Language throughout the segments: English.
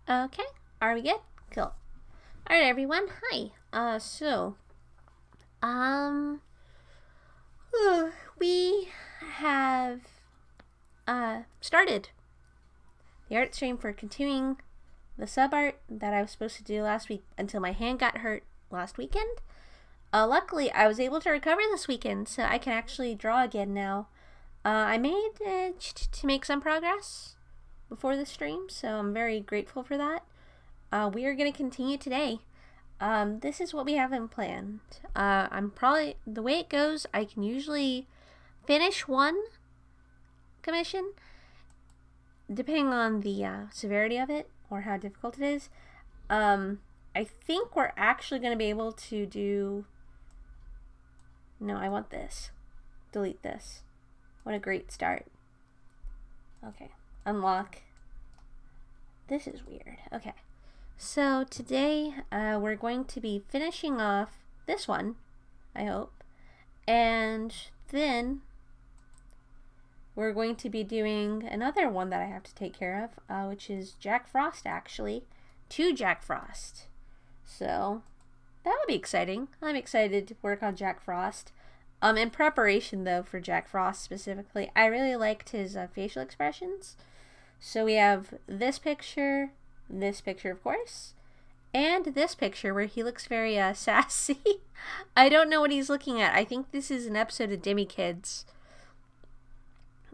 Okay, are we good? Cool. All right, everyone. Hi. Um, we have started the art stream for continuing the sub art that I was supposed to do last week until my hand got hurt last weekend. Luckily, I was able to recover this weekend, so I can actually draw again now. I made to make some progress before the stream, so I'm very grateful for that. We are going to continue today. This is what we have in plan. The way it goes, I can usually finish one commission, depending on the severity of it or how difficult it is. I think we're actually going to be able to do... No, I want this. Delete this. What a great start. Okay, unlock. This is weird. Okay. So today we're going to be finishing off this one, I hope, and then we're going to be doing another one that I have to take care of, which is Jack Frost, actually. 2 Jack Frost. So that'll be exciting. I'm excited to work on Jack Frost. In preparation, though, for Jack Frost specifically, I really liked his facial expressions. So we have this picture, of course, and this picture where he looks very sassy. I don't know what he's looking at. I think this is an episode of Demi Kids.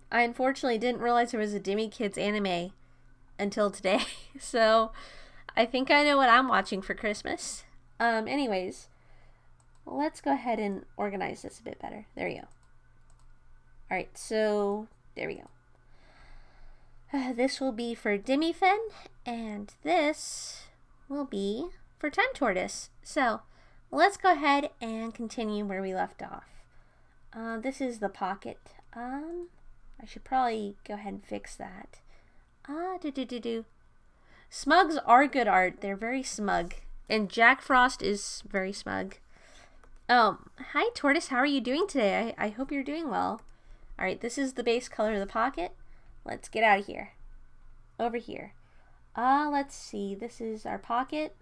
I unfortunately didn't realize there was a Demi Kids anime until today, so I think I know what I'm watching for Christmas. Anyways, let's go ahead and organize this a bit better. There we go. Alright, so there we go. This will be for Demi-Fen, and this will be for Time Tortoise. So let's go ahead and continue where we left off. This is the pocket. I should probably go ahead and fix that. Smugs are good art. They're very smug. And Jack Frost is very smug. Hi Tortoise, how are you doing today? I hope you're doing well. Alright, this is the base color of the pocket. Let's get out of here. Over here. Let's see. This is our pocket.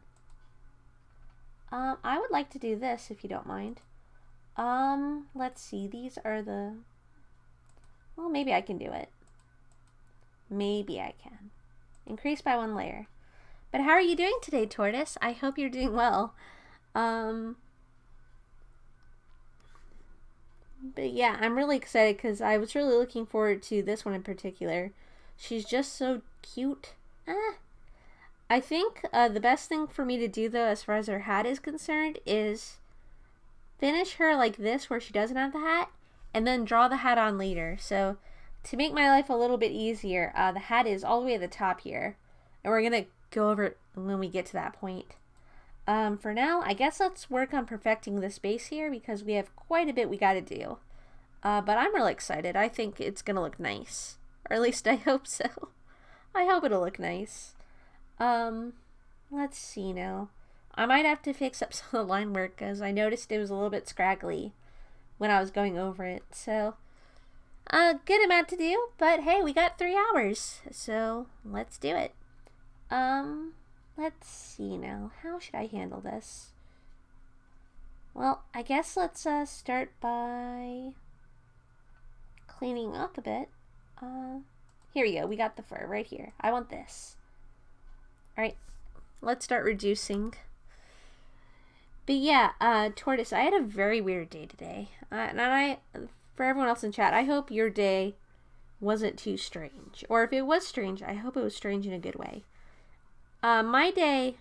I would like to do this if you don't mind. Let's see. These are the... Well, maybe I can do it. Maybe I can. Increase by 1 layer. But how are you doing today, Tortoise? I hope you're doing well. But yeah, I'm really excited because I was really looking forward to this one in particular. She's just so cute. I think the best thing for me to do, though, as far as her hat is concerned, is finish her like this where she doesn't have the hat, and then draw the hat on later. So to make my life a little bit easier, the hat is all the way at the top here, and we're going to go over it when we get to that point. For now, I guess let's work on perfecting this base here because we have quite a bit we got to do. But I'm really excited. I think it's going to look nice. Or at least I hope so. I hope it'll look nice. Let's see now. I might have to fix up some of the line work because I noticed it was a little bit scraggly when I was going over it. So, good amount to do. But hey, we got 3 hours. So, let's do it. Let's see now. How should I handle this? Well, I guess let's start by cleaning up a bit. Here we go. We got the fur right here. I want this. Alright, let's start reducing. But yeah, Tortoise, I had a very weird day today. And for everyone else in chat, I hope your day wasn't too strange. Or if it was strange, I hope it was strange in a good way. My day,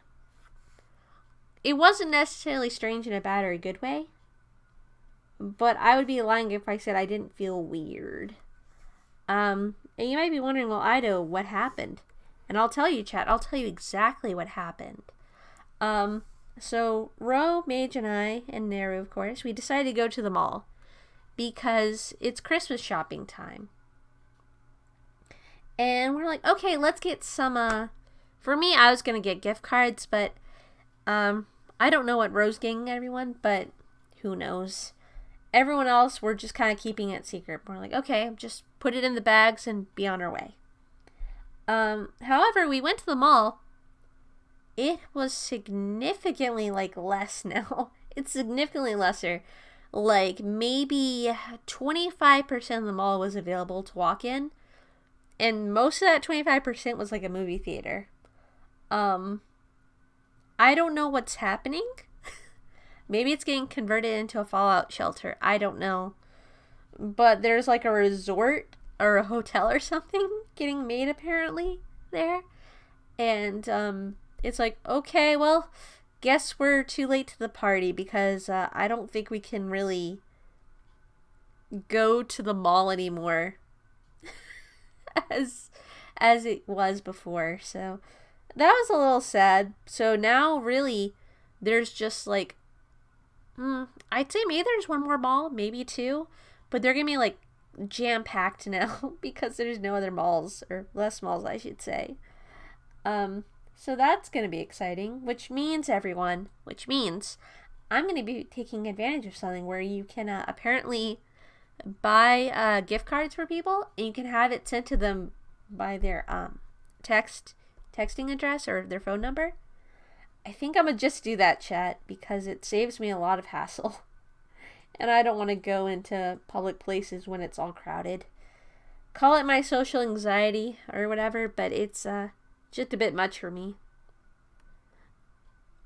it wasn't necessarily strange in a bad or a good way, but I would be lying if I said I didn't feel weird. And you might be wondering, well, Ido, what happened? And I'll tell you, chat, I'll tell you exactly what happened. So Ro, Mage, and I, and Neru, of course, we decided to go to the mall because it's Christmas shopping time. And we're like, okay, let's get some, for me, I was going to get gift cards, but I don't know what Ro's getting everyone, but who knows. Everyone else, we're just kind of keeping it secret. We're like, okay, just put it in the bags and be on our way. However, we went to the mall, it was significantly like less now. It's significantly lesser. Like maybe 25% of the mall was available to walk in, and most of that 25% was like a movie theater. I don't know what's happening. Maybe it's getting converted into a fallout shelter. I don't know. But there's like a resort or a hotel or something getting made apparently there. And it's like, okay, well, guess we're too late to the party because I don't think we can really go to the mall anymore as it was before. So that was a little sad. So now really there's just like I'd say maybe there's one more mall, maybe two, but they're gonna be like jam packed now because there's no other malls, or less malls I should say. So that's gonna be exciting, which means I'm gonna be taking advantage of something where you can apparently buy gift cards for people and you can have it sent to them by their texting address or their phone number. I think I'm gonna just do that, chat, because it saves me a lot of hassle. And I don't want to go into public places when it's all crowded. Call it my social anxiety or whatever, but it's just a bit much for me.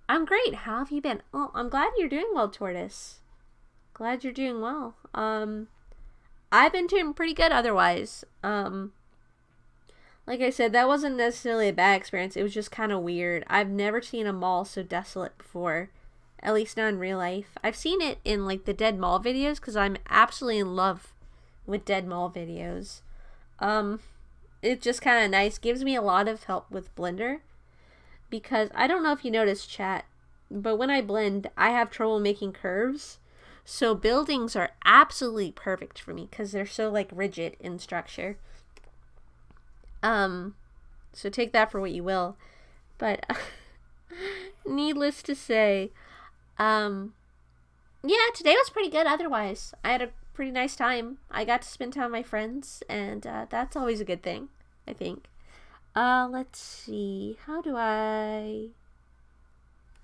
I'm great. How have you been? Oh, I'm glad you're doing well, Tortoise. Glad you're doing well. I've been doing pretty good otherwise. Like I said, that wasn't necessarily a bad experience. It was just kind of weird. I've never seen a mall so desolate before. At least not in real life. I've seen it in like the Dead Mall videos because I'm absolutely in love with Dead Mall videos. It's just kind of nice. Gives me a lot of help with Blender. Because I don't know if you noticed, chat, but when I blend, I have trouble making curves. So buildings are absolutely perfect for me because they're so like rigid in structure. So take that for what you will. But needless to say, yeah, today was pretty good otherwise. I had a pretty nice time. I got to spend time with my friends, and that's always a good thing, I think. Let's see.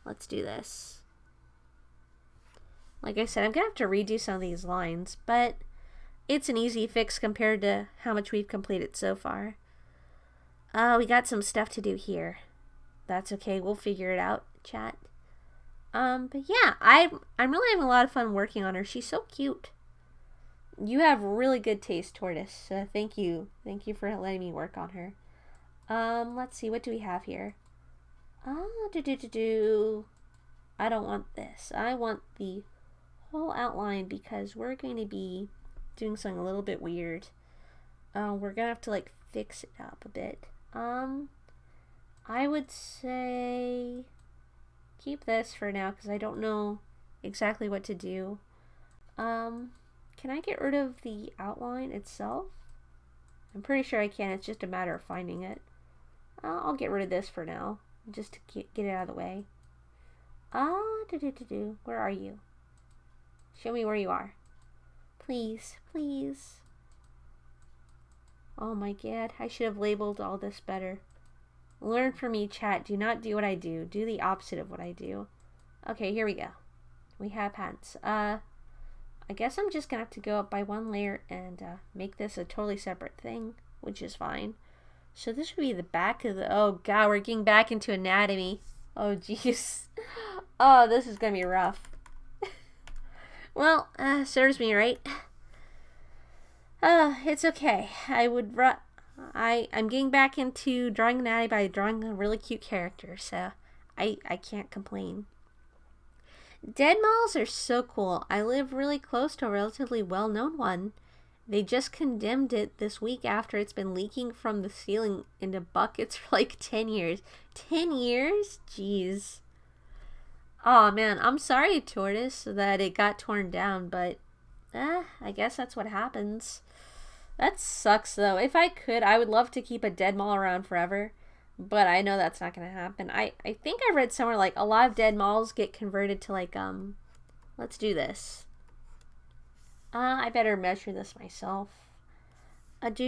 Let's do this. Like I said, I'm gonna have to redo some of these lines, but it's an easy fix compared to how much we've completed so far. We got some stuff to do here. That's okay, we'll figure it out, chat. But yeah, I'm really having a lot of fun working on her. She's so cute. You have really good taste, Tortoise. So thank you. Thank you for letting me work on her. Let's see, what do we have here? I don't want this. I want the whole outline because we're going to be doing something a little bit weird. We're gonna have to like fix it up a bit. I would say keep this for now because I don't know exactly what to do. Can I get rid of the outline itself? I'm pretty sure I can. It's just a matter of finding it. I'll get rid of this for now, just to get it out of the way. Where are you? Show me where you are. Please, please. Oh my god, I should have labeled all this better. Learn from me, chat. Do not do what I do. Do the opposite of what I do. Okay, here we go. We have pants. I guess I'm just gonna have to go up by one layer and make this a totally separate thing, which is fine. So this would be the back of the... Oh god, we're getting back into anatomy. Oh jeez. Oh, this is gonna be rough. Well, serves me right. It's okay. I'm getting back into drawing anatomy by drawing a really cute character, so I can't complain. Dead malls are so cool. I live really close to a relatively well-known one. They just condemned it this week after it's been leaking from the ceiling into buckets for like 10 years. 10 years? Jeez. Oh man, I'm sorry, Tortoise, that it got torn down, but I guess that's what happens. That sucks though. If I could, I would love to keep a dead mall around forever, but I know that's not gonna happen. I think I read somewhere like a lot of dead malls get converted to like let's do this. I better measure this myself. Let's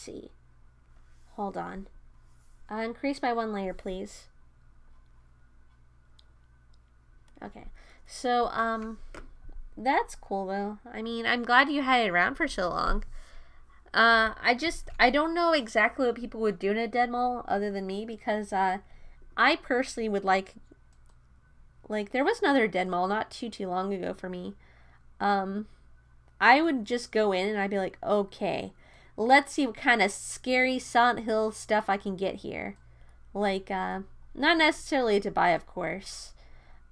see. Hold on. Increase by 1 layer, please. Okay. So, that's cool, though. I mean, I'm glad you had it around for so long. I don't know exactly what people would do in a dead mall other than me, because, I personally would like, there was another dead mall not too long ago for me. I would just go in and I'd be like, okay, let's see what kind of scary Silent Hill stuff I can get here. Like, not necessarily to buy, of course.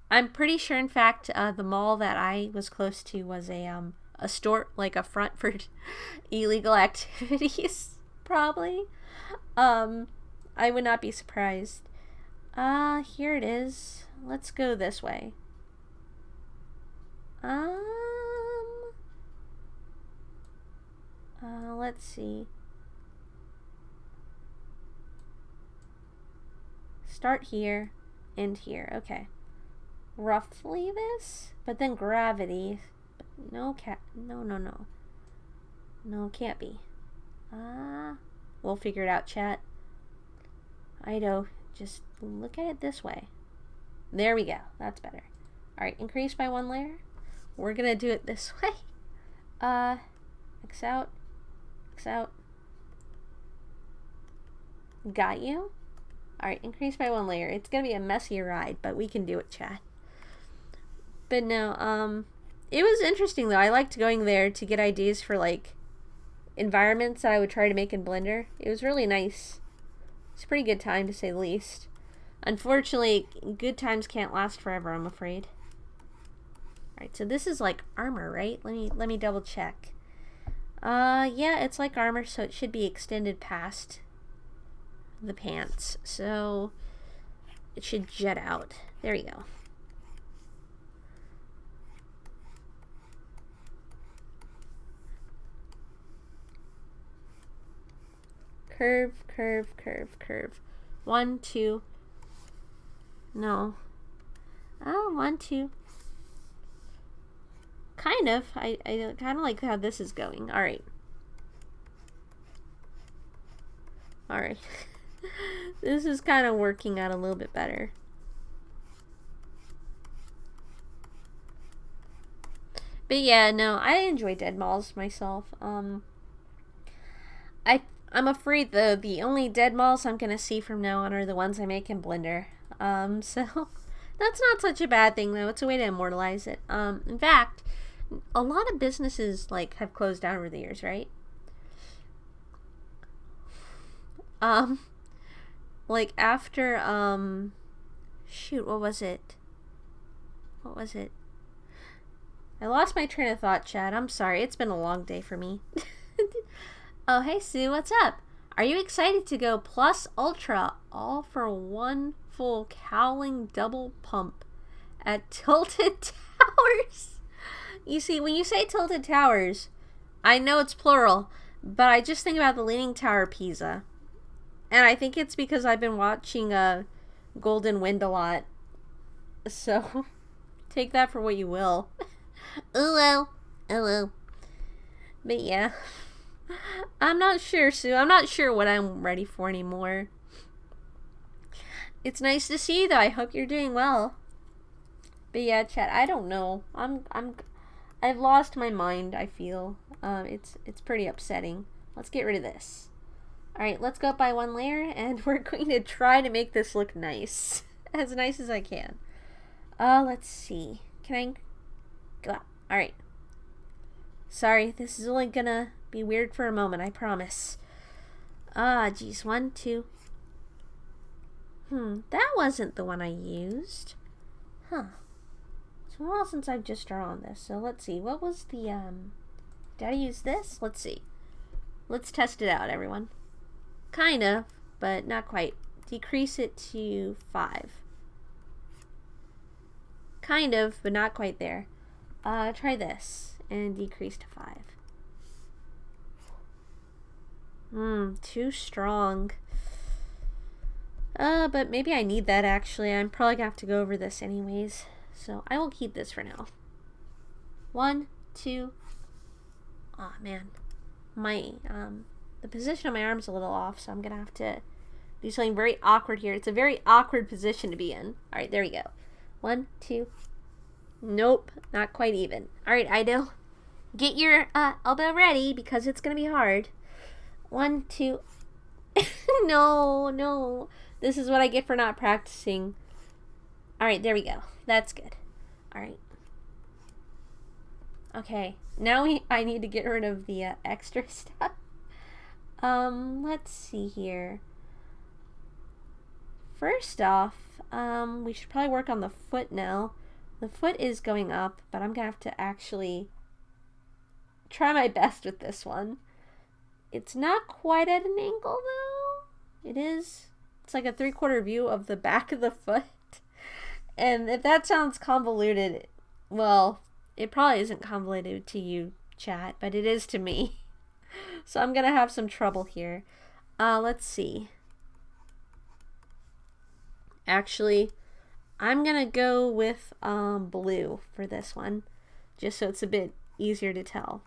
I'm pretty sure, in fact, the mall that I was close to was a store, like a front for illegal activities, probably. I would not be surprised. Here it is. Let's go this way. Let's see. Start here, end here. Okay. Roughly this, but then gravity. No, no, can't be. We'll figure it out, chat. I know. Just look at it this way. There we go. That's better. Alright, increase by 1 layer. We're gonna do it this way. X out. X out. Got you? Alright, increase by 1 layer. It's gonna be a messy ride, but we can do it, chat. But no, it was interesting, though. I liked going there to get ideas for, like, environments that I would try to make in Blender. It was really nice. It's a pretty good time, to say the least. Unfortunately, good times can't last forever, I'm afraid. Alright, so this is like armor, right? Let me double check. Yeah, it's like armor, so it should be extended past the pants. So it should jet out. There you go. Curve, curve, curve, curve. 1, 2. No. 1, 2. Kind of. I kind of like how this is going. Alright. Alright. This is kind of working out a little bit better. But yeah, no, I enjoy dead malls myself. I'm afraid the only dead malls I'm gonna see from now on are the ones I make in Blender. So that's not such a bad thing, though. It's a way to immortalize it. In fact, a lot of businesses like have closed down over the years, right? Like after shoot, what was it? I lost my train of thought, Chad. I'm sorry. It's been a long day for me. Oh, hey, Sue. What's up? Are you excited to go plus ultra all for one full cowling double pump at Tilted Towers? You see, when you say Tilted Towers, I know it's plural, but I just think about the Leaning Tower of Pisa. And I think it's because I've been watching Golden Wind a lot. So, take that for what you will. Oh well. Oh well. But yeah. I'm not sure, Sue. I'm not sure what I'm ready for anymore. It's nice to see you, though. I hope you're doing well. But yeah, chat, I don't know. I've lost my mind, I feel. It's pretty upsetting. Let's get rid of this. Alright, let's go up by 1 layer, and we're going to try to make this look nice. As nice as I can. Let's see. Can I go up? Alright. Sorry, this is only gonna be weird for a moment, I promise. Geez. 1, 2. That wasn't the one I used. Huh. It's been a while since I've just drawn this, so let's see. What was the, did I use this? Let's see. Let's test it out, everyone. Kind of, but not quite. Decrease it to 5. Kind of, but not quite there. Try this, and decrease to 5. Too strong. But maybe I need that, actually. I'm probably gonna have to go over this anyways. So, I will keep this for now. 1, 2. Oh, man. My, the position of my arm's a little off, so I'm gonna have to do something very awkward here. It's a very awkward position to be in. All right, there we go. 1, 2. Nope, not quite even. All right, Ido, get your elbow ready because it's going to be hard. 1, 2. No. This is what I get for not practicing. All right, there we go. That's good. All right. Okay, now I need to get rid of the extra stuff. Let's see here. First off, we should probably work on the foot now. The foot is going up, but I'm gonna have to actually try my best with this one. It's not quite at an angle though. It is. It's like a 3/4 view of the back of the foot. And if that sounds convoluted, well, it probably isn't convoluted to you, chat, but it is to me. So I'm gonna have some trouble here. Let's see. Actually, I'm gonna go with blue for this one, just so it's a bit easier to tell.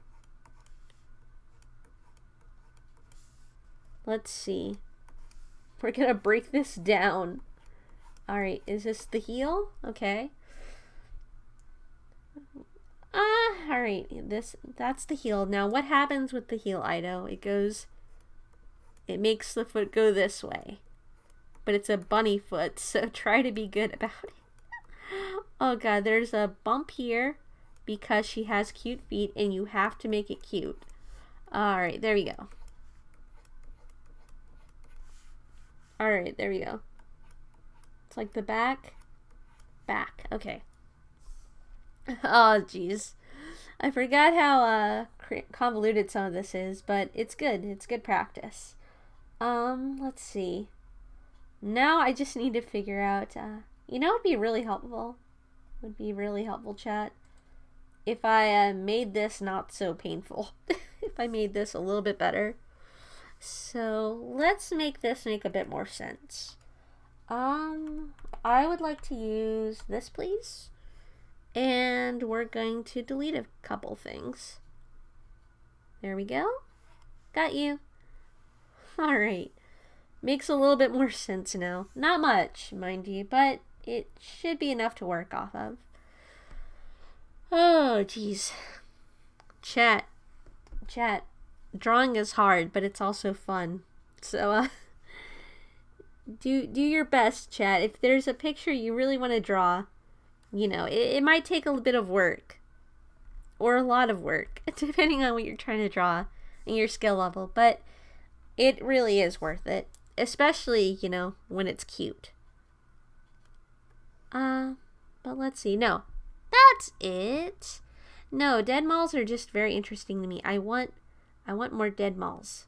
Let's see. We're gonna break this down. Alright, is this the heel? Okay. Alright, that's the heel. Now what happens with the heel, Ido? It makes the foot go this way. But it's a bunny foot, so try to be good about it. Oh god, there's a bump here because she has cute feet and you have to make it cute. Alright, there we go. Alright, there we go. It's like the back. Okay. Oh, jeez. I forgot how convoluted some of this is, but it's good. It's good practice. Let's see. Now I just need to figure out, you know what would be really helpful? Would be really helpful, chat, if I made this not so painful. If I made this a little bit better. So let's make this make a bit more sense. I would like to use this, please. And we're going to delete a couple things. There we go. Got you. Alright. Makes a little bit more sense now. Not much, mind you, but it should be enough to work off of. Oh, jeez. Chat. Drawing is hard, but it's also fun. So, do your best, chat. If there's a picture you really want to draw, you know, it might take a bit of work. Or a lot of work, depending on what you're trying to draw and your skill level. But it really is worth it. Especially, you know, when it's cute. But let's see. No. That's it. No, dead malls are just very interesting to me. I want more dead malls.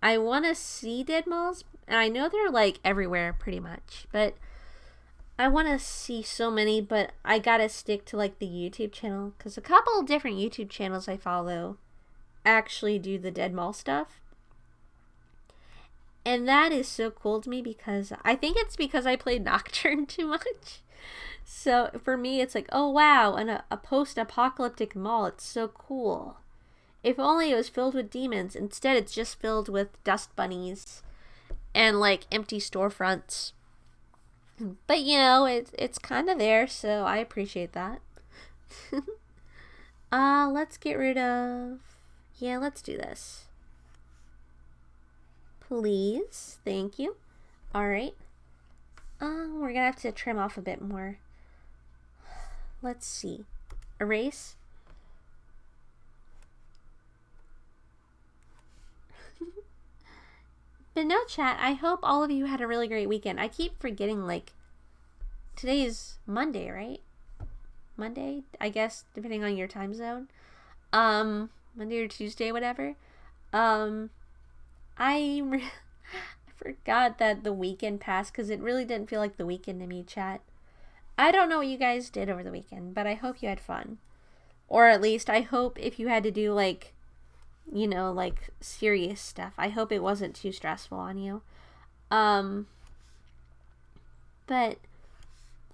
I want to see dead malls, and I know they're like everywhere pretty much, but I want to see so many, but I gotta stick to like the YouTube channel, because a couple of different YouTube channels I follow actually do the dead mall stuff. And that is so cool to me because I think it's because I played Nocturne too much. So for me, it's like, oh wow, and a post-apocalyptic mall, it's so cool. If only it was filled with demons. Instead, it's just filled with dust bunnies and like empty storefronts. But you know, it's kind of there, so I appreciate that. Let's get rid of... Yeah, let's do this. Please. Thank you. Alright. We're gonna have to trim off a bit more. Let's see. Erase. But no, chat, I hope all of you had a really great weekend. I keep forgetting, like, today is Monday, right? Monday, I guess, depending on your time zone. Monday or Tuesday, whatever. I forgot that the weekend passed because it really didn't feel like the weekend to me, chat. I don't know what you guys did over the weekend, but I hope you had fun. Or at least I hope if you had to do, like, you know, like serious stuff, I hope it wasn't too stressful on you. But I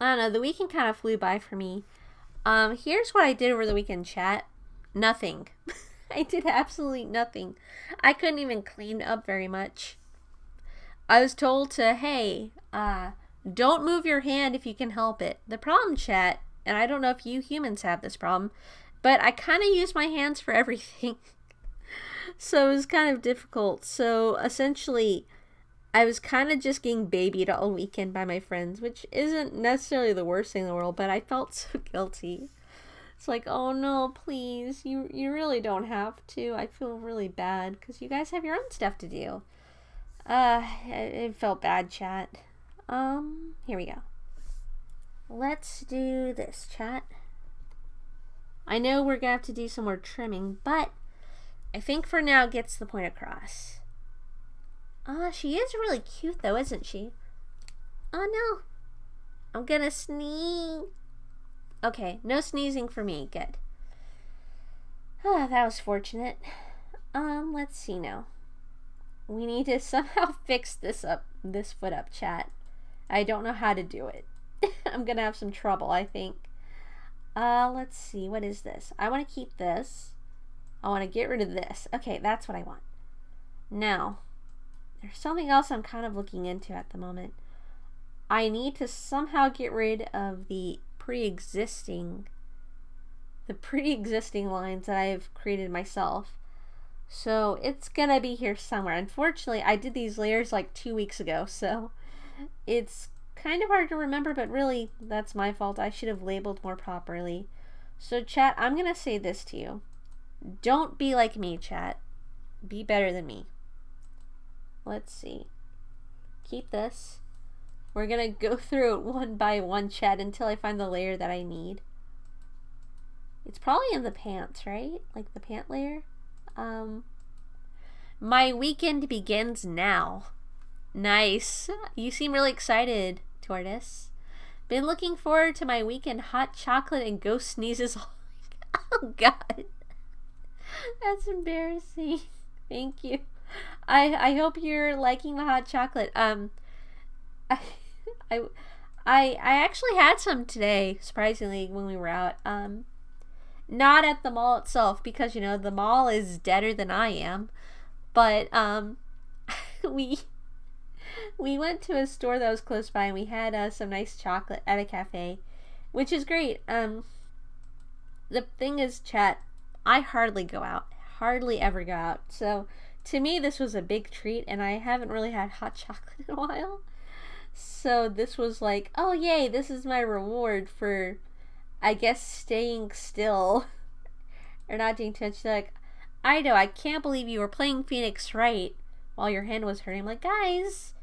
don't know, the weekend kind of flew by for me. Here's what I did over the weekend, chat. Nothing. I did absolutely nothing. I couldn't even clean up very much. I was told to, hey, don't move your hand if you can help it. The problem, chat, and I don't know if you humans have this problem, but I kind of use my hands for everything. So it was kind of difficult. So essentially, I was kind of just getting babied all weekend by my friends, which isn't necessarily the worst thing in the world, but I felt so guilty. It's like, oh no, please, you really don't have to. I feel really bad because you guys have your own stuff to do. It felt bad, chat. Here we go. Let's do this, chat. I know we're gonna have to do some more trimming, but I think for now it gets the point across. She is really cute though, isn't she? Oh no. I'm gonna sneeze. Okay, no sneezing for me. Good. That was fortunate. Let's see now. We need to somehow fix this foot up, chat. I don't know how to do it. I'm gonna have some trouble, I think. Let's see. What is this? I want to keep this. I want to get rid of this. Okay, that's what I want. Now, there's something else I'm kind of looking into at the moment. I need to somehow get rid of the pre-existing lines that I've created myself. So it's gonna be here somewhere. Unfortunately, I did these layers like 2 weeks ago, so it's kind of hard to remember, but really that's my fault. I should have labeled more properly. So chat, I'm gonna say this to you. Don't be like me, chat. Be better than me. Let's see. Keep this. We're gonna go through it one by one, chat, until I find the layer that I need. It's probably in the pants, right? Like the pant layer. My weekend begins now. Nice. You seem really excited, Tortoise. Been looking forward to my weekend. Hot chocolate and ghost sneezes. Oh god. That's embarrassing. Thank you. I hope you're liking the hot chocolate. I actually had some today, surprisingly, when we were out. Not at the mall itself, because you know the mall is deader than I am. But we went to a store that was close by and we had some nice chocolate at a cafe, which is great. The thing is, chat, I hardly go out. Hardly ever go out. So to me this was a big treat, and I haven't really had hot chocolate in a while. So this was like, oh yay, this is my reward for, I guess, staying still or not doing too much. Like, I know, I can't believe you were playing Phoenix Wright while your hand was hurting. I'm like, guys,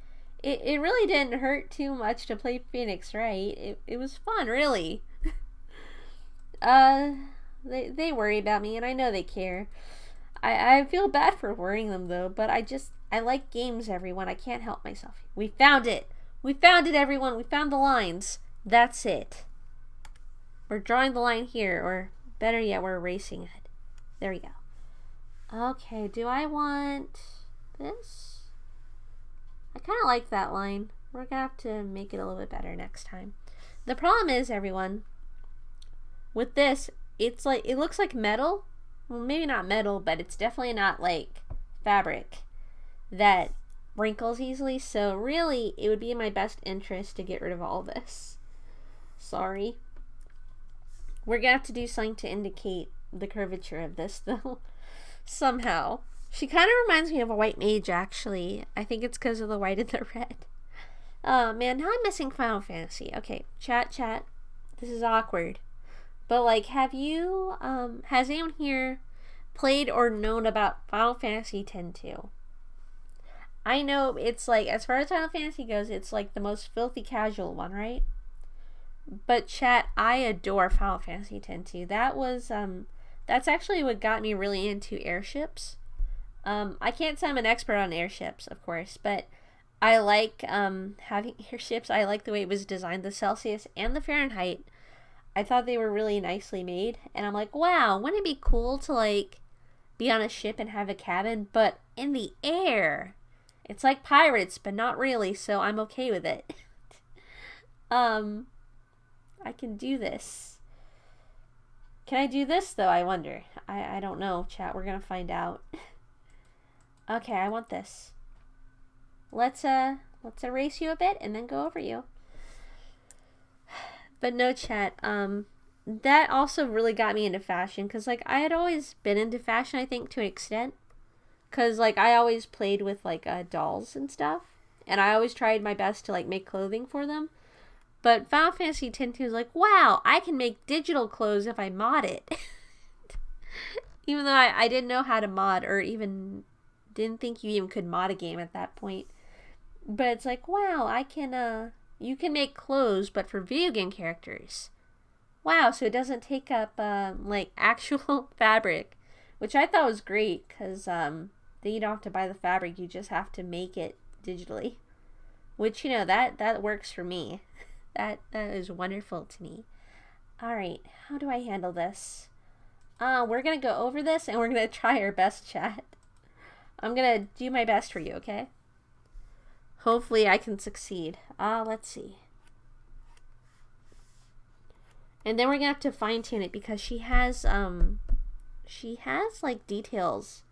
it really didn't hurt too much to play Phoenix Wright. It was fun, really. They worry about me, and I know they care. I feel bad for worrying them though, but I like games, everyone. I can't help myself. We found it. We found it, everyone. We found the lines. That's it. We're drawing the line here, or better yet, we're erasing it. There we go. Okay, do I want this? I kind of like that line. We're gonna have to make it a little bit better next time. The problem is, everyone, with this, it's like, it looks like metal. Well, maybe not metal, but it's definitely not like fabric that wrinkles easily. So really, it would be in my best interest to get rid of all this. Sorry. We're gonna have to do something to indicate the curvature of this, though. Somehow. She kind of reminds me of a white mage, actually. I think it's because of the white and the red. Oh, man, now I'm missing Final Fantasy. Okay, chat. This is awkward. But, like, have you, has anyone here played or known about Final Fantasy X-2? I know it's, like, as far as Final Fantasy goes, it's, like, the most filthy casual one, right? But, chat, I adore Final Fantasy X-2. That was, that's actually what got me really into airships. I can't say I'm an expert on airships, of course, but I like, having airships. I like the way it was designed, the Celsius and the Fahrenheit. I thought they were really nicely made, and I'm like, wow, wouldn't it be cool to, like, be on a ship and have a cabin, but in the air? It's like pirates, but not really, so I'm okay with it. I can do this. Can I do this, though, I wonder? I don't know, chat. We're gonna find out. Okay, I want this. let's erase you a bit and then go over you. But no, chat, that also really got me into fashion, because like I had always been into fashion, I think, to an extent, because like I always played with like dolls and stuff, and I always tried my best to like make clothing for them. But Final Fantasy X-2 is like, wow, I can make digital clothes if I mod it. Even though I didn't know how to mod, or even didn't think you even could mod a game at that point. But it's like, wow, I can, you can make clothes, but for video game characters. Wow, so it doesn't take up, like, actual fabric. Which I thought was great, because, then you don't have to buy the fabric, you just have to make it digitally. Which, you know, that works for me. That is wonderful to me. Alright, how do I handle this? We're gonna go over this, and we're gonna try our best, chat. I'm gonna do my best for you, okay? Hopefully I can succeed. Let's see. And then we're gonna have to fine tune it, because she has like details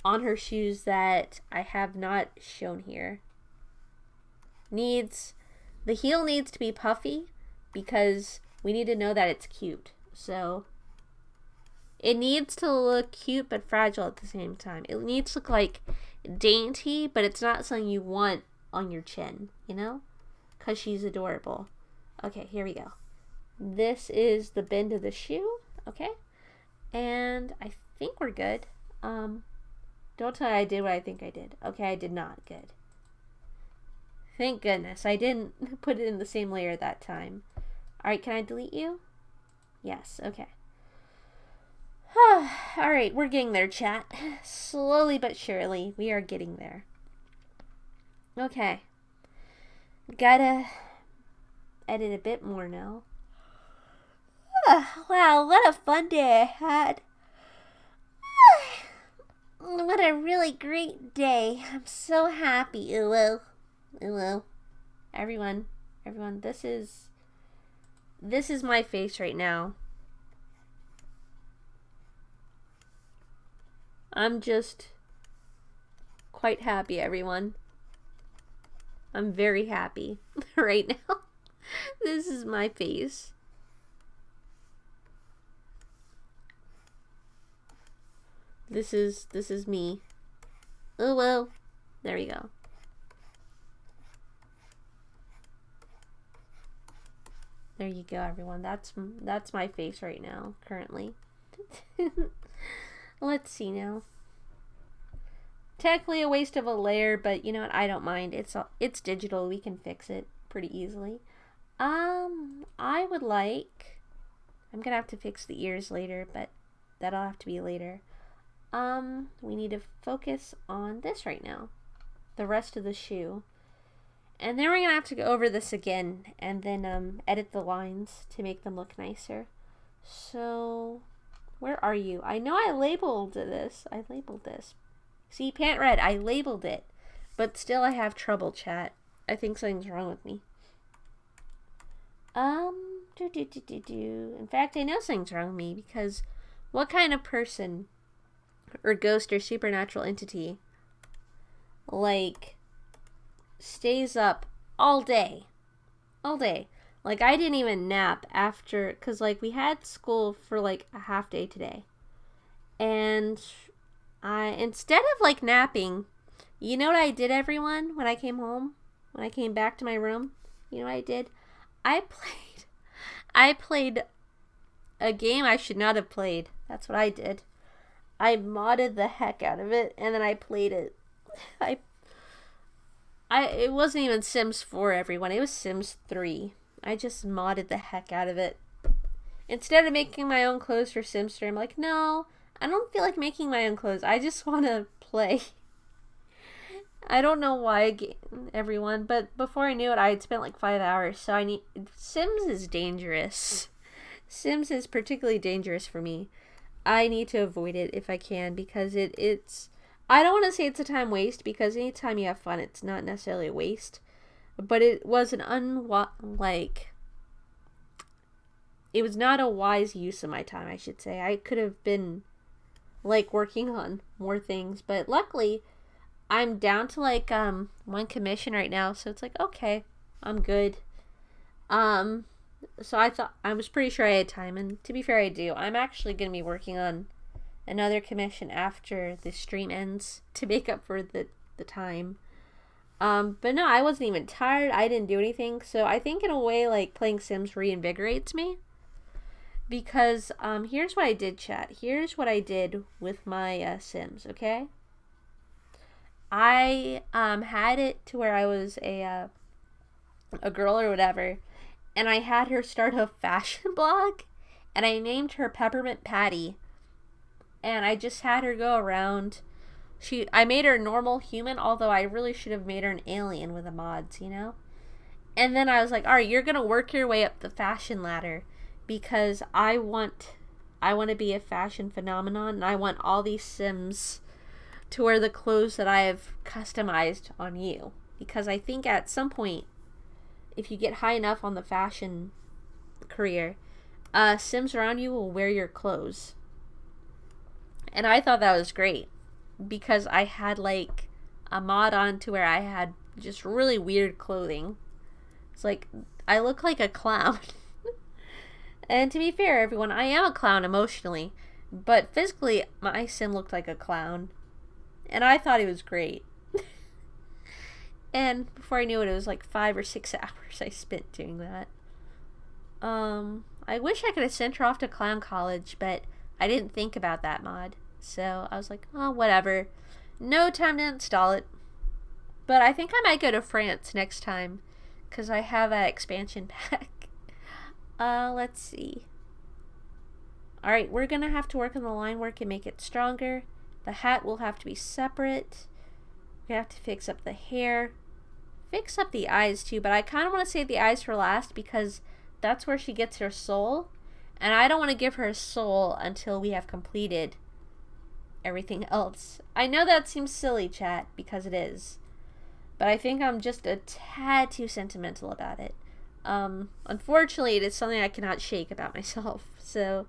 on her shoes that I have not shown here. The heel needs to be puffy, because we need to know that it's cute. So it needs to look cute but fragile at the same time. It needs to look like dainty, but it's not something you want on your chin, you know? Because she's adorable. Okay, here we go. This is the bend of the shoe, okay? And I think we're good. Don't tell me I did what I think I did. Okay, I did not. Good. Thank goodness. I didn't put it in the same layer that time. Alright, can I delete you? Yes, okay. Alright, we're getting there, chat. Slowly but surely, we are getting there. Okay. Gotta edit a bit more now. Wow, what a fun day I had. What a really great day. I'm so happy. Hello. Everyone, this is my face right now. I'm just quite happy, everyone. I'm very happy right now. This is my face. This is me. Oh well. There we go. There you go, everyone. That's my face right now, currently. Let's see now. Technically a waste of a layer, but you know what? I don't mind. It's digital. We can fix it pretty easily. I would like. I'm gonna have to fix the ears later, but that'll have to be later. We need to focus on this right now. The rest of the shoe. And then we're going to have to go over this again and then edit the lines to make them look nicer. So, where are you? I know I labeled this. See, Pant Red, I labeled it. But still I have trouble, chat. I think something's wrong with me. In fact, I know something's wrong with me, because what kind of person or ghost or supernatural entity like stays up all day? Like, I didn't even nap after, because like we had school for like a half day today, and I, instead of like napping, you know what I did, everyone? When I came home, when I came back to my room, you know what I did? I played a game I should not have played. That's what I did. I modded the heck out of it, and then I played it. It wasn't even Sims 4, everyone. It was Sims 3. I just modded the heck out of it. Instead of making my own clothes for Sims 3, I'm like, no, I don't feel like making my own clothes. I just want to play. I don't know why, everyone, but before I knew it, I had spent like 5 hours, so Sims is dangerous. Sims is particularly dangerous for me. I need to avoid it if I can, because it's... I don't want to say it's a time waste, because anytime you have fun, it's not necessarily a waste. But it was it was not a wise use of my time, I should say. I could have been, like, working on more things. But luckily, I'm down to like one commission right now, so it's like okay, I'm good. Um, so I was pretty sure I had time, and to be fair, I do. I'm actually gonna be working on another commission after the stream ends to make up for the time. But no, I wasn't even tired. I didn't do anything, so I think in a way, like playing Sims reinvigorates me. Because here's what I did, chat. Here's what I did with my Sims. Okay. I had it to where I was a girl or whatever, and I had her start a fashion blog, and I named her Peppermint Patty, and I just had her go around. I made her a normal human, although I really should have made her an alien with the mods, you know? And then I was like, all right, you're going to work your way up the fashion ladder because I want to be a fashion phenomenon, and I want all these Sims to wear the clothes that I have customized on you. Because I think at some point, if you get high enough on the fashion career, Sims around you will wear your clothes. And I thought that was great because I had like a mod on to where I had just really weird clothing. It's like I look like a clown. And to be fair, everyone, I am a clown emotionally, but physically my Sim looked like a clown. And I thought he was great. And before I knew it, it was like 5 or 6 hours I spent doing that. I wish I could have sent her off to clown college, but I didn't think about that mod. So I was like, oh, whatever. No time to install it. But I think I might go to France next time, because I have that expansion pack. Let's see. Alright, we're going to have to work on the line work and make it stronger. The hat will have to be separate. We have to fix up the hair. Fix up the eyes too, but I kind of want to save the eyes for last because that's where she gets her soul. And I don't want to give her a soul until we have completed everything else. I know that seems silly, chat, because it is. But I think I'm just a tad too sentimental about it. Unfortunately, it is something I cannot shake about myself. So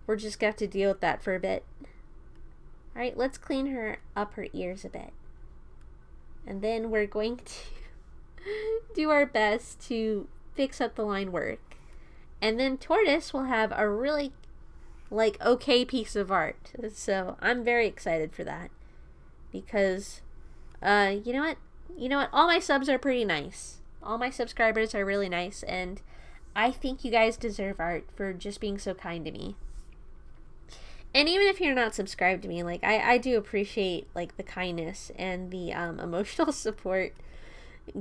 we're just going to have to deal with that for a bit. Alright, let's clean her up her ears a bit. And then we're going to do our best to fix up the line work. And then Tortoise will have a really, like, okay piece of art. So I'm very excited for that. Because, you know what? You know what? All my subs are pretty nice. All my subscribers are really nice. And I think you guys deserve art for just being so kind to me. And even if you're not subscribed to me, like, I do appreciate, like, the kindness and the emotional support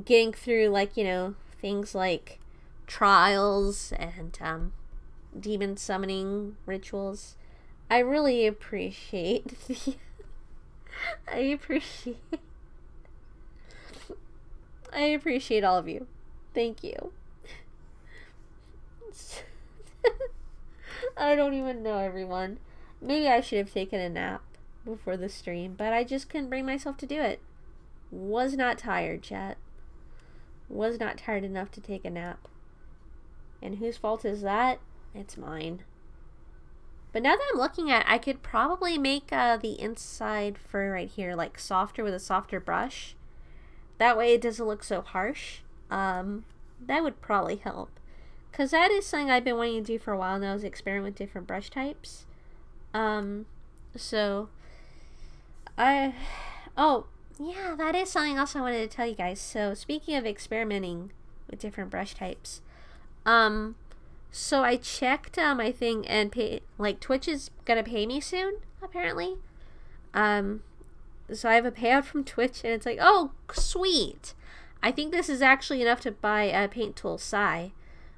getting through, like, you know, things like trials and demon summoning rituals. I really appreciate I appreciate all of you. Thank you. I don't even know, everyone. Maybe I should have taken a nap before the stream, but I just couldn't bring myself to do it. Was not tired, chat. Was not tired enough to take a nap. And whose fault is that? It's mine. But now that I'm looking at it, I could probably make the inside fur right here like softer with a softer brush. That way it doesn't look so harsh. That would probably help. Because that is something I've been wanting to do for a while now, is experiment with different brush types. Oh, yeah, that is something else I wanted to tell you guys. So, speaking of experimenting with different brush types, so I checked, my thing and Twitch is gonna pay me soon, apparently. So I have a payout from Twitch and it's like, oh, sweet. I think this is actually enough to buy a paint tool Sai.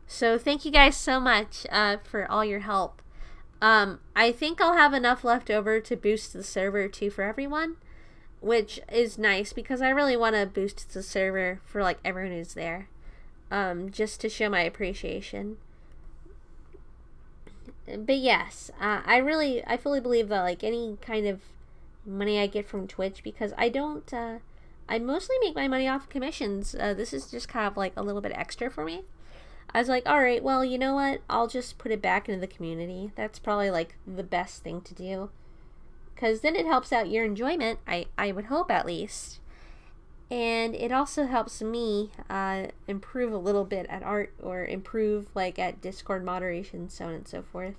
So, thank you guys so much, for all your help. I think I'll have enough left over to boost the server too for everyone, which is nice because I really want to boost the server for like everyone who's there, just to show my appreciation. But yes, I fully believe that like any kind of money I get from Twitch, because I mostly make my money off commissions. This is just kind of like a little bit extra for me. I was like, alright, well, you know what? I'll just put it back into the community. That's probably, like, the best thing to do. because then it helps out your enjoyment, I would hope at least. And it also helps me improve a little bit at art, or improve like at Discord moderation, so on and so forth.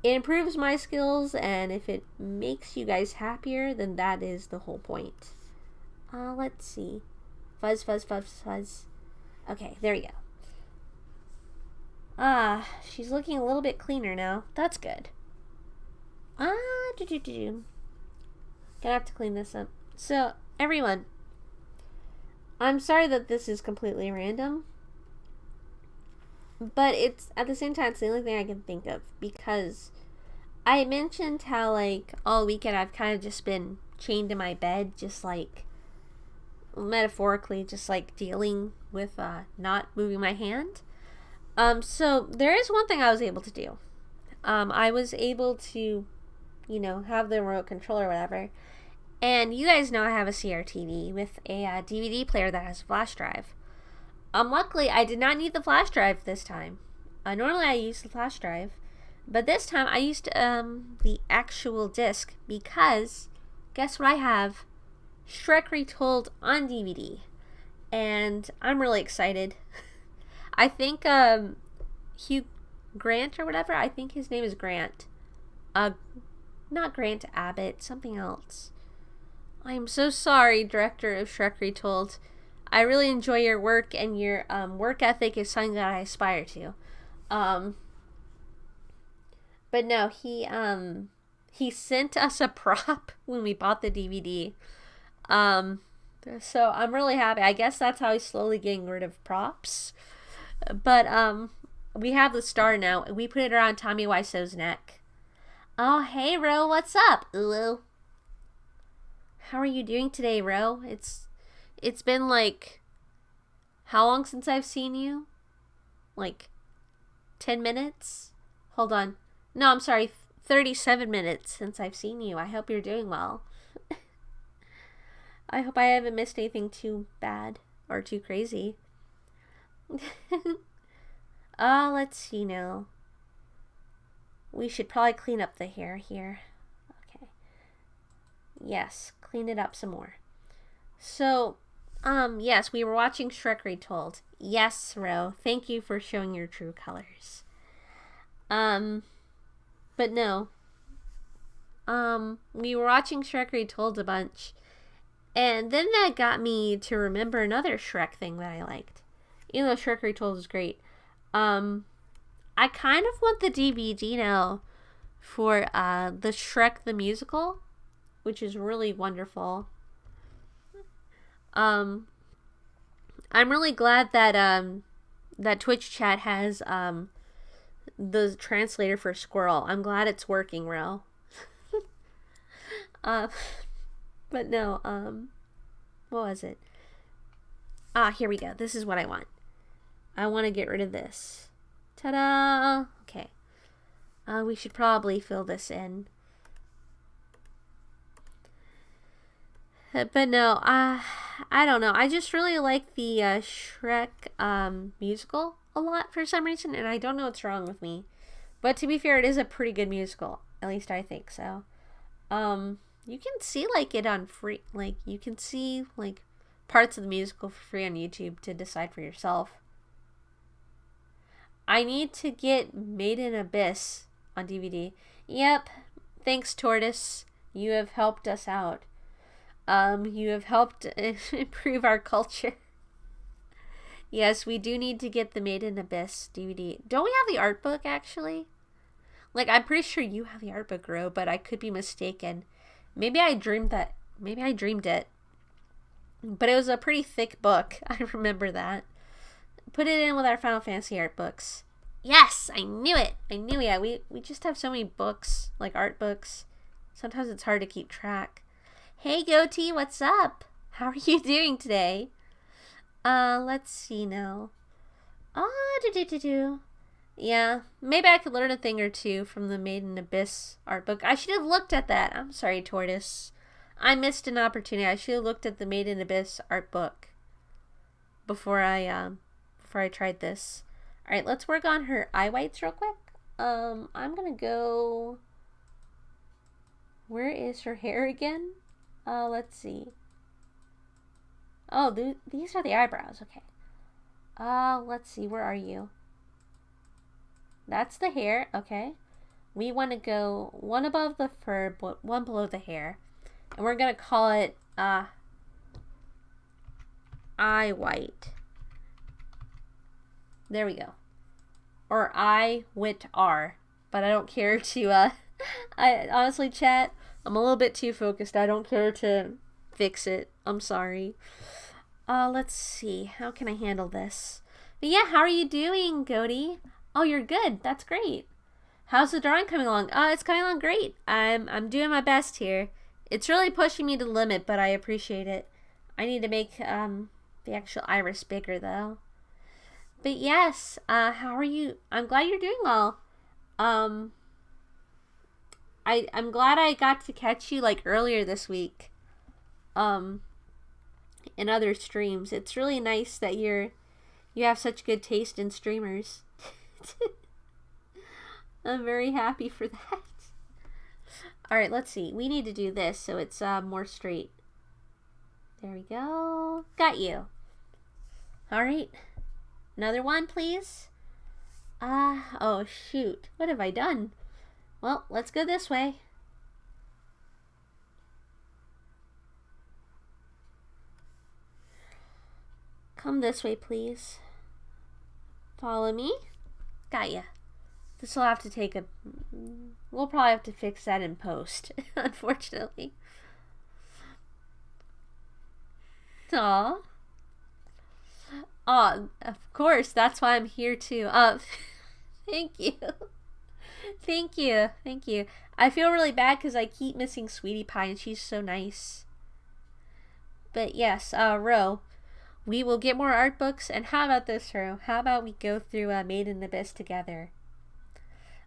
It improves my skills, and if it makes you guys happier, then that is the whole point. Let's see. Fuzz, fuzz, fuzz, fuzz. Okay, there we go. She's looking a little bit cleaner now. That's good. Gonna have to clean this up. So, everyone, I'm sorry that this is completely random, but it's, at the same time, it's the only thing I can think of, because I mentioned how, like, all weekend I've kind of just been chained to my bed, just, like, metaphorically, just, like, dealing with, not moving my hand. So there is one thing I was able to do. I was able to, you know, have the remote control or whatever, and you guys know I have a CRTV with a DVD player that has a flash drive. Luckily, I did not need the flash drive this time. Normally I use the flash drive, but this time I used the actual disc, because guess what I have? Shrek Retold on DVD, and I'm really excited. I think Hugh Grant or whatever, I think his name is Grant. Not Grant Abbott, something else. I am so sorry, director of Shrek Retold. I really enjoy your work, and your work ethic is something that I aspire to. But no, he sent us a prop when we bought the DVD. So I'm really happy. I guess that's how he's slowly getting rid of props. But we have the star now, and we put it around Tommy Wiseau's neck. Oh, hey, Ro, what's up? Ooh. How are you doing today, Ro? It's been like, how long since I've seen you? Like 10 minutes? Hold on. No, I'm sorry, 37 minutes since I've seen you. I hope you're doing well. I hope I haven't missed anything too bad or too crazy. Let's see now. We should probably clean up the hair here. Okay. Yes, clean it up some more. So, yes, we were watching Shrek Retold. Yes, Ro, thank you for showing your true colors. But no. We were watching Shrek Retold a bunch, and then that got me to remember another Shrek thing that I liked. Even though Shrek Retold is great. I kind of want the DVD now for the Shrek the Musical, which is really wonderful. I'm really glad that that Twitch chat has the translator for Squirrel. I'm glad it's working, Ro. But no, what was it? Here we go. This is what I want. I want to get rid of this. Ta-da! Okay. We should probably fill this in. But no, I don't know. I just really like the Shrek musical a lot for some reason, and I don't know what's wrong with me. But to be fair, it is a pretty good musical. At least I think so. You can see like it on free, like you can see like parts of the musical for free on YouTube to decide for yourself. I need to get Made in Abyss on DVD. Yep. Thanks, Tortoise. You have helped us out. You have helped improve our culture. Yes, we do need to get the Made in Abyss DVD. Don't we have the art book, actually? Like, I'm pretty sure you have the art book, Ro, but I could be mistaken. Maybe I dreamed that. Maybe I dreamed it. But it was a pretty thick book. I remember that. Put it in with our Final Fantasy art books. Yes, I knew it. I knew it. Yeah, we just have so many books, like art books. Sometimes it's hard to keep track. Hey, Goatee, what's up? How are you doing today? Let's see now. Yeah, maybe I could learn a thing or two from the Made in Abyss art book. I should have looked at that. I'm sorry, Tortoise. I missed an opportunity. I should have looked at the Made in Abyss art book before I tried this. All right, let's work on her eye whites real quick. I'm gonna go. Where is her hair again? Let's see. Oh, these are the eyebrows. Okay. Let's see. Where are you? That's the hair. Okay. We want to go one above the fur, one below the hair. And we're going to call it, eye white. There we go. Or I wit R. But I don't care to, I honestly, chat, I'm a little bit too focused. I don't care to fix it. I'm sorry. Let's see. How can I handle this? But yeah, how are you doing, Goaty? Oh, you're good. That's great. How's the drawing coming along? It's coming along great. I'm doing my best here. It's really pushing me to the limit, but I appreciate it. I need to make the actual iris bigger though. But yes, how are you? I'm glad you're doing well. I'm glad I got to catch you like earlier this week. In other streams. It's really nice that you have such good taste in streamers. I'm very happy for that. Alright, let's see. We need to do this so it's more straight. There we go. Got you. Alright. Another one, please. Oh shoot. What have I done? Well, let's go this way. Come this way, please. Follow me. Got ya. This will have to take a... We'll probably have to fix that in post, unfortunately. Aw. Aw, of course, that's why I'm here too. Thank you. Thank you. Thank you. I feel really bad because I keep missing Sweetie Pie and she's so nice. But yes, Ro, we will get more art books. And how about this, Ro? How about we go through Made in Abyss together?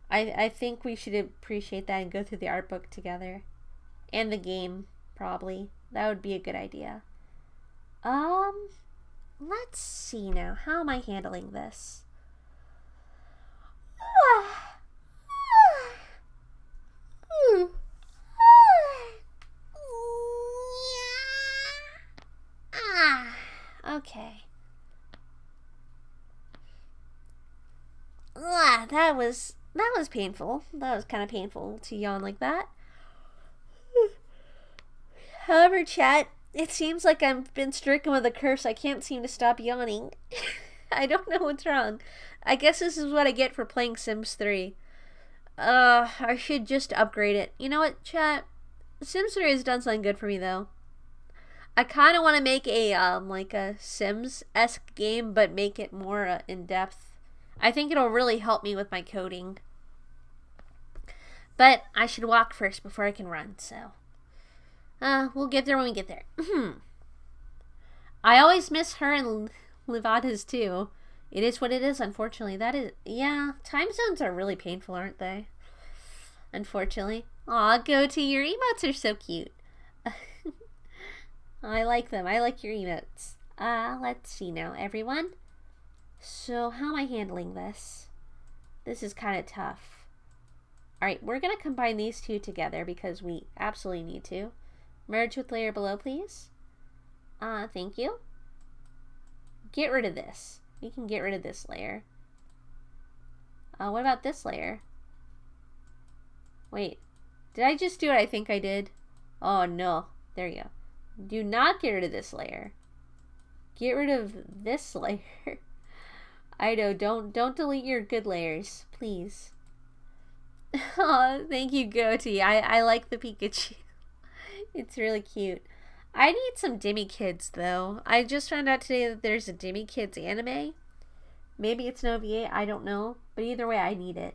I think we should appreciate that and go through the art book together. And the game, probably. That would be a good idea. Let's see now. How am I handling this? Okay. That was painful. That was kind of painful to yawn like that. However, chat, it seems like I've been stricken with a curse. I can't seem to stop yawning. I don't know what's wrong. I guess this is what I get for playing Sims 3. I should just upgrade it. You know what, chat? Sims 3 has done something good for me, though. I kind of want to make a, like a Sims-esque game, but make it more in-depth. I think it'll really help me with my coding. But I should walk first before I can run, so... we'll get there when we get there. I always miss her and Levada's too. It is what it is, unfortunately. That is... Yeah, time zones are really painful, aren't they? Unfortunately. Aw, Goaty, your emotes are so cute. I like them. I like your emotes. Let's see now, everyone. So, how am I handling this? This is kind of tough. Alright, we're going to combine these two together because we absolutely need to. Merge with layer below, please. Thank you. Get rid of this. We can get rid of this layer. What about this layer? Wait. Did I just do what I think I did? Oh, no. There you go. Do not get rid of this layer. Get rid of this layer. I know, don't delete your good layers, please. Oh, thank you, Goaty. I like the Pikachu. It's really cute. I need some Dimmy Kids, though. I just found out today that there's a Dimmy Kids anime. Maybe it's an OVA, I don't know. But either way, I need it.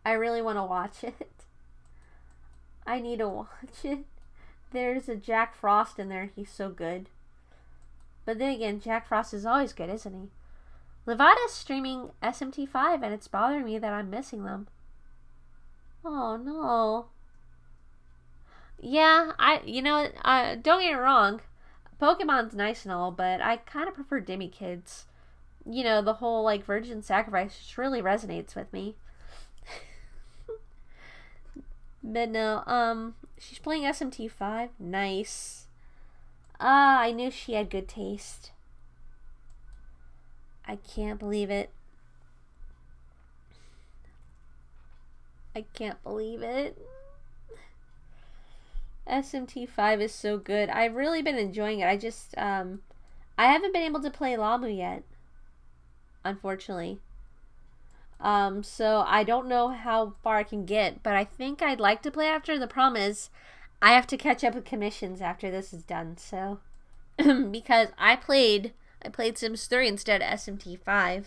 I really want to watch it. I need to watch it. There's a Jack Frost in there. He's so good. But then again, Jack Frost is always good, isn't he? Levada's streaming SMT5 and it's bothering me that I'm missing them. Oh no. Yeah, you know, don't get me wrong. Pokemon's nice and all, but I kind of prefer Dimmy Kids. You know, the whole, like, virgin sacrifice just really resonates with me. But no, she's playing SMT5. Nice. Ah, I knew she had good taste. I can't believe it. I can't believe it. SMT5 is so good. I've really been enjoying it. I haven't been able to play Lamu yet, unfortunately. So I don't know how far I can get, but I think I'd like to play after. The problem is I have to catch up with commissions after this is done, so because I played Sims 3 instead of SMT5.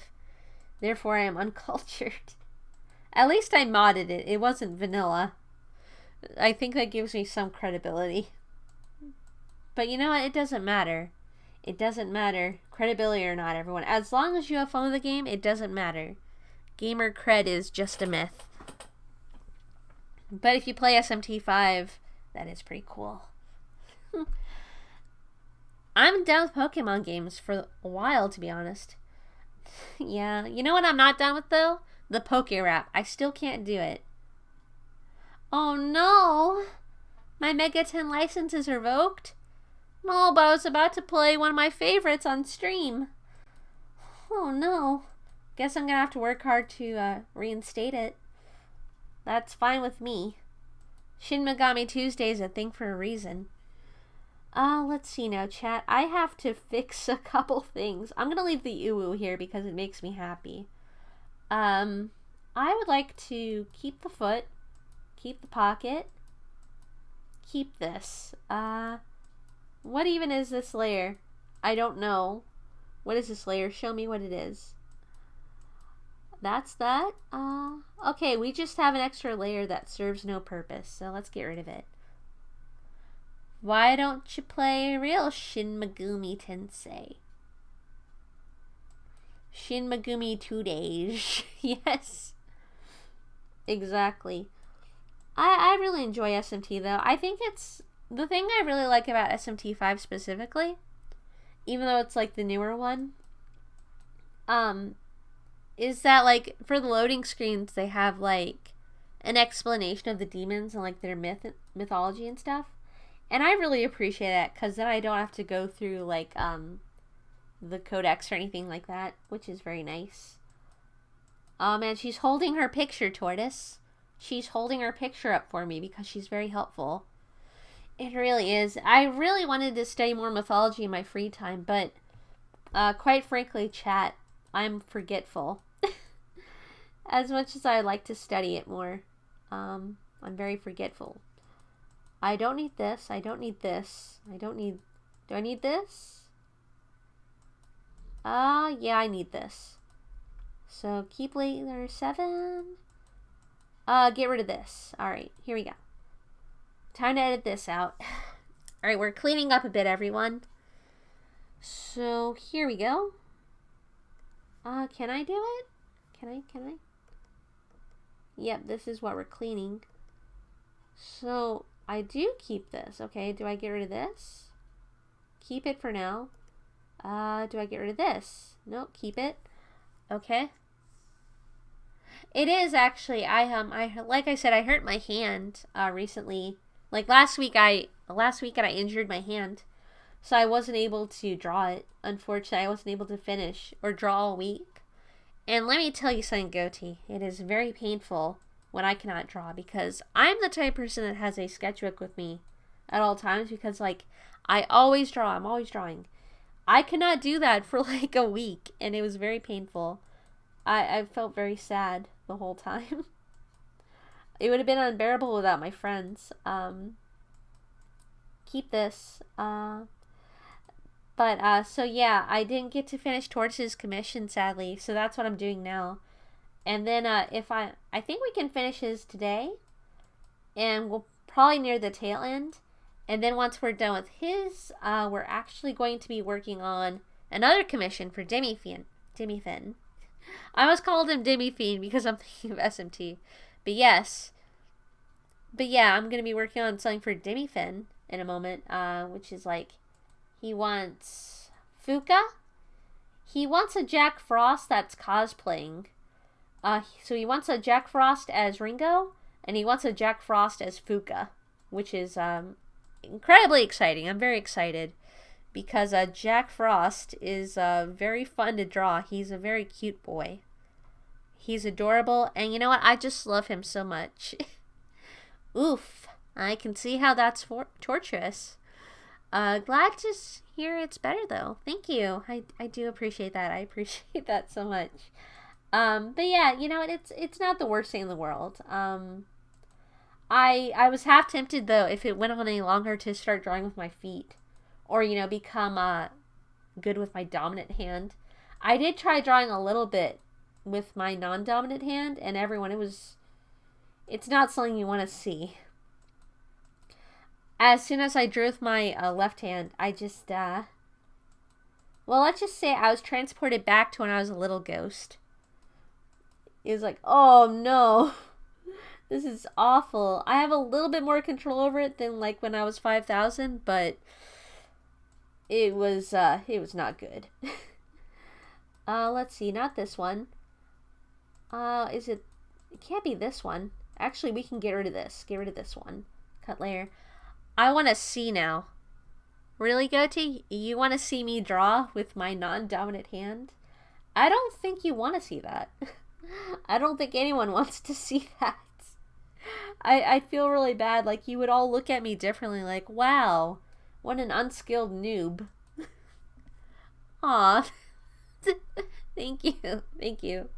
Therefore I am uncultured. At least I modded it. It wasn't vanilla. I think that gives me some credibility. But you know what? It doesn't matter. It doesn't matter. Credibility or not, everyone. As long as you have fun with the game, it doesn't matter. Gamer cred is just a myth. But if you play SMT5, that is pretty cool. I'm done with Pokemon games for a while, to be honest. Yeah. You know what I'm not done with, though? The PokeRap. I still can't do it. Oh no! My Mega 10 license is revoked? No, but I was about to play one of my favorites on stream. Oh no. Guess I'm gonna have to work hard to reinstate it. That's fine with me. Shin Megami Tuesday is a thing for a reason. Let's see now, chat. I have to fix a couple things. I'm gonna leave the uwu here because it makes me happy. I would like to keep the foot. Keep the pocket. Keep this. What even is this layer? I don't know. What is this layer? Show me what it is. That's that. Okay, we just have an extra layer that serves no purpose, so let's get rid of it. Why don't you play real Shin Megami Tensei? Shin Megami 2 days. Yes. Exactly. I really enjoy SMT though. I think it's the thing I really like about SMT5 specifically, even though it's like the newer one, is that like for the loading screens they have like an explanation of the demons and like their mythology and stuff. And I really appreciate that because then I don't have to go through like the codex or anything like that, which is very nice. Oh man, she's holding her picture, Tortoise. She's holding her picture up for me because she's very helpful. It really is. I really wanted to study more mythology in my free time, but quite frankly, chat, I'm forgetful. As much as I like to study it more, I'm very forgetful. I don't need this. I don't need this. I don't need... Do I need this? Yeah, I need this. So, keep layer 7. Get rid of this. Alright, here we go. Time to edit this out. Alright, we're cleaning up a bit, everyone. So, here we go. Can I do it? Can I? Yep, this is what we're cleaning. So, I do keep this. Okay, do I get rid of this? Keep it for now. Do I get rid of this? Nope, keep it. Okay. It is actually, I like I said, I hurt my hand recently. Like last weekend I injured my hand, so I wasn't able to draw it. Unfortunately, I wasn't able to finish or draw all week. And let me tell you something, Goatee. It is very painful when I cannot draw because I'm the type of person that has a sketchbook with me at all times because like I always draw. I'm always drawing. I could not do that for like a week and it was very painful. I felt very sad the whole time. It would have been unbearable without my friends. Keep this. So yeah, I didn't get to finish Torch's commission, sadly. So that's what I'm doing now. And then if I think we can finish his today. And we'll probably near the tail end. And then once we're done with his, we're actually going to be working on another commission for Demifin. I almost called him Demifin because I'm thinking of SMT. But yes. But yeah, I'm going to be working on something for Demifin in a moment. Which is like, he wants Fuka. He wants a Jack Frost that's cosplaying. So he wants a Jack Frost as Ringo. And he wants a Jack Frost as Fuka, which is incredibly exciting. I'm very excited because Jack Frost is very fun to draw. He's a very cute boy. He's adorable, and you know what? I just love him so much. Oof. I can see how that's torturous. Glad to hear it's better, though. Thank you. I do appreciate that. I appreciate that so much. But yeah, you know, it's not the worst thing in the world. I was half tempted, though, if it went on any longer, to start drawing with my feet. Or, you know, become good with my dominant hand. I did try drawing a little bit with my non-dominant hand, and everyone, it's not something you want to see. As soon as I drew with my left hand, I just, well, let's just say I was transported back to when I was a little ghost. It was like, oh no, this is awful. I have a little bit more control over it than like when I was 5,000, but it was not good. Let's see, not this one. It can't be this one. Actually, we can get rid of this. Get rid of this one. Cut layer. I want to see now. Really, Goatee? You want to see me draw with my non-dominant hand? I don't think you want to see that. I don't think anyone wants to see that. I feel really bad. Like, you would all look at me differently. Like, wow, what an unskilled noob. Aw. Thank you. Thank you.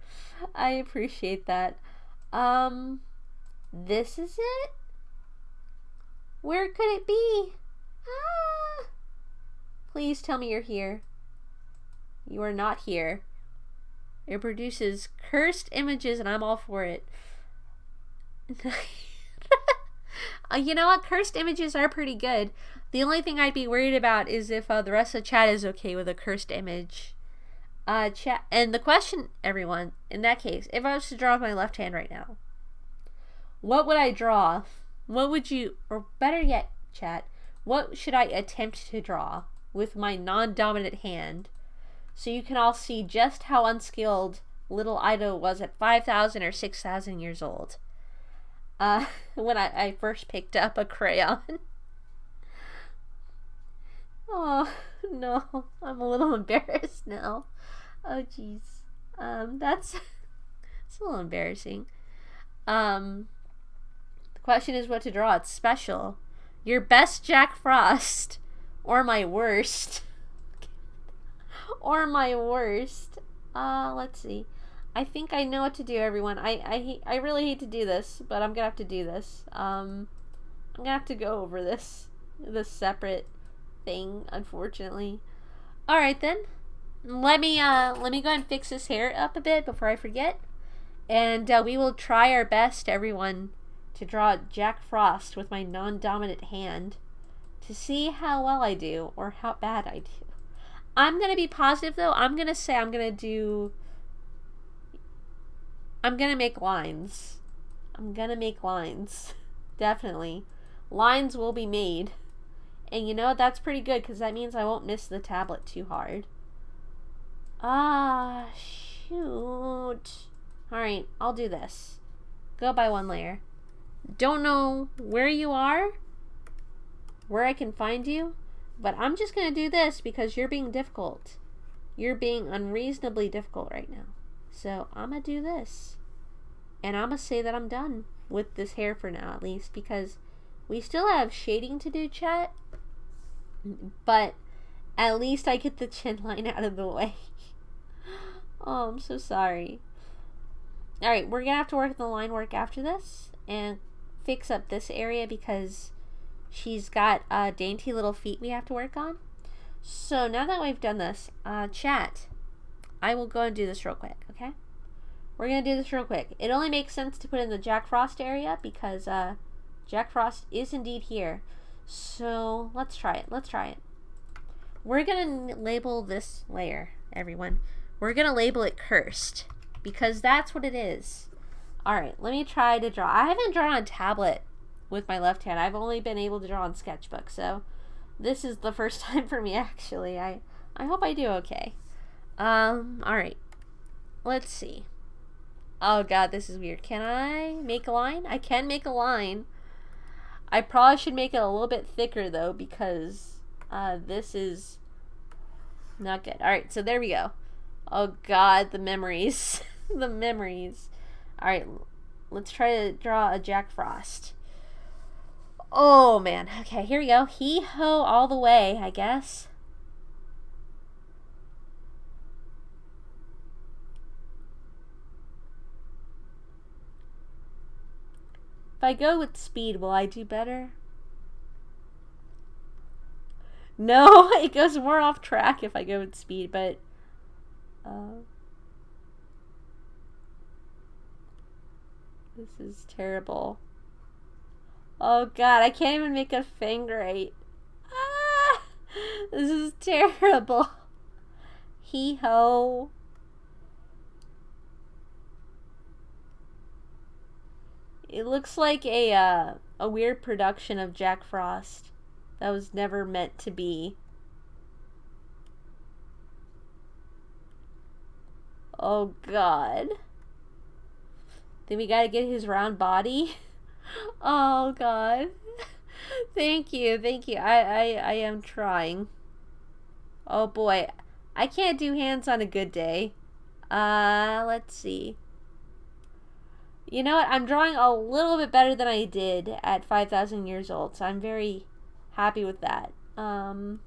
I appreciate that. This is it? Where could it be? Ah! Please tell me you're here. You are not here. It produces cursed images and I'm all for it. You know what? Cursed images are pretty good. The only thing I'd be worried about is if the rest of chat is okay with a cursed image. Chat, and the question, everyone, in that case, if I was to draw with my left hand right now, what would I draw? What would you, or better yet, chat, what should I attempt to draw with my non-dominant hand so you can all see just how unskilled little Ido was at 5,000 or 6,000 years old? When I first picked up a crayon. Oh, no, I'm a little embarrassed now. Oh, jeez. It's a little embarrassing. The question is what to draw. It's special. Your best Jack Frost. Or my worst. Or my worst. Let's see. I think I know what to do, everyone. I really hate to do this, but I'm gonna have to do this. I'm gonna have to go over this separate thing, unfortunately. Alright then. Let me go ahead and fix this hair up a bit before I forget. And we will try our best, everyone, to draw Jack Frost with my non-dominant hand to see how well I do or how bad I do. I'm going to be positive, though. I'm going to say I'm going to make lines. I'm going to make lines. Definitely. Lines will be made. And you know, that's pretty good because that means I won't miss the tablet too hard. Ah, shoot. Alright, I'll do this. Go by one layer. Don't know where you are, where I can find you, but I'm just going to do this because you're being difficult. You're being unreasonably difficult right now. So I'm going to do this. And I'm going to say that I'm done with this hair for now, at least, because we still have shading to do, chat. But at least I get the chin line out of the way. Oh, I'm so sorry. Alright, we're going to have to work on the line work after this and fix up this area because she's got dainty little feet we have to work on. So now that we've done this, chat, I will go and do this real quick, okay? We're going to do this real quick. It only makes sense to put in the Jack Frost area because Jack Frost is indeed here. So let's try it. Let's try it. We're going to label this layer, everyone. We're going to label it cursed because that's what it is. Alright, let me try to draw. I haven't drawn on tablet with my left hand. I've only been able to draw on sketchbook, so this is the first time for me, actually. I hope I do okay. Alright. Let's see. Oh god, this is weird. Can I make a line? I can make a line. I probably should make it a little bit thicker though, because this is not good. Alright, so there we go. Oh god, the memories. The memories. Alright, let's try to draw a Jack Frost. Oh man. Okay, here we go. Hee-ho all the way, I guess. If I go with speed, will I do better? No, it goes more off track if I go with speed, but this is terrible. Oh god, I can't even make a fang right. Ah, this is terrible. Hee-ho. It looks like a weird production of Jack Frost that was never meant to be. Oh god. Then we gotta get his round body. Oh god. Thank you, thank you. I am trying. Oh boy. I can't do hands on a good day. Let's see. You know what? I'm drawing a little bit better than I did at 5,000 years old, so I'm very happy with that. Oh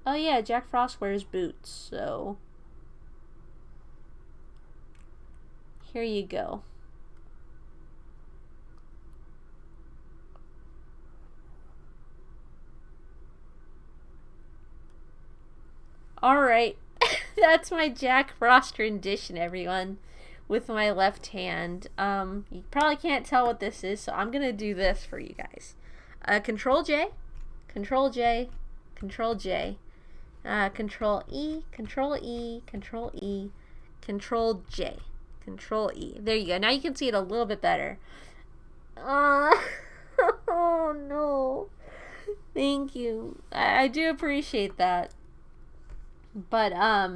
yeah, Jack Frost wears boots, so here you go. Alright, that's my Jack Frost rendition, everyone, with my left hand. You probably can't tell what this is, so I'm gonna do this for you guys. Control J, Control J, Control J, Control E, Control E, Control E, Control J, Control E. There you go. Now you can see it a little bit better. Oh no. Thank you. I do appreciate that. But, I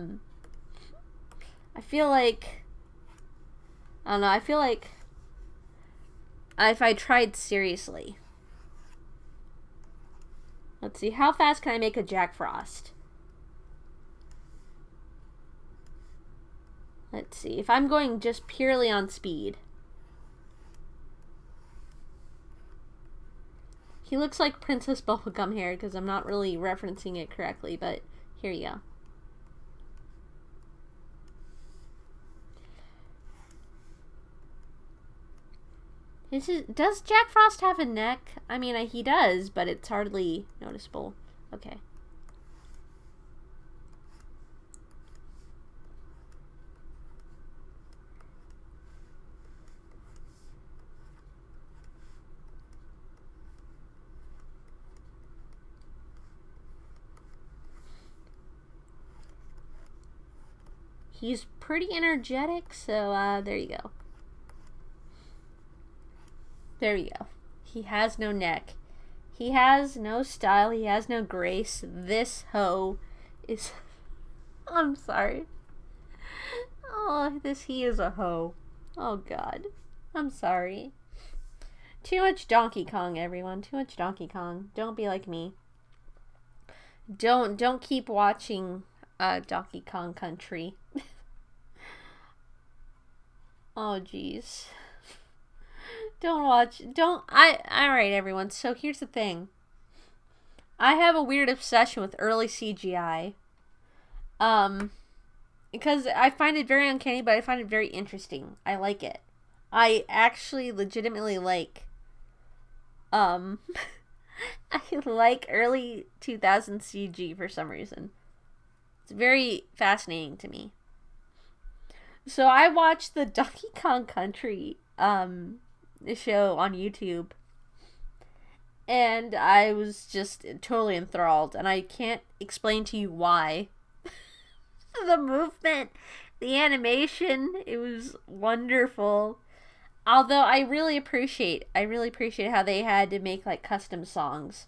feel like, I don't know, I feel like if I tried seriously. Let's see, how fast can I make a Jack Frost? Let's see, if I'm going just purely on speed. He looks like Princess Bubblegum here because I'm not really referencing it correctly, but here you go. Does Jack Frost have a neck? I mean, he does, but it's hardly noticeable. Okay. He's pretty energetic, so there you go. There you go. He has no neck. He has no style. He has no grace. This hoe is... I'm sorry. Oh, he is a hoe. Oh, God. I'm sorry. Too much Donkey Kong, everyone. Too much Donkey Kong. Don't be like me. Don't keep watching Donkey Kong Country. Oh, jeez. Alright, everyone, so here's the thing. I have a weird obsession with early CGI. Because I find it very uncanny, but I find it very interesting. I like it. I actually legitimately like, I like early 2000s CG for some reason. It's very fascinating to me. So I watched the Donkey Kong Country, show on YouTube, and I was just totally enthralled, and I can't explain to you why. The movement, the animation, it was wonderful. Although I really appreciate how they had to make like custom songs.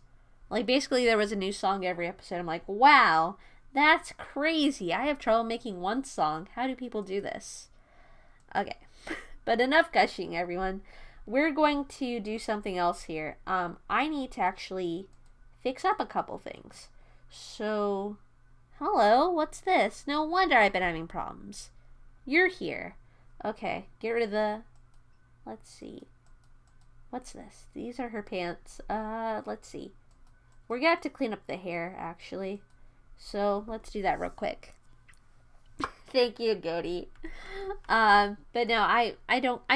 Like basically there was a new song every episode. I'm like, wow, that's crazy. I have trouble making one song. How do people do this? Okay. But enough gushing, everyone. We're going to do something else here. I need to actually fix up a couple things. So, hello, what's this? No wonder I've been having problems. You're here. Okay, get rid of the... Let's see. What's this? These are her pants. Let's see. We're gonna have to clean up the hair, actually. So, let's do that real quick. Thank you, Goaty. But no, I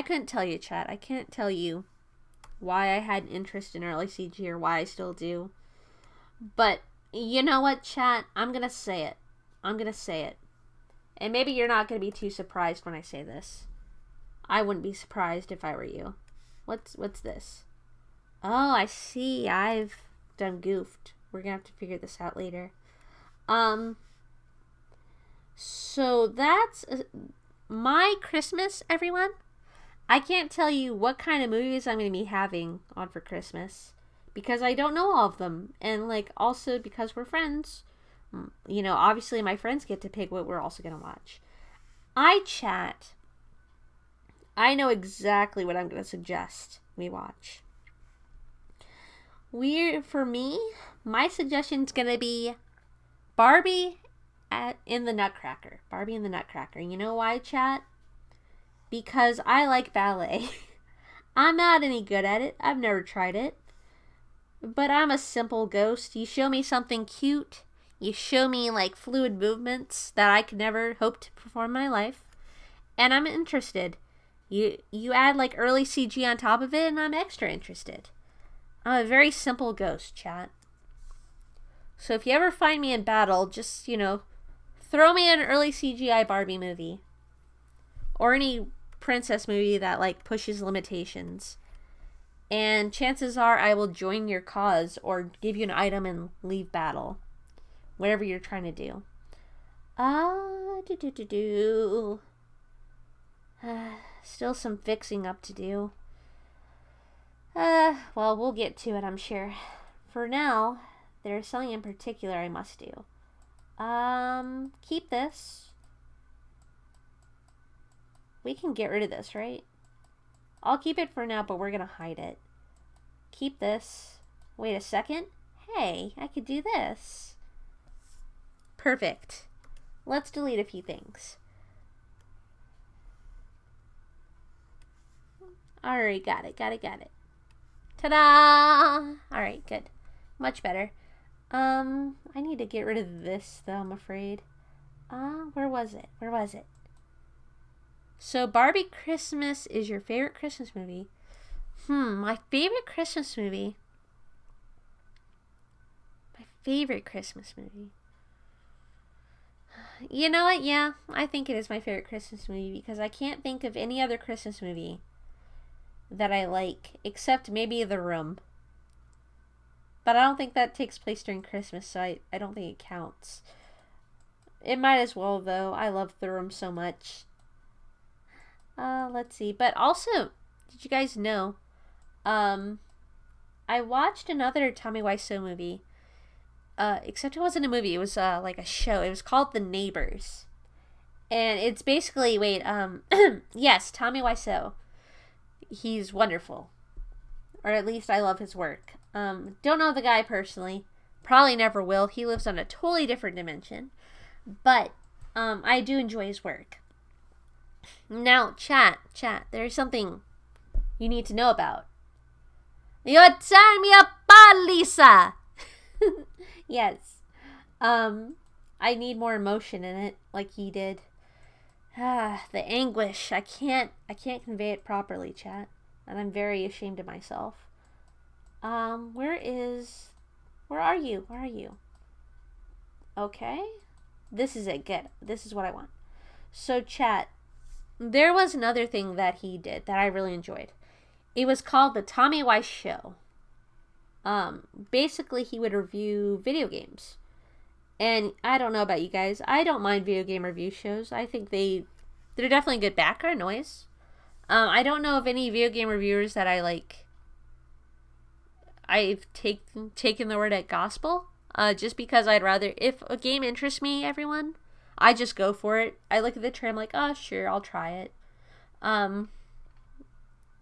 couldn't tell you, chat. I can't tell you why I had an interest in early CG or why I still do. But, you know what, chat? I'm gonna say it. I'm gonna say it. And maybe you're not gonna be too surprised when I say this. I wouldn't be surprised if I were you. What's this? Oh, I see. I've done goofed. We're gonna have to figure this out later. So that's my Christmas, everyone. I can't tell you what kind of movies I'm going to be having on for Christmas because I don't know all of them. And, like, also because we're friends, you know, obviously my friends get to pick what we're also going to watch. I know exactly what I'm going to suggest we watch. For me, my suggestion's going to be Barbie in the Nutcracker. Barbie in the Nutcracker. You know why, chat? Because I like ballet. I'm not any good at it. I've never tried it. But I'm a simple ghost. You show me something cute. You show me, like, fluid movements that I could never hope to perform in my life. And I'm interested. You add, like, early CG on top of it, and I'm extra interested. I'm a very simple ghost, chat. So if you ever find me in battle, just, you know, throw me an early CGI Barbie movie. Or any princess movie that, like, pushes limitations. And chances are I will join your cause or give you an item and leave battle. Whatever you're trying to do. Still some fixing up to do. Well, we'll get to it, I'm sure. For now, there's something in particular I must do. Keep this. We can get rid of this, right? I'll keep it for now, but we're gonna hide it. Keep this. Wait a second. Hey, I could do this. Perfect. Let's delete a few things. Alright, got it. Ta-da! Alright, good. Much better. I need to get rid of this, though, I'm afraid. Where was it? So, Barbie Christmas is your favorite Christmas movie. My favorite Christmas movie. You know what? Yeah, I think it is my favorite Christmas movie because I can't think of any other Christmas movie that I like except maybe The Room. But I don't think that takes place during Christmas, so I don't think it counts. It might as well, though. I love The Room so much. Let's see. But also, did you guys know, I watched another Tommy Wiseau movie. Except it wasn't a movie. It was, like a show. It was called The Neighbors. And it's basically, yes, Tommy Wiseau. He's wonderful. Or at least I love his work. Don't know the guy personally. Probably never will. He lives on a totally different dimension. But, I do enjoy his work. Now, chat, there's something you need to know about. You're tearing me apart, Lisa! Yes. I need more emotion in it, like he did. The anguish. I can't convey it properly, chat. And I'm very ashamed of myself. Where are you? Okay. This is it. Good. This is what I want. So, chat, there was another thing that he did that I really enjoyed. It was called The Tommy Wiseau Show. Basically, he would review video games. And I don't know about you guys. I don't mind video game review shows. I think they're definitely good background noise. I don't know of any video game reviewers that I like. I've taken the word at gospel. Just because I'd rather, if a game interests me, everyone, I just go for it. I look at the trailer, I'm like, oh, sure, I'll try it. Um,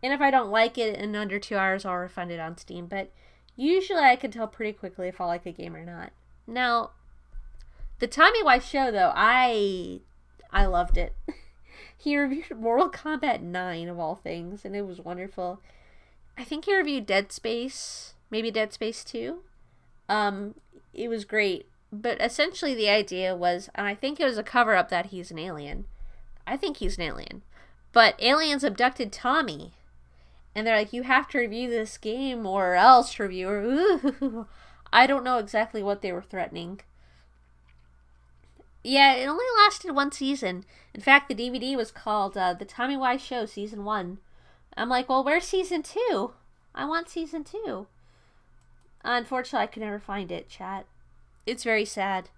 and if I don't like it in under 2 hours, I'll refund it on Steam. But usually I can tell pretty quickly if I like a game or not. Now, the Tommy Wise show, though, I loved it. He reviewed Mortal Kombat 9 of all things, and it was wonderful. I think he reviewed Dead Space, maybe Dead Space 2. It was great. But essentially the idea was, and I think it was a cover-up that he's an alien. I think he's an alien. But aliens abducted Tommy. And they're like, you have to review this game or else, reviewer. Ooh. I don't know exactly what they were threatening. Yeah, it only lasted one season. In fact, the DVD was called The Tommy Wise Show Season 1. I'm like, well, where's Season 2? I want Season 2. Unfortunately, I could never find it, chat. It's very sad.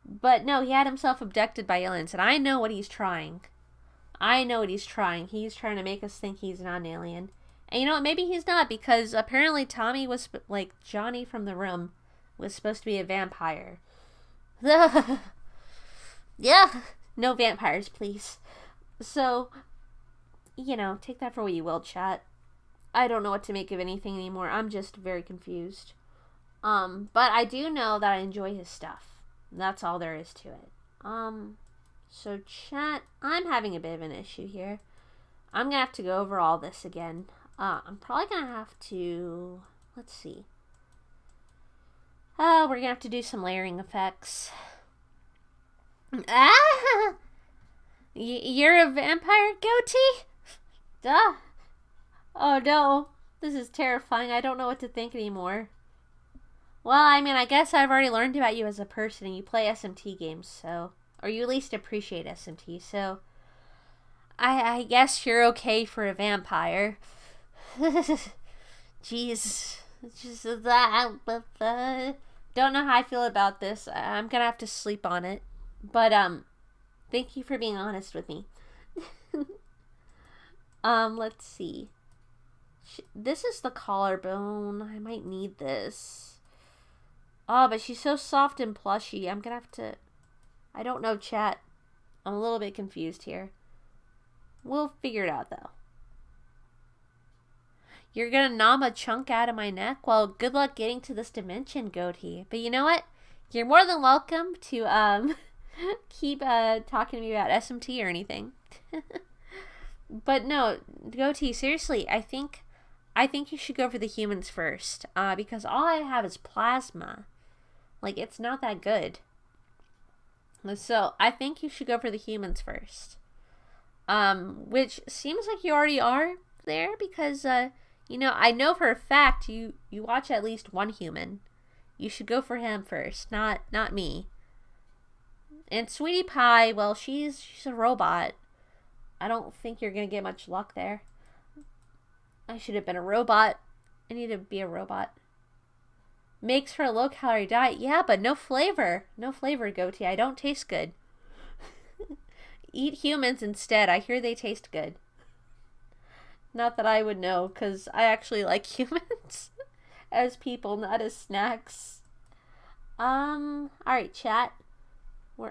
But no, he had himself abducted by aliens, and I know what he's trying. He's trying to make us think he's not an alien. And you know what? Maybe he's not, because apparently Tommy was, like, Johnny from The Room was supposed to be a vampire. Yeah, no vampires, please. So, you know, take that for what you will, chat. I don't know what to make of anything anymore. I'm just very confused. But I do know that I enjoy his stuff. That's all there is to it. So chat, I'm having a bit of an issue here. I'm gonna have to go over all this again. I'm probably gonna have to, let's see. We're gonna have to do some layering effects. You're a vampire, Goatee? Duh. Oh no, this is terrifying. I don't know what to think anymore. Well, I mean, I guess I've already learned about you as a person, and you play SMT games, so... Or you at least appreciate SMT, so... I guess you're okay for a vampire. Jeez. Just that... Don't know how I feel about this. I'm gonna have to sleep on it. But, thank you for being honest with me. Let's see. This is the collarbone. I might need this. Oh, but she's so soft and plushy. I'm gonna have to... I don't know, chat. I'm a little bit confused here. We'll figure it out, though. You're gonna nom a chunk out of my neck? Well, good luck getting to this dimension, Goatee. But you know what? You're more than welcome to, keep, talking to me about SMT or anything. But no, Goatee, seriously, I think you should go for the humans first. Because all I have is plasma. Like, it's not that good. So, I think you should go for the humans first. Which seems like you already are there because, you know, I know for a fact you watch at least one human. You should go for him first, not me. And Sweetie Pie, well, she's a robot. I don't think you're gonna get much luck there. I should have been a robot. I need to be a robot. Makes for a low-calorie diet. Yeah, but no flavor. No flavor, Goatee. I don't taste good. Eat humans instead. I hear they taste good. Not that I would know, because I actually like humans as people, not as snacks. Alright, chat.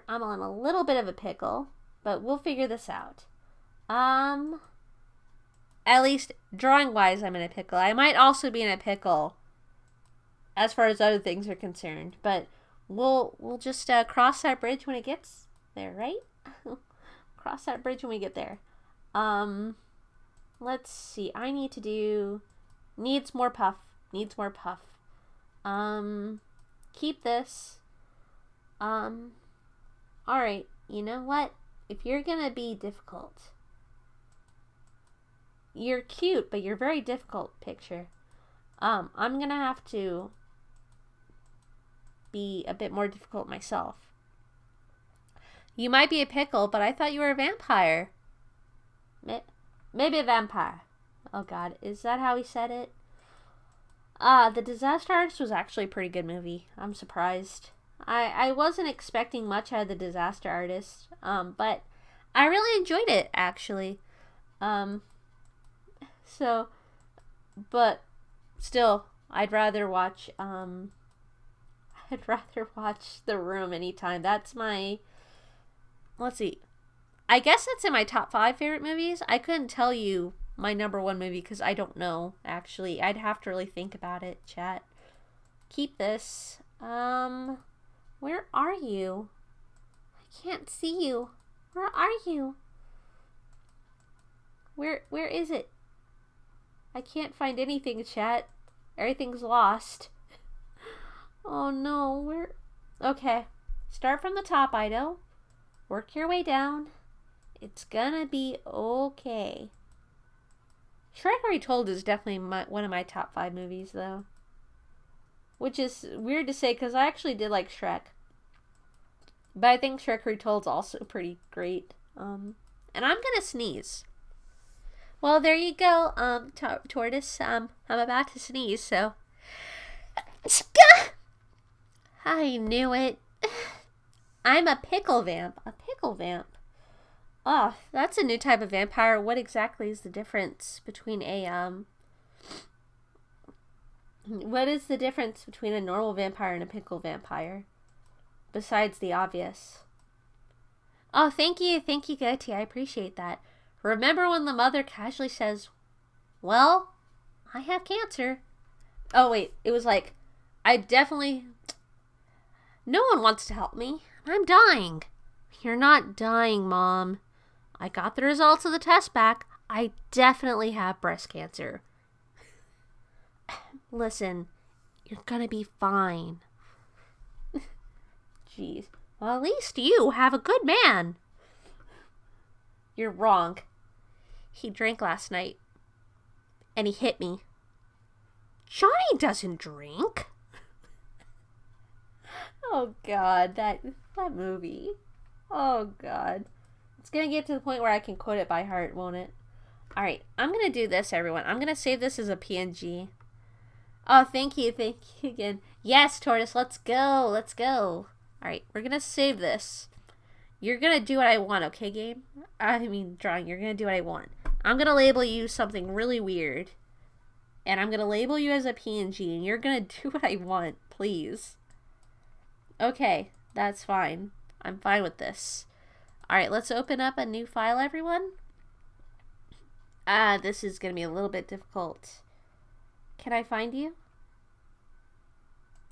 I'm on a little bit of a pickle, but we'll figure this out. At least drawing-wise, I'm in a pickle. I might also be in a pickle as far as other things are concerned, but we'll just cross that bridge when it gets there, right? Cross that bridge when we get there. Let's see. I need to do needs more puff. Keep this. Alright, you know what? If you're gonna be difficult, you're cute, but you're very difficult, picture. I'm gonna have to be a bit more difficult myself. You might be a pickle, but I thought you were a vampire. Maybe a vampire. Oh god, is that how he said it? The Disaster Artist was actually a pretty good movie. I'm surprised. I wasn't expecting much out of The Disaster Artist, but I really enjoyed it, actually. So, but still, I'd rather watch The Room anytime. That's my, let's see, I guess that's in my top 5 favorite movies. I couldn't tell you my number 1 movie because I don't know, actually. I'd have to really think about it, chat. Keep this. Where are you? I can't see you. Where are you? Where is it? I can't find anything, chat. Everything's lost. Oh no, where? Okay. Start from the top, Ido. Work your way down. It's gonna be okay. Shrek Retold is definitely one of my top 5 movies, though. Which is weird to say, because I actually did like Shrek. But I think Shrek Retold's also pretty great. And I'm gonna sneeze. Well, there you go, Tortoise. I'm about to sneeze, so... I knew it. I'm a pickle vamp. A pickle vamp. Oh, that's a new type of vampire. What exactly is the difference between what is the difference between a normal vampire and a pickle vampire? Besides the obvious. Oh, thank you, Goatee. I appreciate that. Remember when the mother casually says, well, I have cancer. Oh, wait. It was like, I definitely... No one wants to help me. I'm dying. You're not dying, Mom. I got the results of the test back. I definitely have breast cancer. Listen, you're gonna be fine. Jeez. Well, at least you have a good man. You're wrong. He drank last night. And he hit me. Johnny doesn't drink. Oh, God. That movie. Oh, God. It's going to get to the point where I can quote it by heart, won't it? Alright, I'm going to do this, everyone. I'm going to save this as a PNG. Oh, thank you again. Yes, Tortoise, let's go. Let's go. Alright, we're going to save this. You're going to do what I want, okay, game? I mean, drawing. You're going to do what I want. I'm going to label you something really weird. And I'm going to label you as a PNG. And you're going to do what I want, please. Okay, that's fine. I'm fine with this. Alright, let's open up a new file, everyone. This is going to be a little bit difficult. Can I find you?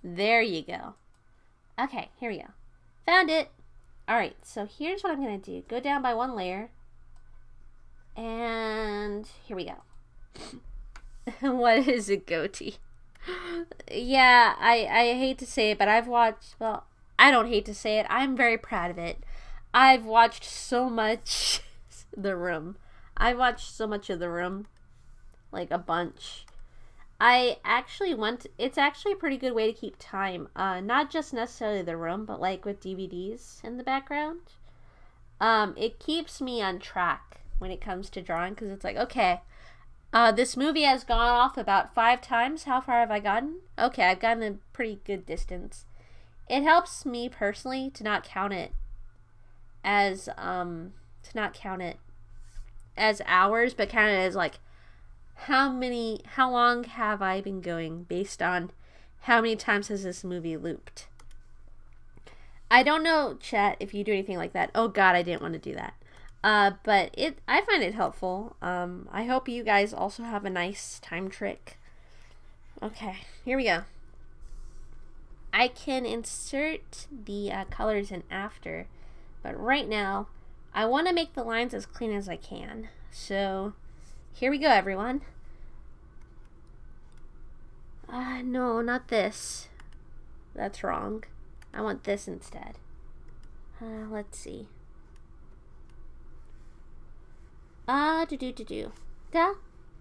There you go. Okay, here we go. Found it. Alright, so here's what I'm going to do. Go down by 1 layer. And here we go. What is a goatee? Yeah, I hate to say it, but I've watched, well, I don't hate to say it. I'm very proud of it. I've watched so much The Room. I watched so much of The Room. Like a bunch. I actually it's actually a pretty good way to keep time. Not just necessarily The Room, but like with DVDs in the background. It keeps me on track when it comes to drawing, because it's like, okay, this movie has gone off about 5 times. How far have I gotten? Okay, I've gotten a pretty good distance. It helps me personally to not count it as hours, but count it as like how long have I been going based on how many times has this movie looped. I don't know, chat, if you do anything like that. Oh God, I didn't want to do that. But I find it helpful. I hope you guys also have a nice time trick. Okay, here we go. I can insert the colors in after, but right now, I want to make the lines as clean as I can. So, here we go, everyone. No, not this. That's wrong. I want this instead. Let's see. Da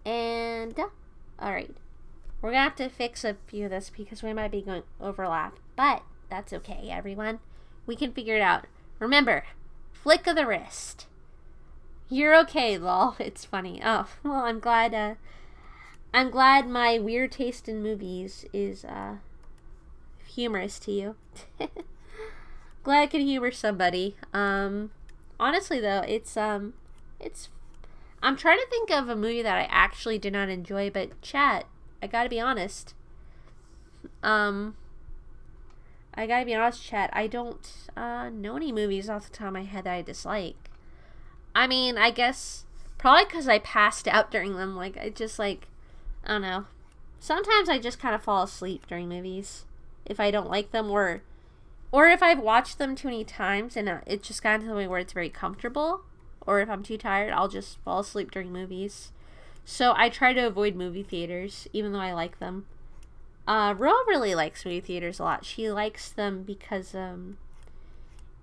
and da. Alright. We're gonna have to fix a few of this because we might be going overlap. But that's okay, everyone. We can figure it out. Remember, flick of the wrist. You're okay, lol. It's funny. Oh, well, I'm glad my weird taste in movies is humorous to you. Glad I could humor somebody. Honestly though, it's I'm trying to think of a movie that I actually did not enjoy, but chat, I gotta be honest. I don't know any movies off the top of my head that I dislike. I mean, I guess probably because I passed out during them. Like, I just, like, I don't know. Sometimes I just kind of fall asleep during movies if I don't like them, or if I've watched them too many times and it's just gotten to the point where it's very comfortable, or if I'm too tired, I'll just fall asleep during movies. So I try to avoid movie theaters, even though I like them. Ro really likes movie theaters a lot. She likes them because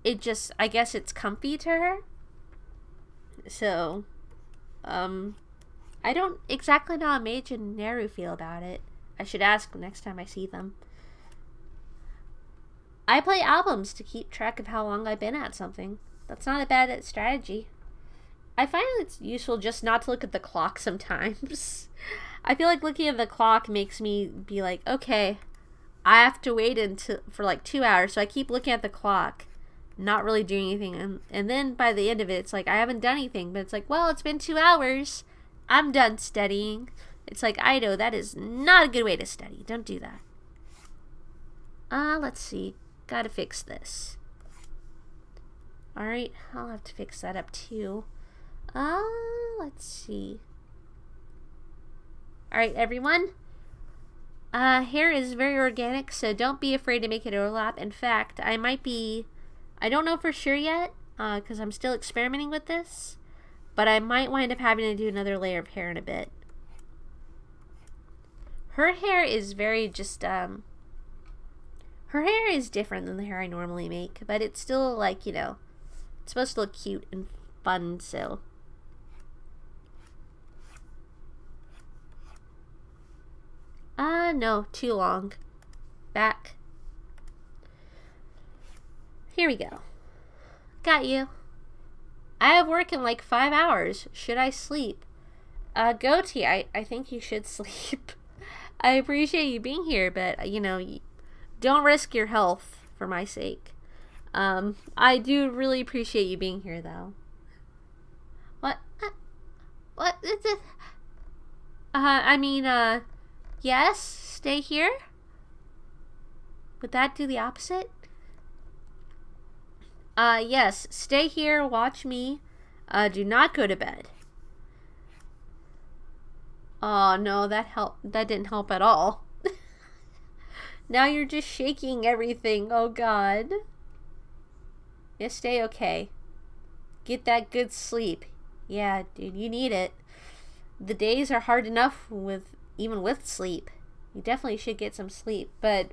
it just, I guess it's comfy to her. So, I don't exactly know how Mage and Neru feel about it. I should ask next time I see them. I play albums to keep track of how long I've been at something. That's not a bad strategy. I find it's useful just not to look at the clock sometimes. I feel like looking at the clock makes me be like, okay, I have to wait for like 2 hours, so I keep looking at the clock, not really doing anything, and then by the end of it, it's like I haven't done anything, but it's like, well, it's been 2 hours. I'm done studying. It's like, I know that is not a good way to study. Don't do that. Let's see. Gotta fix this. Alright, I'll have to fix that up too. Let's see. Alright, everyone. Hair is very organic, so don't be afraid to make it overlap. In fact, I don't know for sure yet, because I'm still experimenting with this, but I might wind up having to do another layer of hair in a bit. Her hair is very just, her hair is different than the hair I normally make, but it's still, like, you know, it's supposed to look cute and fun, so. No, too long. Back. Here we go. Got you. I have work in like 5 hours. Should I sleep? Goatee, I think you should sleep. I appreciate you being here, but, you know, don't risk your health for my sake. I do really appreciate you being here, though. What? What is it? I mean, yes, stay here? Would that do the opposite? Yes, stay here, watch me. Do not go to bed. Oh, no, that didn't help at all. Now you're just shaking everything. Oh, God. Yeah, stay okay. Get that good sleep. Yeah, dude, you need it. The days are hard enough even with sleep. You definitely should get some sleep, but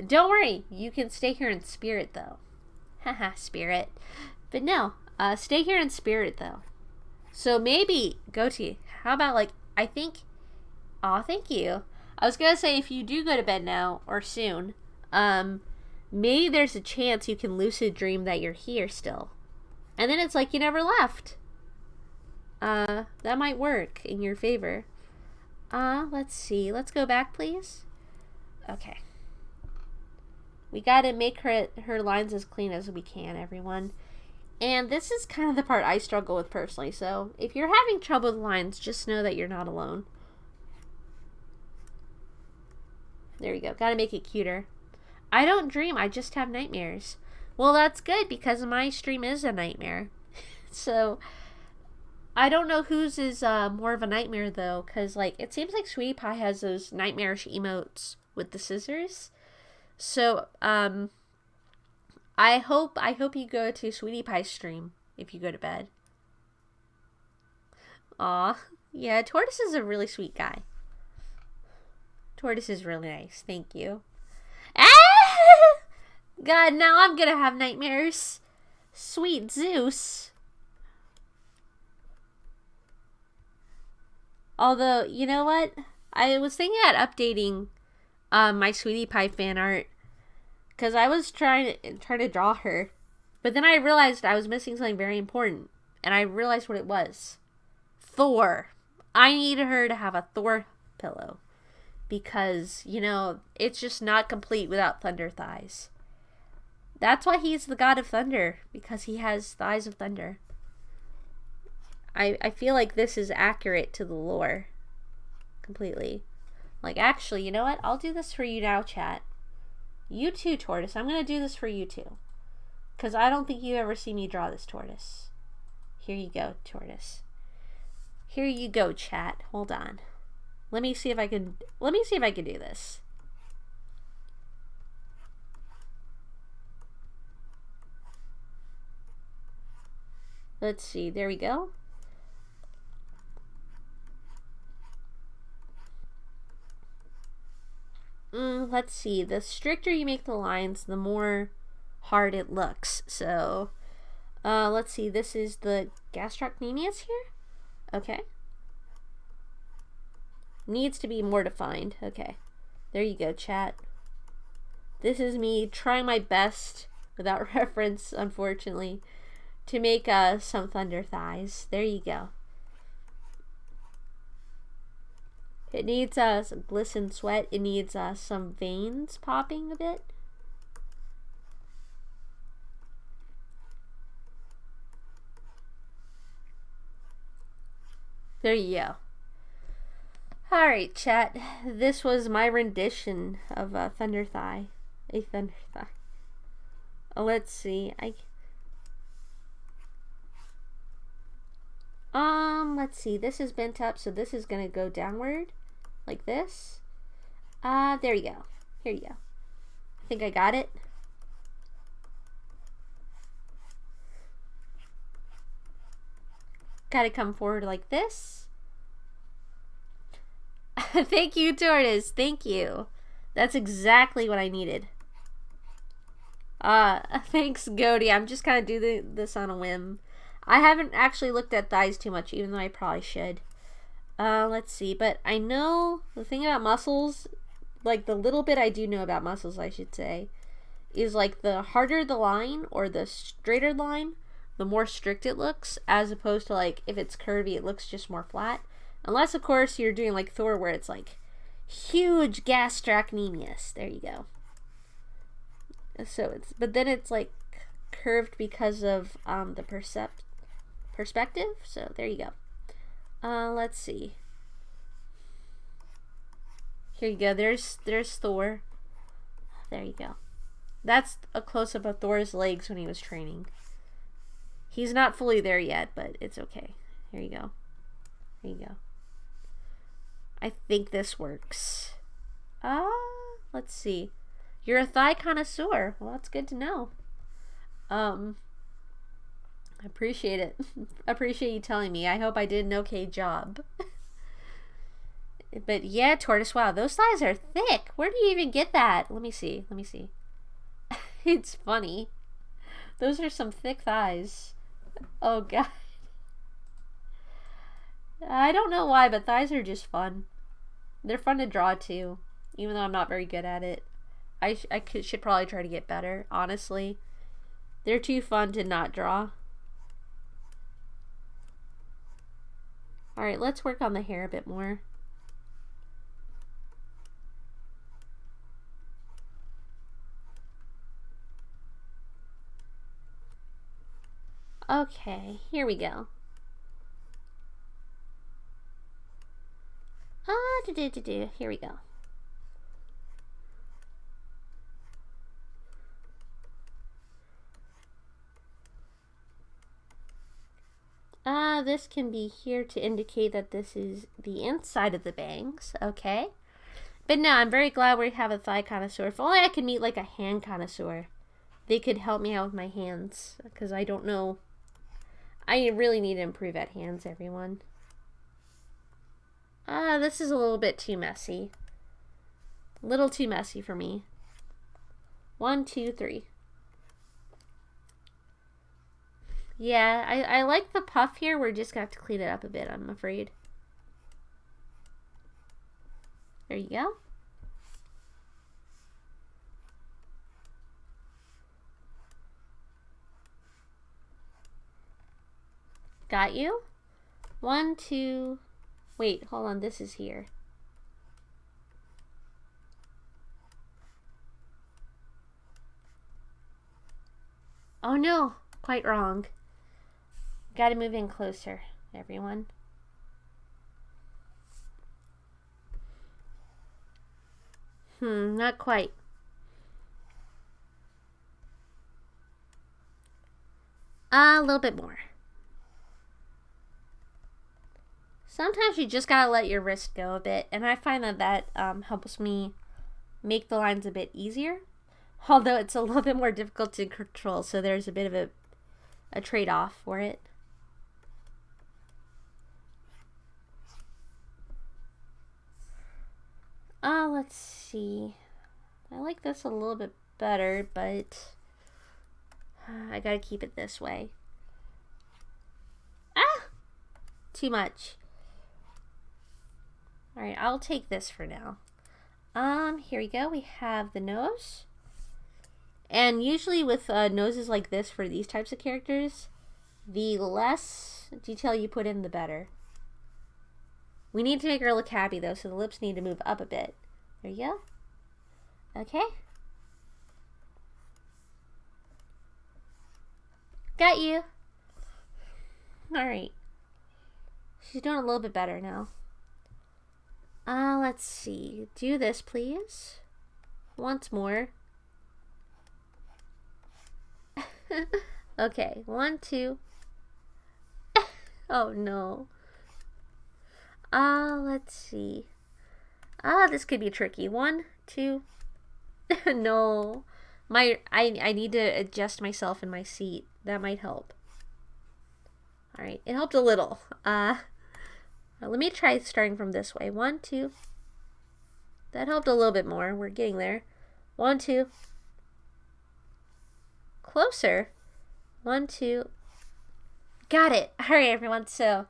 don't worry. You can stay here in spirit, though. Haha, spirit. But no, stay here in spirit, though. So maybe, Goatee, how about, like, I think... Aw, thank you. I was gonna say, if you do go to bed now, or soon, maybe there's a chance you can lucid dream that you're here still. And then it's like you never left. That might work in your favor. Let's see. Let's go back, please. Okay. We gotta make her lines as clean as we can, everyone. And this is kind of the part I struggle with personally, so if you're having trouble with lines, just know that you're not alone. There we go. Gotta make it cuter. I don't dream, I just have nightmares. Well, that's good, because my stream is a nightmare. So, I don't know whose is more of a nightmare, though, because, like, it seems like Sweetie Pie has those nightmarish emotes with the scissors. So, I hope you go to Sweetie Pie's stream if you go to bed. Aw. Yeah, Tortoise is a really sweet guy. Tortoise is really nice. Thank you. Ah! God, now I'm gonna have nightmares. Sweet Zeus. Although, you know what? I was thinking about updating my Sweetie Pie fan art, because I was trying to draw her, but then I realized I was missing something very important, and I realized what it was. Thor. I needed her to have a Thor pillow, because, you know, it's just not complete without thunder thighs. That's why he's the god of thunder, because he has thighs of thunder. I feel like this is accurate to the lore. Completely. Like, actually, you know what? I'll do this for you now, chat. You too, Tortoise. I'm going to do this for you too. Because I don't think you ever see me draw this Tortoise. Here you go, tortoise. Here you go, chat. Hold on. Let me see if I can do this. Let's see. There we go. Let's see. The stricter you make the lines, the more hard it looks. So, let's see. This is the gastrocnemius here. Okay. Needs to be more defined. Okay. There you go, chat. This is me trying my best, without reference, unfortunately, to make some thunder thighs. There you go. It needs some glisten sweat. It needs some veins popping a bit. There you go. Alright, chat. This was my rendition of a thunder thigh. A thunder thigh. Let's see. Let's see. This is bent up, so this is gonna go downward. Like this. There you go. Here you go. I think I got it. Gotta come forward like this. Thank you, tortoise. Thank you. That's exactly what I needed. Thanks, Goaty. I'm just kind of doing this on a whim. I haven't actually looked at thighs too much, even though I probably should. Let's see. But I know the thing about muscles, like the little bit I do know about muscles, I should say, is like the harder the line or the straighter line, the more strict it looks, as opposed to like if it's curvy, it looks just more flat. Unless, of course, you're doing like Thor, where it's like huge gastrocnemius. There you go. So it's, but then it's like curved because of the perspective. So there you go. Let's see. Here you go. There's Thor. There you go. That's a close-up of Thor's legs when he was training. He's not fully there yet, but it's okay. Here you go. There you go. I think this works. Let's see. You're a thigh connoisseur. Well, that's good to know. I appreciate it. Appreciate you telling me. I hope I did an okay job. But yeah, tortoise, wow, those thighs are thick. Where do you even get that? Let me see. Let me see. It's funny. Those are some thick thighs. Oh, God. I don't know why, but thighs are just fun. They're fun to draw, too. Even though I'm not very good at it. I should probably try to get better, honestly. They're too fun to not draw. Alright, let's work on the hair a bit more. Okay, here we go. Here we go. This can be here to indicate that this is the inside of the bangs, okay? But no, I'm very glad we have a thigh connoisseur. If only I could meet like a hand connoisseur. They could help me out with my hands, because I don't know. I really need to improve at hands, everyone. This is a little bit too messy. A little too messy for me. 1, 2, 3. Yeah, I like the puff here. We're just gonna have to clean it up a bit, I'm afraid. There you go. Got you? 1, 2... Wait, hold on, this is here. Oh no, quite wrong. Gotta move in closer, everyone. Not quite. A little bit more. Sometimes you just gotta let your wrist go a bit, and I find that helps me make the lines a bit easier. Although it's a little bit more difficult to control, so there's a bit of a trade-off for it. Let's see. I like this a little bit better, but I gotta keep it this way. Ah! Too much. Alright, I'll take this for now. Here we go. We have the nose. And usually with noses like this for these types of characters, the less detail you put in, the better. We need to make her look happy though, so the lips need to move up a bit. There you go. Okay. Got you. Alright. She's doing a little bit better now. Let's see. Do this, please. Once more. Okay, 1, 2. Oh no. Let's see. This could be tricky. 1, 2. No. I need to adjust myself in my seat. That might help. Alright, it helped a little. Let me try starting from this way. 1, 2. That helped a little bit more. We're getting there. 1, 2. Closer. 1, 2. Got it. Alright, everyone. So,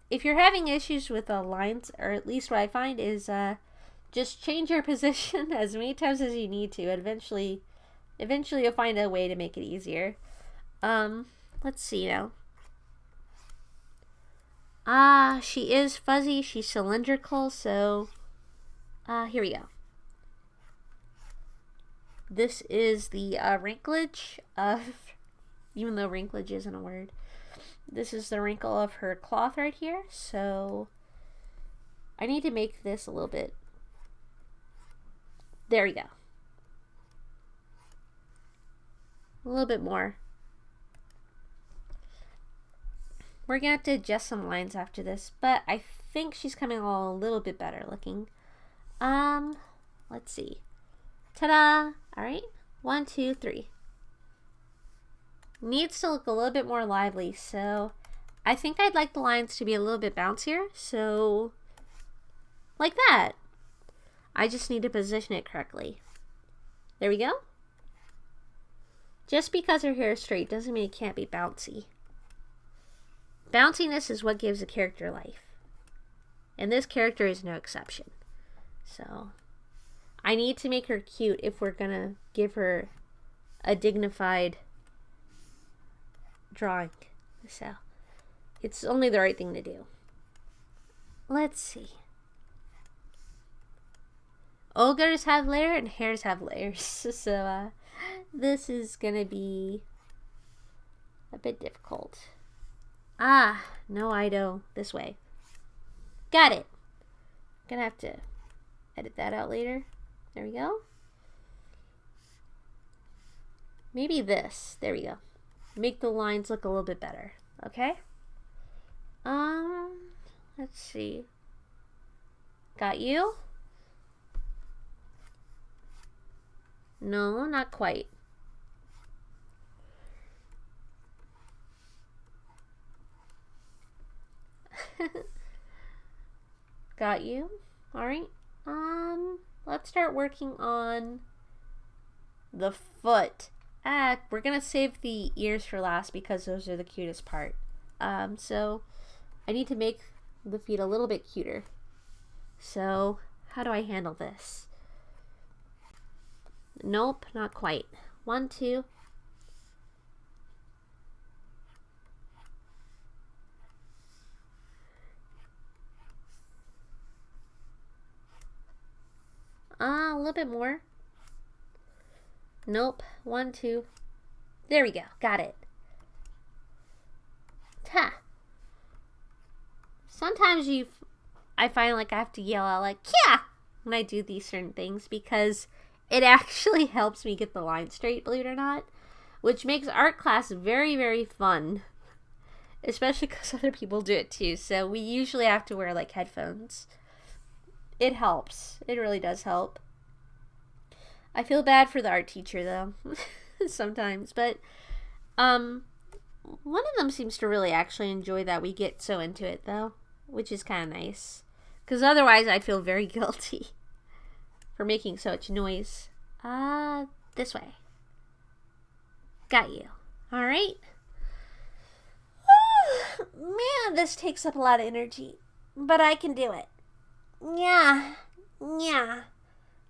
if you're having issues with the lines, or at least what I find is just change your position as many times as you need to. Eventually you'll find a way to make it easier. Let's see now. She is fuzzy. She's cylindrical. So, here we go. This is the wrinklage of, even though wrinklage isn't a word, this is the wrinkle of her cloth right here. So I need to make this a little bit. There we go. A little bit more. We're going to have to adjust some lines after this, but I think she's coming along a little bit better looking. Let's see. Ta-da! Alright, 1, 2, 3. Needs to look a little bit more lively, so I think I'd like the lines to be a little bit bouncier, so like that. I just need to position it correctly. There we go. Just because her hair is straight doesn't mean it can't be bouncy. Bounciness is what gives a character life. And this character is no exception. So, I need to make her cute if we're gonna give her a dignified drawing. So, it's only the right thing to do. Let's see. Ogres have layers and hares have layers. So, this is gonna be a bit difficult. No Ido. This way. Got it. Gonna have to edit that out later. There we go. Maybe this. There we go. Make the lines look a little bit better. Okay? Let's see. Got you? No, not quite. Got you. Alright. Let's start working on the foot. We're gonna save the ears for last because those are the cutest part. So I need to make the feet a little bit cuter. So how do I handle this? Nope, not quite. 1, 2. A little bit more. Nope. 1, 2. There we go. Got it. Ha! Sometimes I find like I have to yell out like, yeah! When I do these certain things because it actually helps me get the line straight, believe it or not. Which makes art class very, very fun. especially because other people do it too. So we usually have to wear like headphones. It helps. It really does help. I feel bad for the art teacher though, sometimes, but one of them seems to really actually enjoy that we get so into it though, which is kind of nice. Because otherwise I'd feel very guilty for making so much noise. This way. Got you. All right. Man, this takes up a lot of energy, but I can do it. Yeah.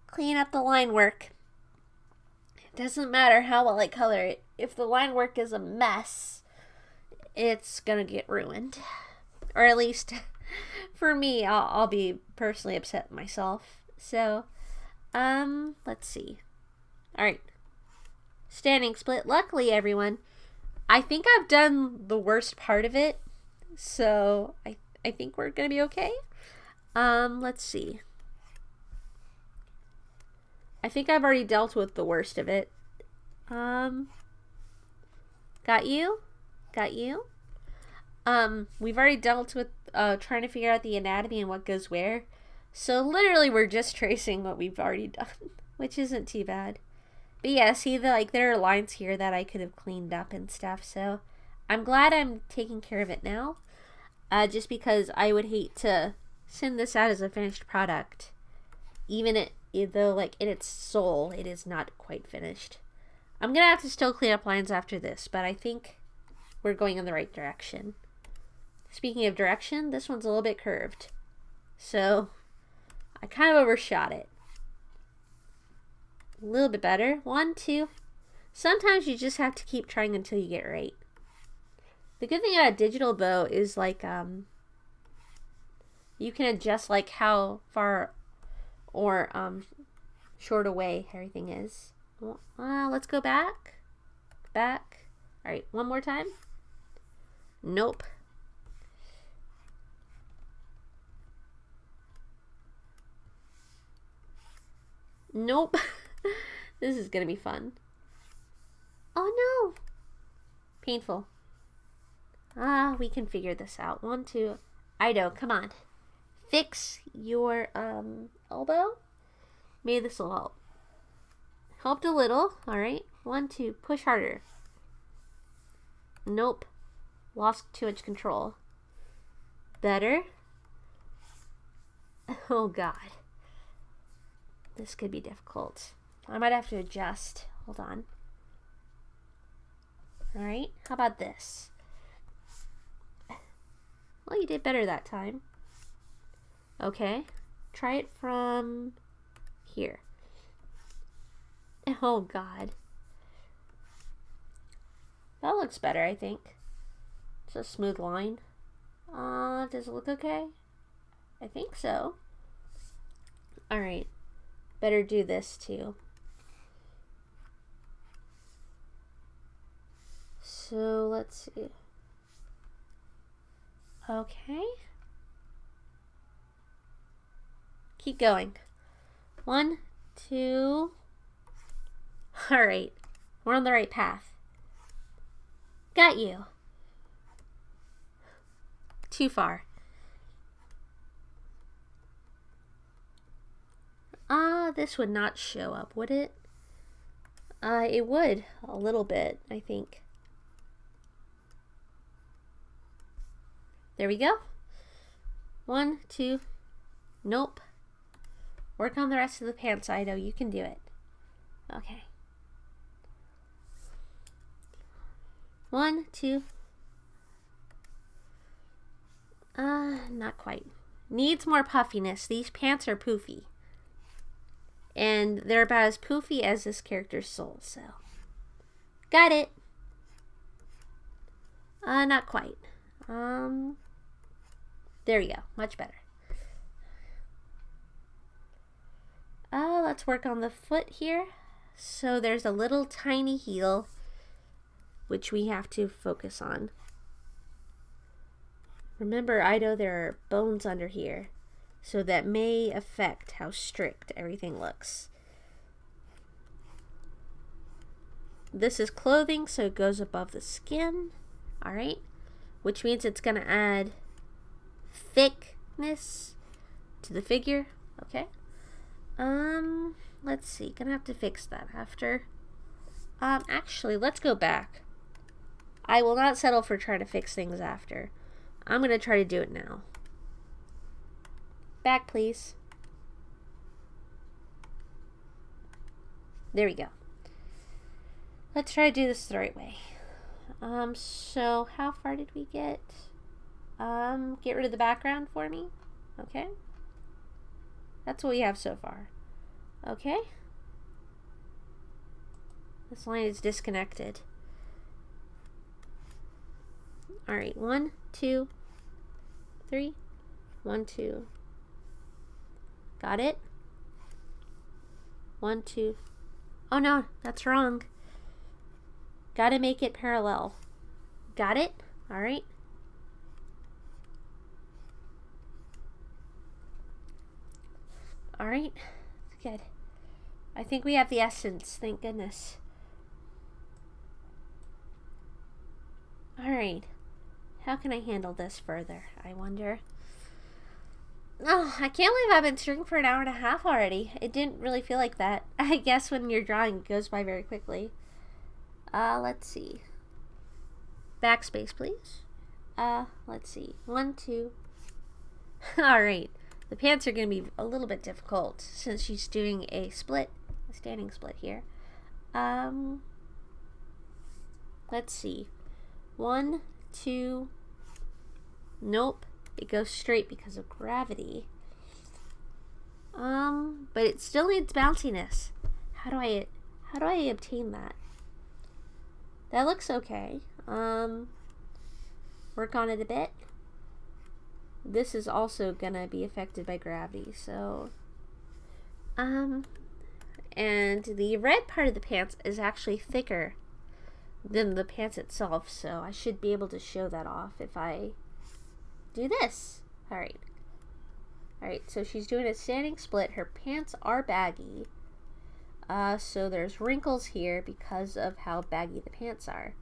Clean up the line work. It doesn't matter how well I color it. If the line work is a mess, it's gonna get ruined. Or at least, for me, I'll be personally upset myself. So, let's see. Alright. Standing split. Luckily, everyone, I think I've done the worst part of it. So, I think we're gonna be okay. Let's see. I think I've already dealt with the worst of it. Got you? We've already dealt with trying to figure out the anatomy and what goes where. So literally we're just tracing what we've already done, which isn't too bad. But yeah, see, there are lines here that I could have cleaned up and stuff, so I'm glad I'm taking care of it now. Just because I would hate to send this out as a finished product, even though like in its soul it is not quite finished. I'm gonna have to still clean up lines after this, but I think we're going in the right direction. Speaking of direction, this one's a little bit curved, so I kind of overshot it. A little bit better. 1, 2. Sometimes you just have to keep trying until you get it right. The good thing about a digital bow is like you can adjust like how far or short away everything is. Let's go back. Alright, one more time. Nope. This is gonna be fun. Oh no! Painful. We can figure this out. 1, 2. Ido, come on. Fix your elbow. Maybe this will help. Helped a little. Alright. 1, 2. Push harder. Nope. Lost too much control. Better. Oh god. This could be difficult. I might have to adjust. Hold on. Alright. How about this? Well, you did better that time. Okay. Try it from here. Oh god. That looks better, I think. It's a smooth line. Does it look okay? I think so. Alright. Better do this too. So let's see. Okay. Keep going. 1, 2. Alright. We're on the right path. Got you. Too far. This would not show up, would it? It would. A little bit, I think. There we go. 1, 2. Nope. Work on the rest of the pants, Ido. You can do it. Okay. 1, 2. Not quite. Needs more puffiness. These pants are poofy. And they're about as poofy as this character's soul, so. Got it. Not quite. There you go. Much better. Let's work on the foot here. So there's a little tiny heel, which we have to focus on. Remember, Ido, there are bones under here, so that may affect how strict everything looks. This is clothing, so it goes above the skin. Alright. which means it's going to add thickness to the figure. Okay. Let's see. Gonna have to fix that after. Actually, let's go back. I will not settle for trying to fix things after. I'm gonna try to do it now. Back, please. There we go. Let's try to do this the right way. So how far did we get? Get rid of the background for me. Okay. That's what we have so far. Okay. This line is disconnected. Alright, 1, 2, 3. 1, 2. Got it? 1, 2. Oh no, that's wrong. Gotta make it parallel. Got it? Alright. Alright. Good. I think we have the essence, thank goodness. Alright. How can I handle this further, I wonder? Oh, I can't believe I've been streaming for an hour and a half already. It didn't really feel like that. I guess when you're drawing, it goes by very quickly. Let's see. Backspace, please. Let's see. 1, 2. Alright. The pants are going to be a little bit difficult since she's doing a split, a standing split here. Let's see. 1, 2. Nope. It goes straight because of gravity. But it still needs bounciness. How do I obtain that? That looks okay. Work on it a bit. This is also gonna be affected by gravity, so and the red part of the pants is actually thicker than the pants itself, so I should be able to show that off if I do this. Alright, so she's doing a standing split. Her pants are baggy, so there's wrinkles here because of how baggy the pants are.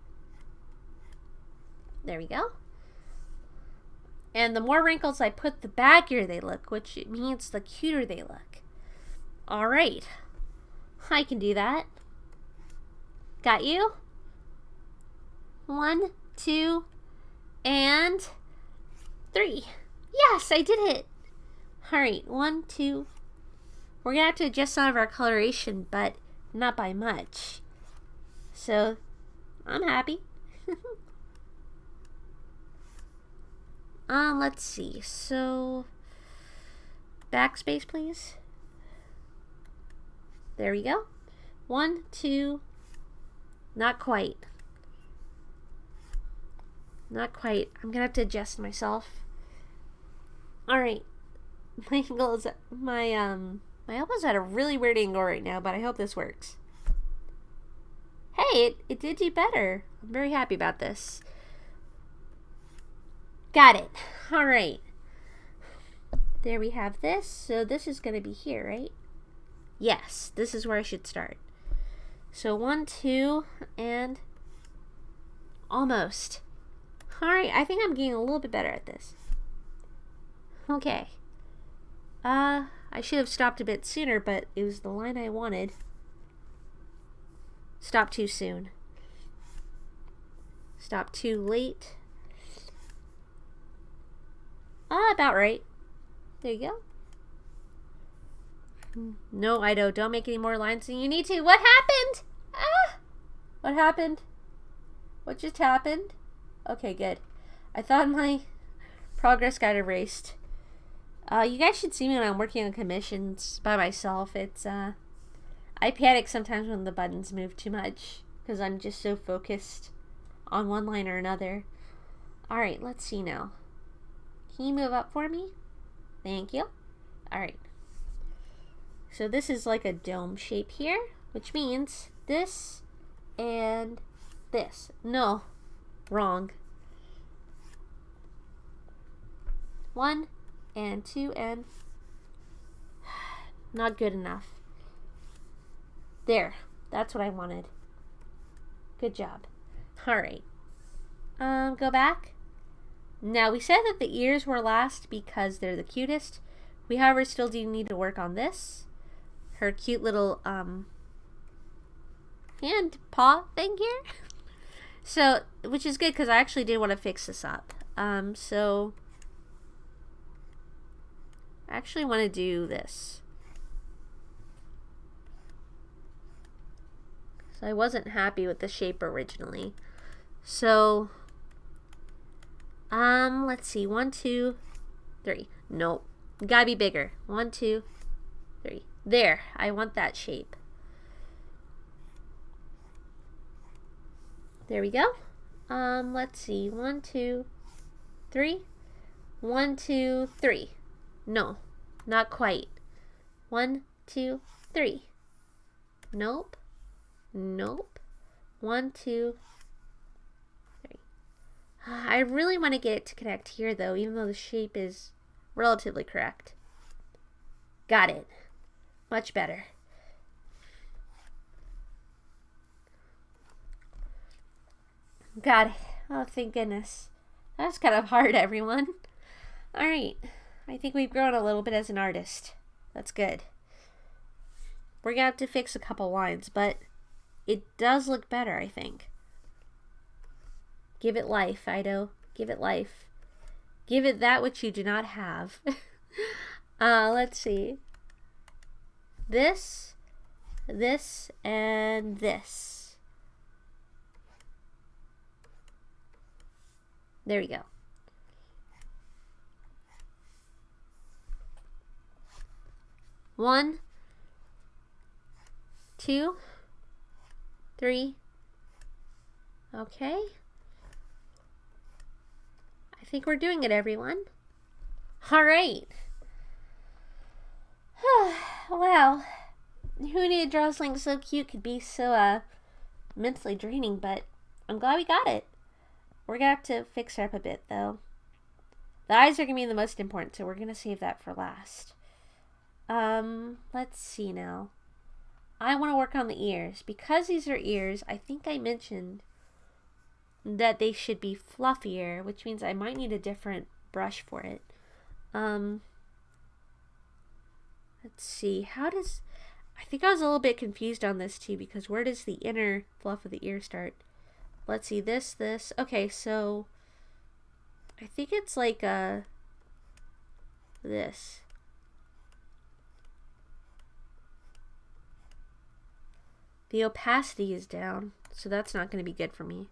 There we go. And the more wrinkles I put, the baggier they look, which means the cuter they look. Alright. I can do that. Got you? 1, 2, and 3. Yes, I did it. Alright, 1, 2. We're going to have to adjust some of our coloration, but not by much. So, I'm happy. Let's see. So, backspace, please. There we go. 1, 2. Not quite. Not quite. I'm gonna have to adjust myself. Alright. My angle is my elbow's at a really weird angle right now, but I hope this works. Hey, it did do better. I'm very happy about this. Got it. Alright. There we have this. So this is going to be here, right? Yes, this is where I should start. So 1, 2, and almost. Alright, I think I'm getting a little bit better at this. Okay. I should have stopped a bit sooner, but it was the line I wanted. Stop too soon. Stop too late. About right. There you go. No, Ido, don't make any more lines than you need to. What happened? What happened? What just happened? Okay, good. I thought my progress got erased. You guys should see me when I'm working on commissions by myself. It's, I panic sometimes when the buttons move too much because I'm just so focused on one line or another. Alright, let's see now. Can you move up for me? Thank you. Alright. So this is like a dome shape here, which means this and this. No, wrong. 1 and 2 and not good enough. There, that's what I wanted. Good job. Alright. Go back. Now, we said that the ears were last because they're the cutest. We, however, still do need to work on this. Her cute little hand paw thing here. So, which is good because I actually did want to fix this up. So I actually want to do this. So I wasn't happy with the shape originally. So let's see. 1, 2, 3. Nope. Gotta be bigger. 1, 2, 3. There. I want that shape. There we go. Let's see. 1, 2, 3. 1, 2, 3. No, not quite. 1, 2, 3. Nope. Nope. 1, 2, 3. I really want to get it to connect here, though, even though the shape is relatively correct. Got it. Much better. Got it. Oh, thank goodness. That's kind of hard, everyone. Alright. I think we've grown a little bit as an artist. That's good. We're going to have to fix a couple lines, but it does look better, I think. Give it life, Ido. Give it life. Give it that which you do not have. Let's see. This, and this. There we go. One, 2, 3. Okay. I think we're doing it, everyone. All right. Wow. Who knew a drawing so cute could be so mentally draining, but I'm glad we got it. We're going to have to fix her up a bit, though. The eyes are going to be the most important, so we're going to save that for last. Let's see now. I want to work on the ears. Because these are ears, I think I mentioned that they should be fluffier, which means I might need a different brush for it. Let's see. How does... I think I was a little bit confused on this, too, because where does the inner fluff of the ear start? Let's see. This. Okay, so... I think it's like, this. The opacity is down, so that's not going to be good for me.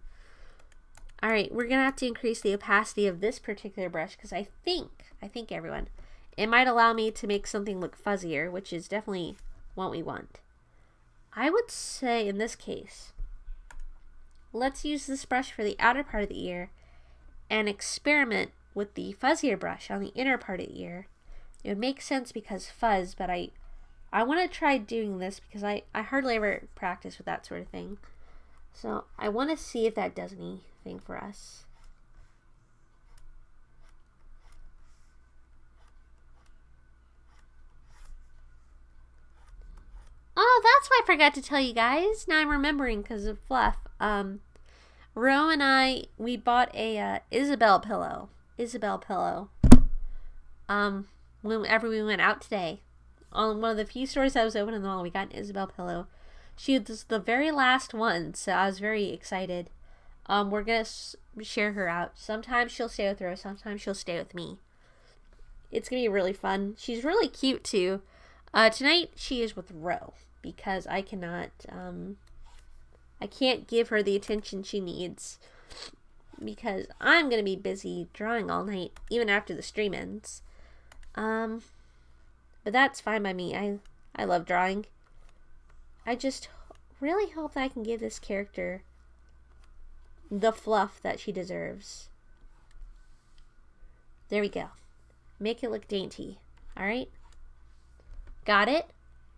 Alright, we're going to have to increase the opacity of this particular brush, because I think everyone, it might allow me to make something look fuzzier, which is definitely what we want. I would say, in this case, let's use this brush for the outer part of the ear, and experiment with the fuzzier brush on the inner part of the ear. It would make sense because fuzz, but I want to try doing this because I hardly ever practice with that sort of thing. So I want to see if that does anything for us. Oh, that's why I forgot to tell you guys. Now I'm remembering because of fluff. Ro and we bought a Isabel pillow. Whenever we went out today. On one of the few stores that was open in the mall, we got an Isabel pillow. She was the very last one, so I was very excited. We're going to share her out. Sometimes she'll stay with Ro, sometimes she'll stay with me. It's going to be really fun. She's really cute, too. Tonight, she is with Ro, because I cannot, I can't give her the attention she needs, because I'm going to be busy drawing all night, even after the stream ends. But that's fine by me. I love drawing. I just really hope that I can give this character the fluff that she deserves. There we go. Make it look dainty. Alright? Got it?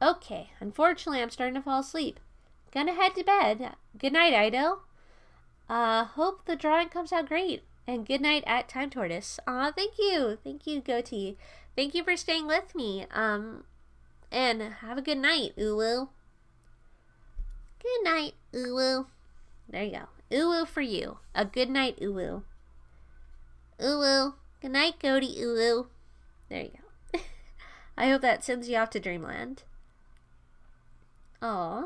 Okay. Unfortunately, I'm starting to fall asleep. Gonna head to bed. Good night, Ido. Hope the drawing comes out great. And good night at Time Tortoise. Aw, thank you. Thank you, Goatee. Thank you for staying with me. And have a good night, Uwu. Good night, Uwu. There you go. Uwu for you. A good night, Uwu. Ulu. Good night, Goaty Ulu. There you go. I hope that sends you off to dreamland. Aw.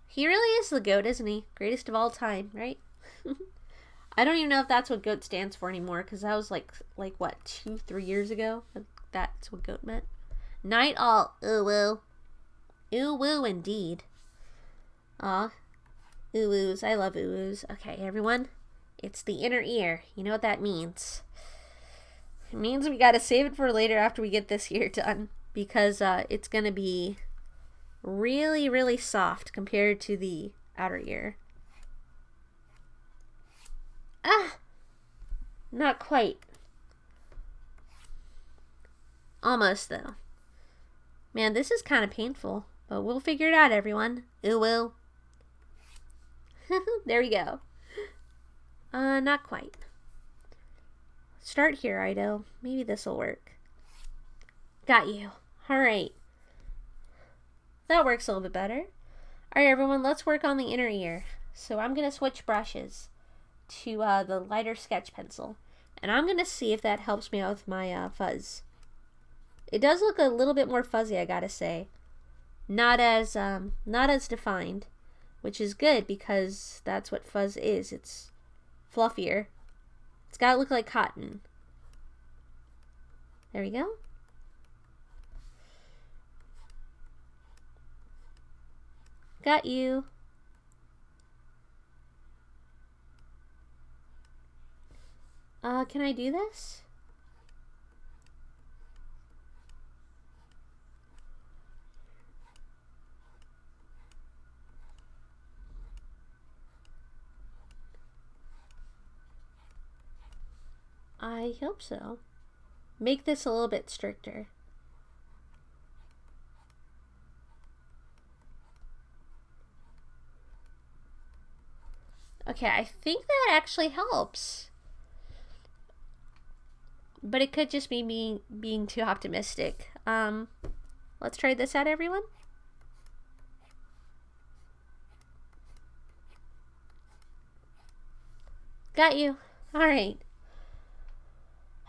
He really is the goat, isn't he? Greatest of all time, right? I don't even know if that's what GOAT stands for anymore, because that was like what, 2-3 years ago? That's what GOAT meant. Night all, ooh-woo. Ooh-woo indeed. Aw. Ooh-woos. I love ooh-woos. Okay, everyone. It's the inner ear. You know what that means. It means we gotta save it for later after we get this ear done, because it's gonna be really, really soft compared to the outer ear. Ah! Not quite. Almost, though. Man, this is kind of painful, but we'll figure it out, everyone. Ooh, will. There we go. Not quite. Start here, Ido. Maybe this'll work. Got you. Alright. That works a little bit better. Alright, everyone, let's work on the inner ear. So I'm going to switch brushes to the lighter sketch pencil. And I'm going to see if that helps me out with my fuzz. It does look a little bit more fuzzy, I gotta say. Not as defined, which is good because that's what fuzz is. It's fluffier. It's gotta look like cotton. There we go. Got you. Can I do this? I hope so. Make this a little bit stricter. Okay, I think that actually helps. But it could just be me being too optimistic. Let's try this out, everyone. Got you. Alright.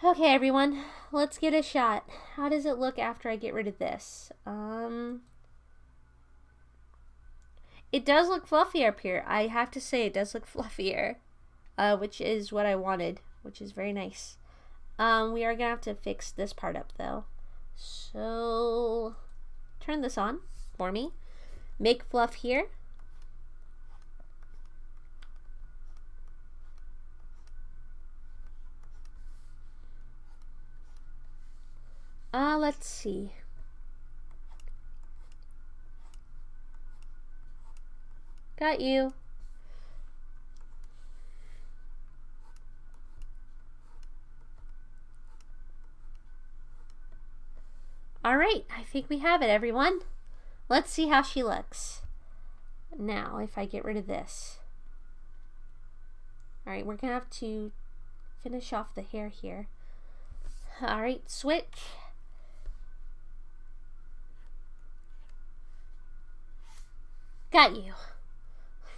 Okay, everyone. Let's get a shot. How does it look after I get rid of this? It does look fluffier up here. I have to say, it does look fluffier. Which is what I wanted. Which is very nice. We are going to have to fix this part up, though. So, turn this on for me. Make fluff here. Let's see. Got you. Alright, I think we have it, everyone. Let's see how she looks. Now, if I get rid of this. Alright, we're going to have to finish off the hair here. Alright, switch. Got you.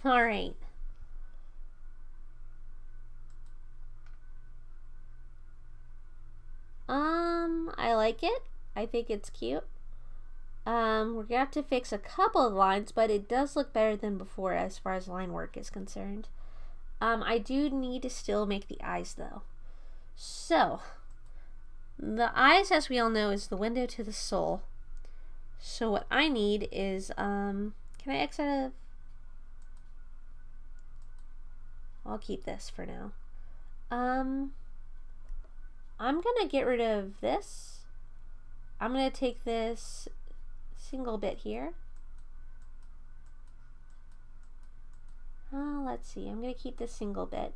Alright. I like it. I think it's cute. We're gonna have to fix a couple of lines, but it does look better than before as far as line work is concerned. I do need to still make the eyes, though. So, the eyes, as we all know, is the window to the soul. So what I need is, can I X out of... I'll keep this for now. I'm gonna get rid of this. I'm gonna take this single bit here. Let's see. I'm gonna keep this single bit.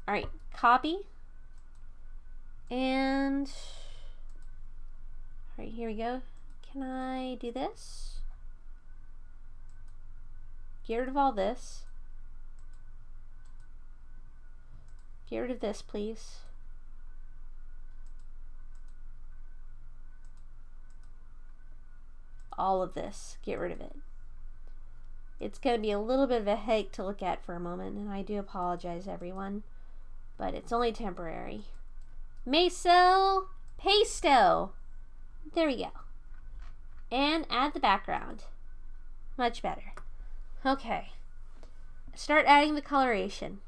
Alright, copy. And alright, here we go. Can I do this? Get rid of all this. Get rid of this, please. All of this. Get rid of it. It's going to be a little bit of a headache to look at for a moment, and I do apologize, everyone. but it's only temporary. Meso Pesto. There we go. And add the background. Much better. Okay. Start adding the coloration.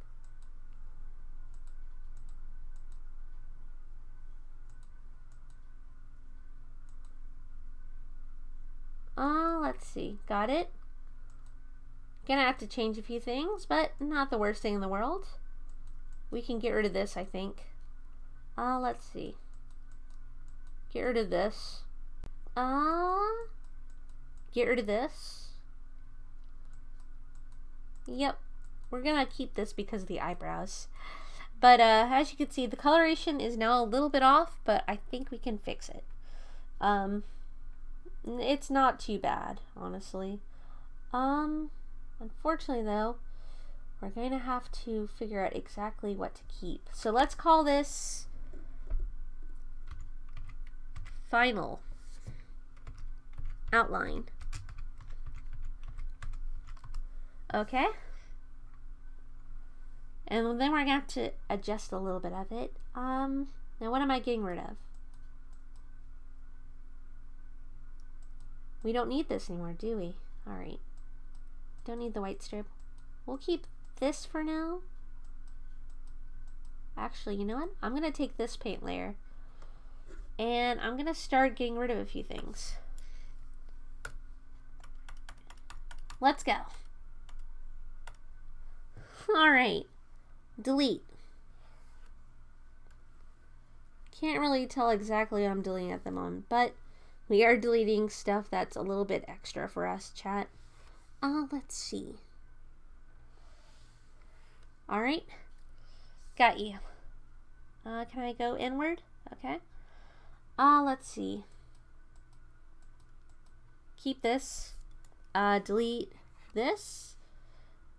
Let's see. Got it? Gonna have to change a few things, but not the worst thing in the world. We can get rid of this, I think. Let's see. Get rid of this. Get rid of this. Yep. We're gonna keep this because of the eyebrows. But as you can see, the coloration is now a little bit off, but I think we can fix it. It's not too bad, honestly. Unfortunately though, we're going to have to figure out exactly what to keep. So let's call this Final Outline. Okay. And then we're going to have to adjust a little bit of it. Now what am I getting rid of? We don't need this anymore, do we? Alright. Don't need the white strip. We'll keep this for now. Actually, you know what? I'm going to take this paint layer and I'm going to start getting rid of a few things. Let's go. Alright. Delete. Can't really tell exactly what I'm deleting at the moment, but we are deleting stuff that's a little bit extra for us, chat. Let's see. Alright. Got you. Can I go inward? Okay. Let's see. Keep this. Delete this.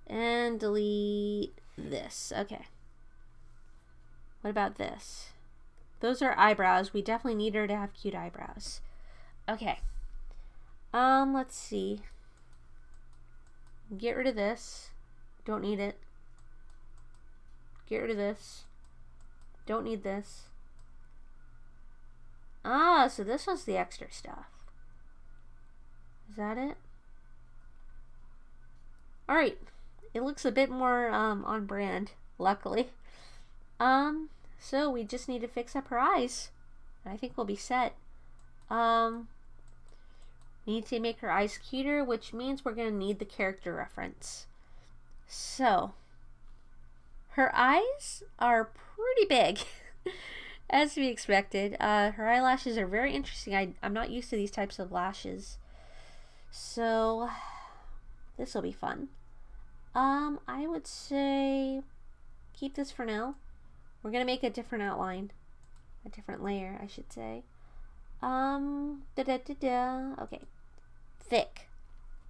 And delete this. Okay. What about this? Those are eyebrows. We definitely need her to have cute eyebrows. Okay. Let's see. Get rid of this. Don't need it. Get rid of this. Don't need this. So this was the extra stuff. Is that it? Alright. It looks a bit more on brand, luckily. So we just need to fix up her eyes. I think we'll be set. We need to make her eyes cuter, which means we're going to need the character reference. So, her eyes are pretty big, as to be expected. Her eyelashes are very interesting. I'm not used to these types of lashes. So, this will be fun. I would say keep this for now. We're going to make a different outline. A different layer, I should say. Okay. Thick.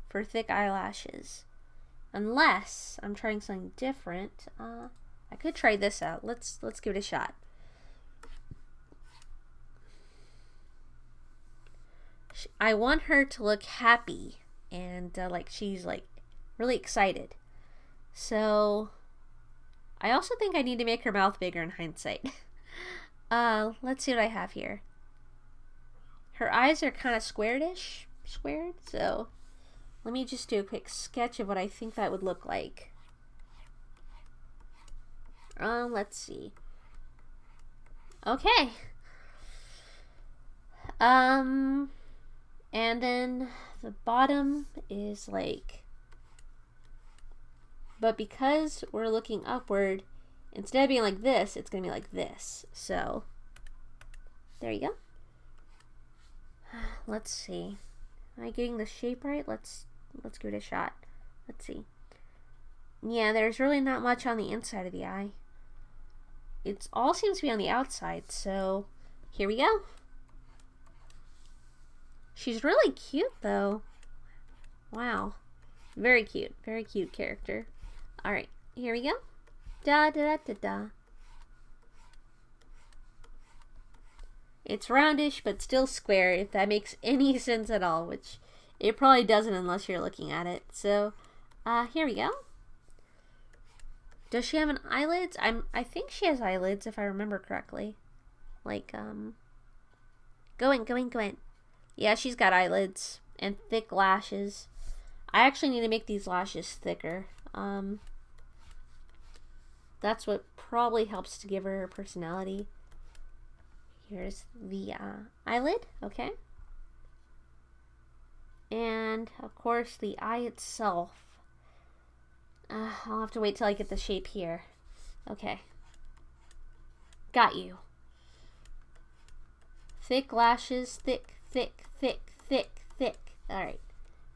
For thick eyelashes. Unless I'm trying something different. I could try this out. Let's give it a shot. I want her to look happy and like she's like really excited. So I also think I need to make her mouth bigger in hindsight. Let's see what I have here. Her eyes are kind of squared, so let me just do a quick sketch of what I think that would look like. Let's see. Okay. And then the bottom is like, but because we're looking upward, instead of being like this, it's gonna be like this. So there you go. Let's see. Am I getting the shape right? Let's give it a shot. Let's see. Yeah, there's really not much on the inside of the eye. It all seems to be on the outside, so here we go. She's really cute though. Wow. Very cute. Very cute character. Alright, here we go. Da da da da da. It's roundish, but still square, if that makes any sense at all, which it probably doesn't unless you're looking at it. So, here we go. Does she have an eyelids? I think she has eyelids if I remember correctly. Like, go in. Yeah, she's got eyelids and thick lashes. I actually need to make these lashes thicker. That's what probably helps to give her her personality. Here's the eyelid, okay? And, of course, the eye itself. I'll have to wait till I get the shape here. Okay. Got you. Thick lashes, thick. Alright,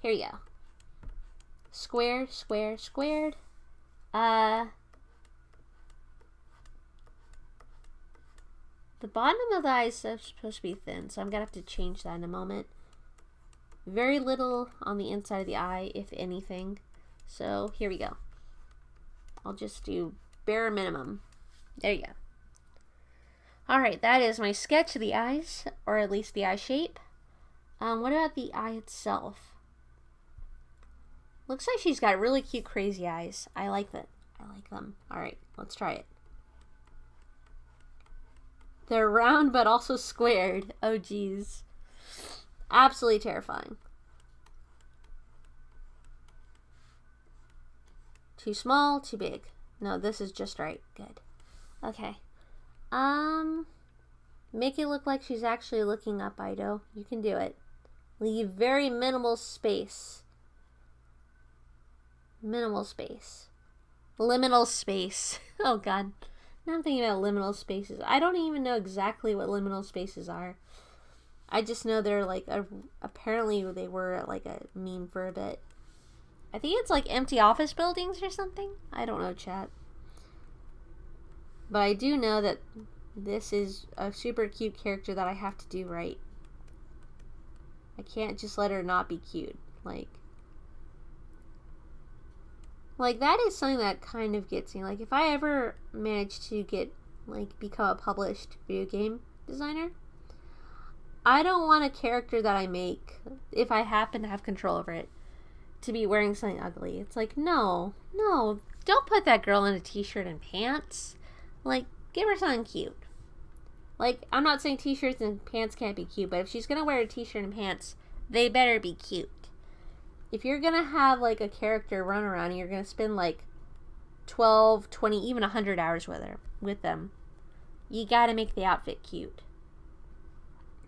here you go. Square, squared. The bottom of the eye is supposed to be thin, so I'm gonna have to change that in a moment. Very little on the inside of the eye, if anything. So here we go. I'll just do bare minimum. There you go. Alright, that is my sketch of the eyes, or at least the eye shape. What about the eye itself? Looks like she's got really cute crazy eyes. I like that. I like them. Alright, let's try it. They're round but also squared. Oh geez. Absolutely terrifying. Too small, too big. No, this is just right. Good. Okay. Make it look like she's actually looking up, Ido. You can do it. Leave very minimal space. Minimal space. Liminal space. Oh god. Now I'm thinking about liminal spaces. I don't even know exactly what liminal spaces are. I just know they're like apparently they were like a meme for a bit. I think it's like empty office buildings or something. I don't know, chat. But I do know that this is a super cute character that I have to do right. I can't just let her not be cute. Like that is something that kind of gets me. Like if I ever manage to become a published video game designer, I don't want a character that I make, if I happen to have control over it, to be wearing something ugly. It's like, no, don't put that girl in a t-shirt and pants. Like, give her something cute. Like, I'm not saying t-shirts and pants can't be cute, but if she's gonna wear a t-shirt and pants, they better be cute. If you're gonna have, like, a character run around and you're gonna spend, like, 12, 20, even 100 hours with them, you gotta make the outfit cute.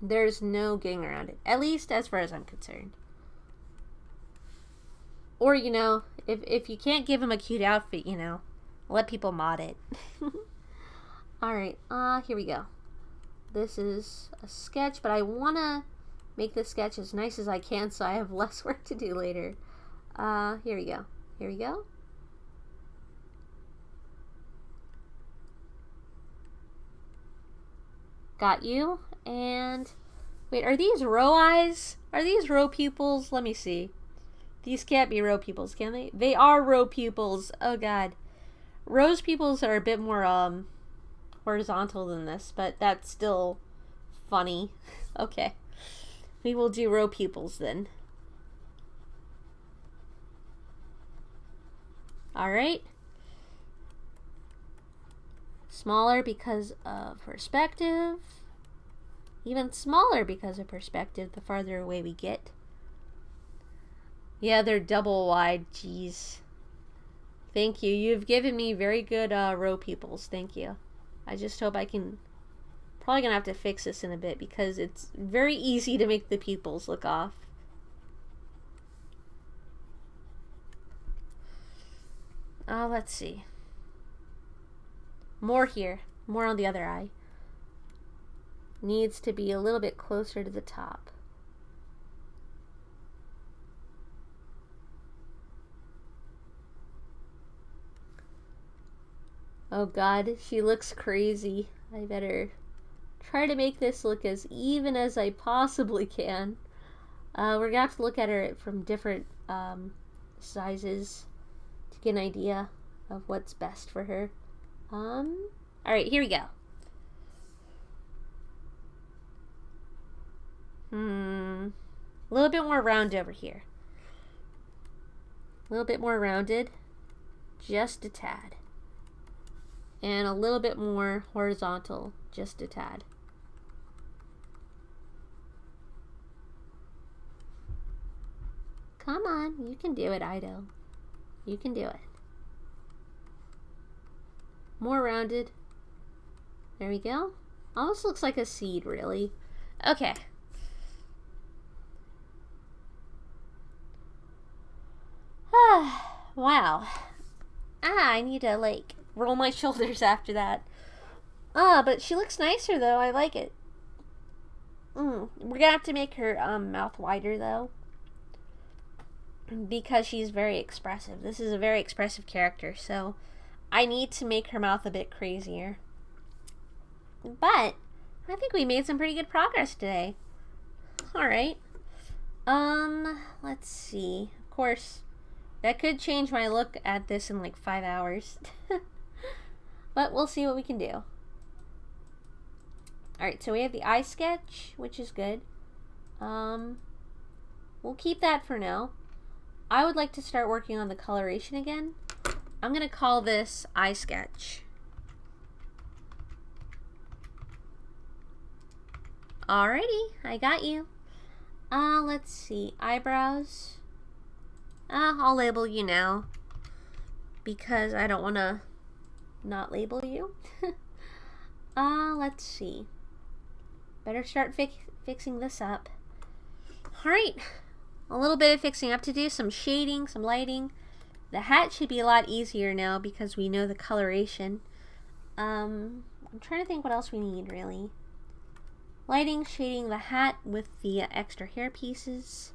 There's no getting around it. At least as far as I'm concerned. Or, you know, if you can't give them a cute outfit, you know, let people mod it. Alright, here we go. This is a sketch, but I want to make this sketch as nice as I can so I have less work to do later. Here we go. Here we go. Got you. And wait, are these row eyes? Are these row pupils? Let me see. These can't be row pupils, can they? They are row pupils. Oh god. Rose pupils are a bit more horizontal than this, but that's still funny. Okay. We will do row pupils then. Alright. Smaller because of perspective. Even smaller because of perspective the farther away we get. Yeah, they're double wide. Jeez. Thank you. You've given me very good row pupils. Thank you. I just hope I can... Probably gonna have to fix this in a bit because it's very easy to make the pupils look off. Let's see. More here. More on the other eye. Needs to be a little bit closer to the top. Oh god, she looks crazy. I better try to make this look as even as I possibly can. We're gonna have to look at her from different sizes to get an idea of what's best for her. Alright, here we go. A little bit more round over here. A little bit more rounded. Just a tad. And a little bit more horizontal, just a tad. Come on, you can do it, Ido. You can do it. More rounded. There we go. Almost looks like a seed, really. Okay. Wow. I need to, like, roll my shoulders after that. But she looks nicer, though. I like it. We're gonna have to make her mouth wider, though, because she's very expressive. This is a very expressive character, so I need to make her mouth a bit crazier. But I think we made some pretty good progress today. Alright. Let's see. Of course, that could change my look at this in like 5 hours. But we'll see what we can do. Alright, so we have the eye sketch, which is good. We'll keep that for now. I would like to start working on the coloration again. I'm going to call this eye sketch. Alrighty, I got you. Let's see. Eyebrows. I'll label you now, because I don't want to not label you. Let's see. Better start fixing this up. Alright. A little bit of fixing up to do. Some shading, some lighting. The hat should be a lot easier now because we know the coloration. I'm trying to think what else we need, really. Lighting, shading the hat with the extra hair pieces.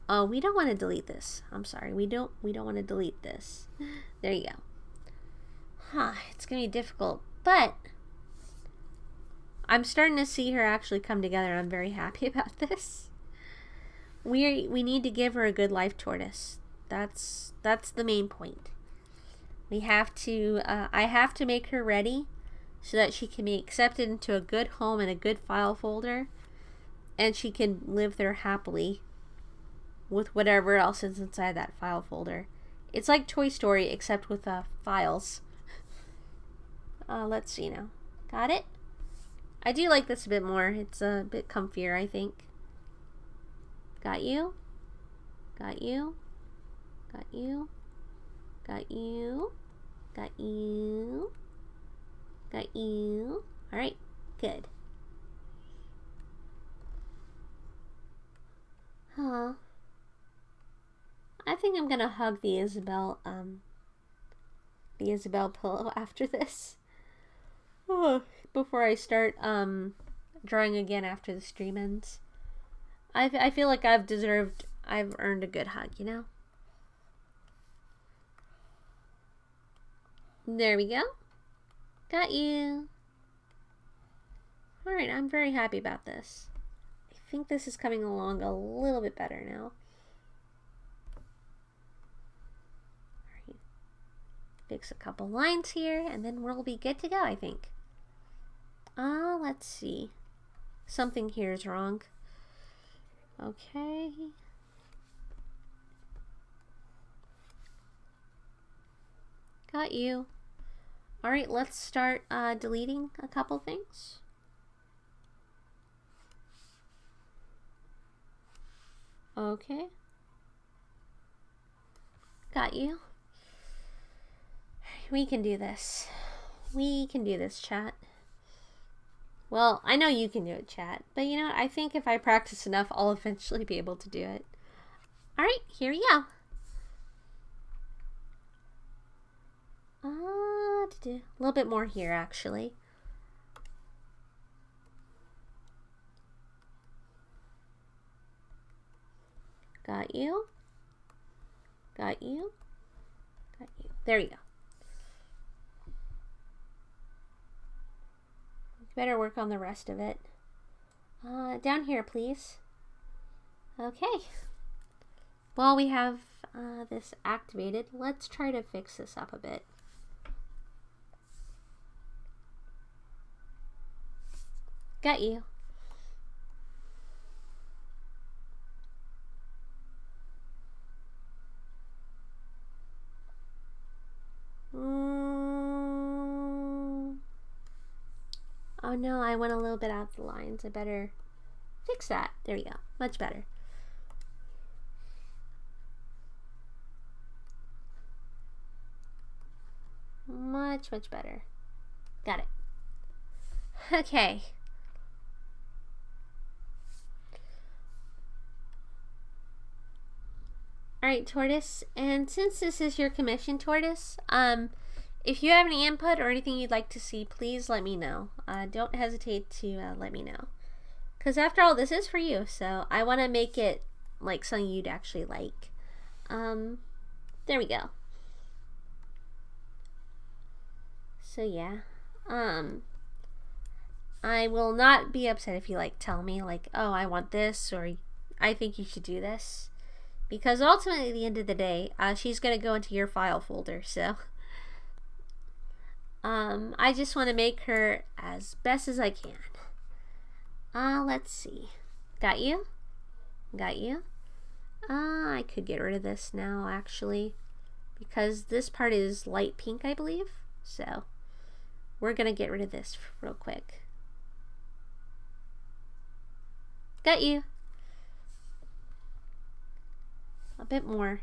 Oh, we don't want to delete this. I'm sorry. We don't want to delete this. There you go. It's going to be difficult, but I'm starting to see her actually come together. I'm very happy about this. We need to give her a good life tortoise. That's the main point. We have to I have to make her ready so that she can be accepted into a good home and a good file folder, and she can live there happily with whatever else is inside that file folder. It's like Toy Story except with files. Let's see now. Got it? I do like this a bit more. It's a bit comfier, I think. Got you? Got you? Got you? Got you? Got you? Got you? Alright, good. I think I'm gonna hug the Isabelle pillow after this. Before I start drawing again after the stream ends. I feel like I've earned a good hug, you know? There we go. Got you. Alright, I'm very happy about this. I think this is coming along a little bit better now. Alright. Fix a couple lines here, and then we'll be good to go, I think. Let's see. Something here is wrong. Okay. Got you. Alright, let's start deleting a couple things. Okay. Got you. We can do this. We can do this, chat. Well, I know you can do it, chat. But you know what? I think if I practice enough, I'll eventually be able to do it. Alright, here we go. A little bit more here, actually. Got you. Got you. Got you. There you go. Better work on the rest of it. Down here, please. Okay. While we have this activated, let's try to fix this up a bit. Got you. no, I went a little bit out of the lines. I better fix that. There we go. Much better. Much better. Got it. Okay. Alright, Tortoise, and since this is your commission, Tortoise, if you have any input or anything you'd like to see, please let me know. Don't hesitate to let me know. Because after all, this is for you, so I want to make it like something you'd actually like. There we go. So yeah, I will not be upset if you like tell me like, oh, I want this, or I think you should do this. Because ultimately, at the end of the day, she's going to go into your file folder, so I just want to make her as best as I can. Let's see. Got you? Got you? I could get rid of this now, actually, because this part is light pink, I believe. So we're going to get rid of this real quick. Got you. A bit more.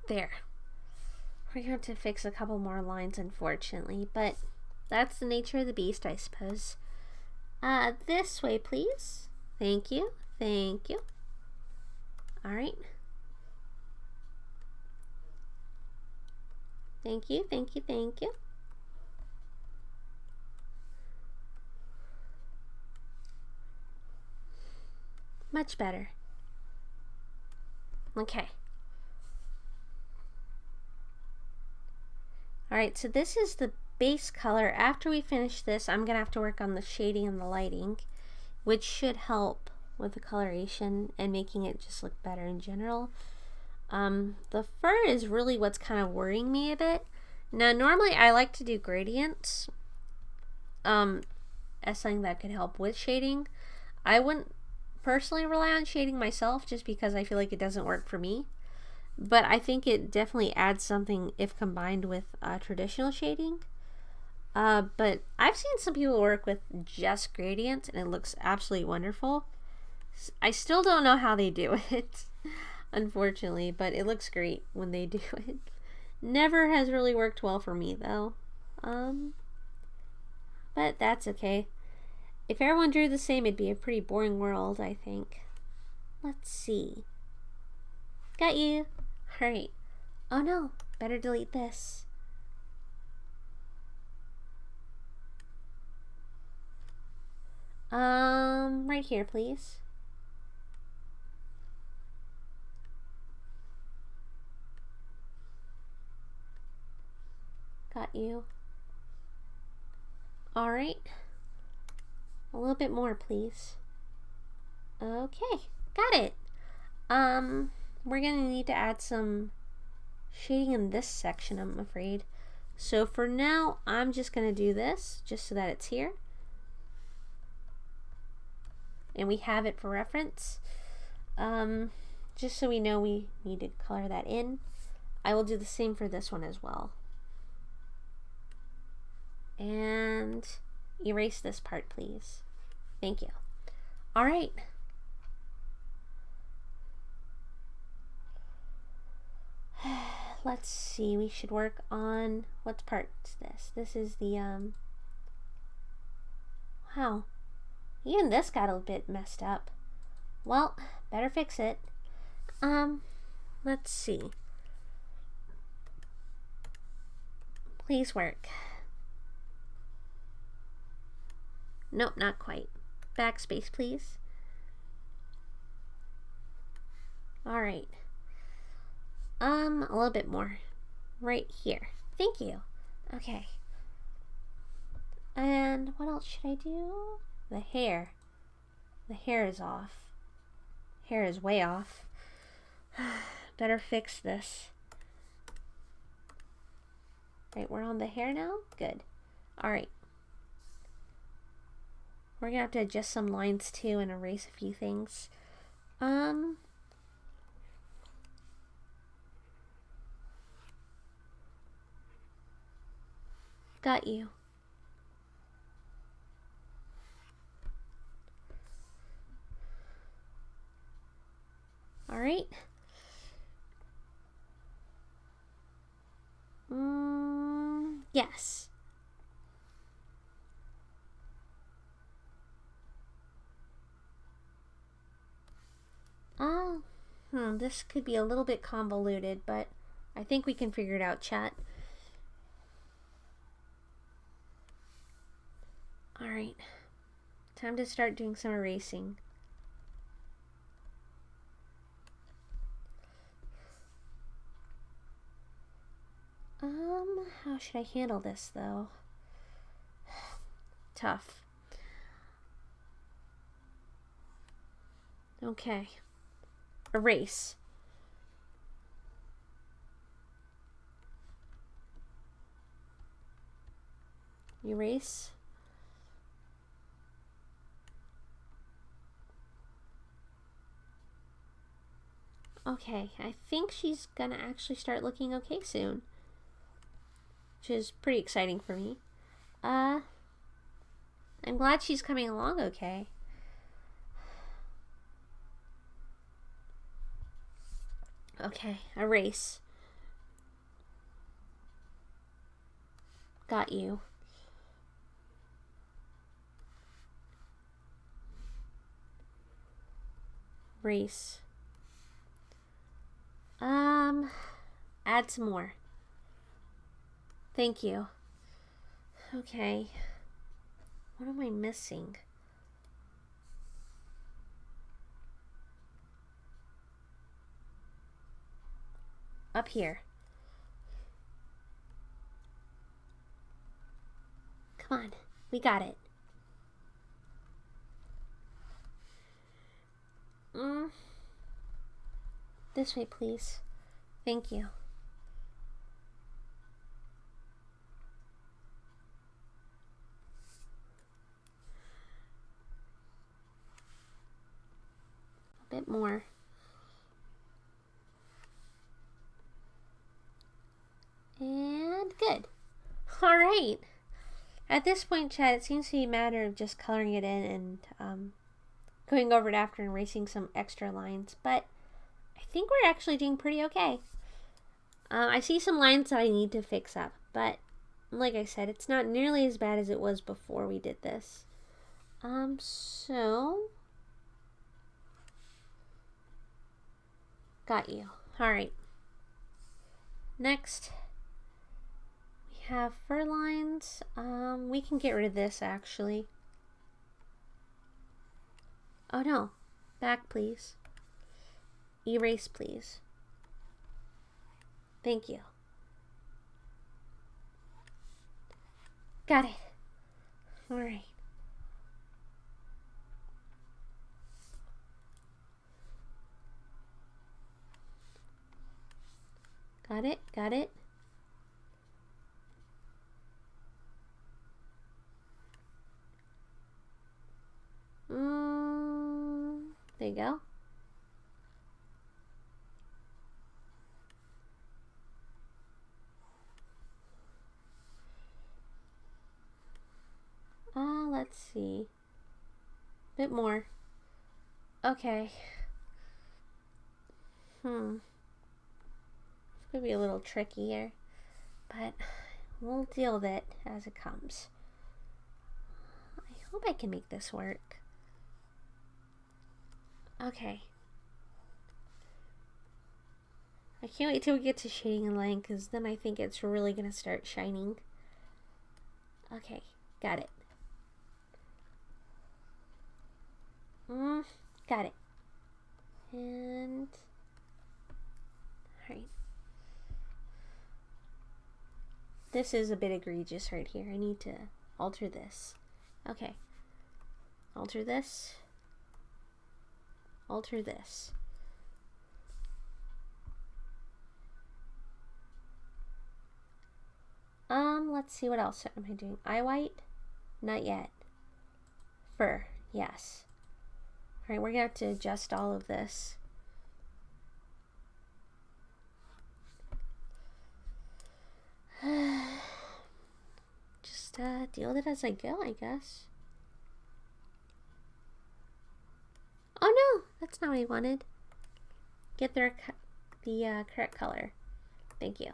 There. We're going to have to fix a couple more lines, unfortunately, but that's the nature of the beast, I suppose. This way, please. Thank you. Thank you. All right. Thank you. Thank you. Thank you. Much better. Okay. Alright, so this is the base color. After we finish this, I'm going to have to work on the shading and the lighting, which should help with the coloration and making it just look better in general. The fur is really what's kind of worrying me a bit. Now, normally I like to do gradients as something that could help with shading. I wouldn't personally rely on shading myself just because I feel like it doesn't work for me. But I think it definitely adds something if combined with traditional shading. But I've seen some people work with just gradients and it looks absolutely wonderful. I still don't know how they do it, unfortunately, but it looks great when they do it. Never has really worked well for me though. But that's okay. If everyone drew the same, it'd be a pretty boring world, I think. Let's see. Got you. Alright. Oh no, better delete this. Right here, please. Got you. Alright. A little bit more, please. Okay, got it. We're gonna need to add some shading in this section, I'm afraid. So for now, I'm just gonna do this just so that it's here. And we have it for reference. Just so we know we need to color that in. I will do the same for this one as well. And erase this part, please. Thank you. All right. Let's see, we should work on, what part's this? This is the, wow. Even this got a bit messed up. Well, better fix it. Let's see. Please work. Nope, not quite. Backspace, please. Alright. A little bit more. Right here. Thank you. Okay. And what else should I do? The hair. The hair is off. Hair is way off. Better fix this. Right, we're on the hair now? Good. Alright. We're gonna have to adjust some lines too and erase a few things. Got you. All right. Yes. This could be a little bit convoluted, but I think we can figure it out, chat. All right. Time to start doing some erasing. How should I handle this, though? Tough. Okay. Erase. Erase. Okay, I think she's gonna actually start looking okay soon, which is pretty exciting for me. I'm glad she's coming along okay. Okay, erase. Got you. Erase. Add some more. Thank you. Okay. What am I missing? Up here. Come on. We got it. This way, please. Thank you. A bit more. And good. All right. At this point, chat, it seems to be a matter of just coloring it in and going over it after and erasing some extra lines. But I think we're actually doing pretty okay. I see some lines that I need to fix up, but like I said, it's not nearly as bad as it was before we did this. So got you. All right. Next, we have fur lines. We can get rid of this actually. Oh no, back please. Erase please. Thank you. Got it. All right. Got it, got it. There you go. Let's see. Bit more. Okay. It's gonna be a little tricky here, but we'll deal with it as it comes. I hope I can make this work. Okay. I can't wait till we get to shading and lighting, because then I think it's really gonna start shining. Okay, got it. Got it. And alright. This is a bit egregious right here. I need to alter this. Okay. Alter this. Alter this. Let's see, what else am I doing? Eye white? Not yet. Fur, yes. Alright, we're gonna have to adjust all of this. deal with it as I go, I guess. Oh no, that's not what I wanted. Get the correct color. Thank you.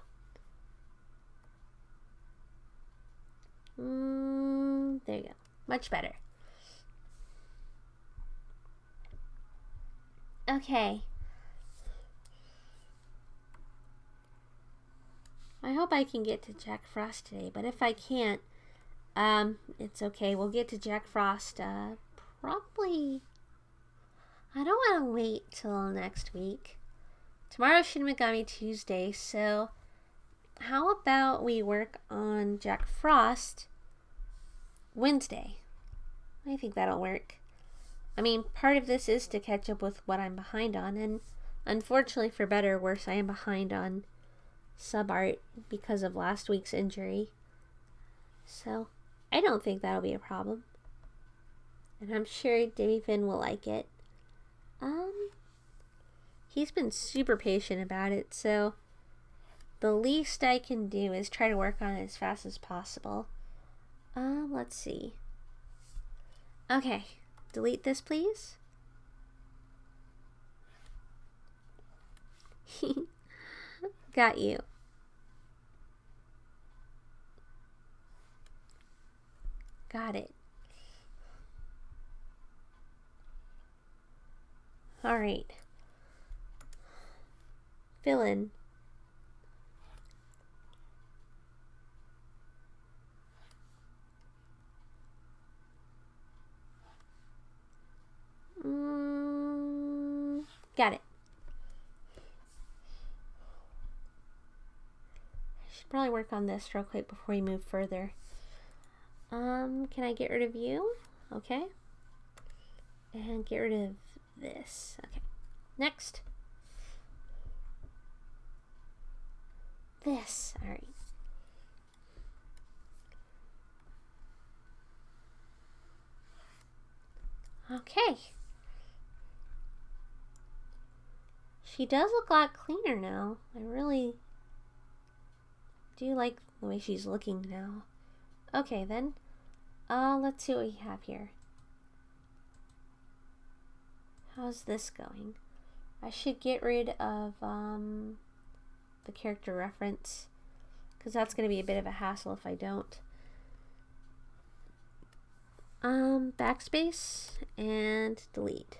There you go. Much better. Okay. I hope I can get to Jack Frost today, but if I can't, it's okay. We'll get to Jack Frost, probably... I don't want to wait till next week. Tomorrow's Shin Megami Tuesday, so how about we work on Jack Frost Wednesday? I think that'll work. I mean, part of this is to catch up with what I'm behind on, and unfortunately, for better or worse, I am behind on sub art because of last week's injury. So, I don't think that'll be a problem. And I'm sure Davy Finn will like it. He's been super patient about it, so the least I can do is try to work on it as fast as possible. Let's see. Okay, delete this, please. Got you. Got it. Alright. Fill in. Got it. I should probably work on this real quick before we move further. Can I get rid of you? Okay. And get rid of this. Okay. Next. This. Alright. Okay. She does look a lot cleaner now. I really do like the way she's looking now. Okay, then. Let's see what we have here. How's this going? I should get rid of, the character reference, because that's going to be a bit of a hassle if I don't. Backspace and delete.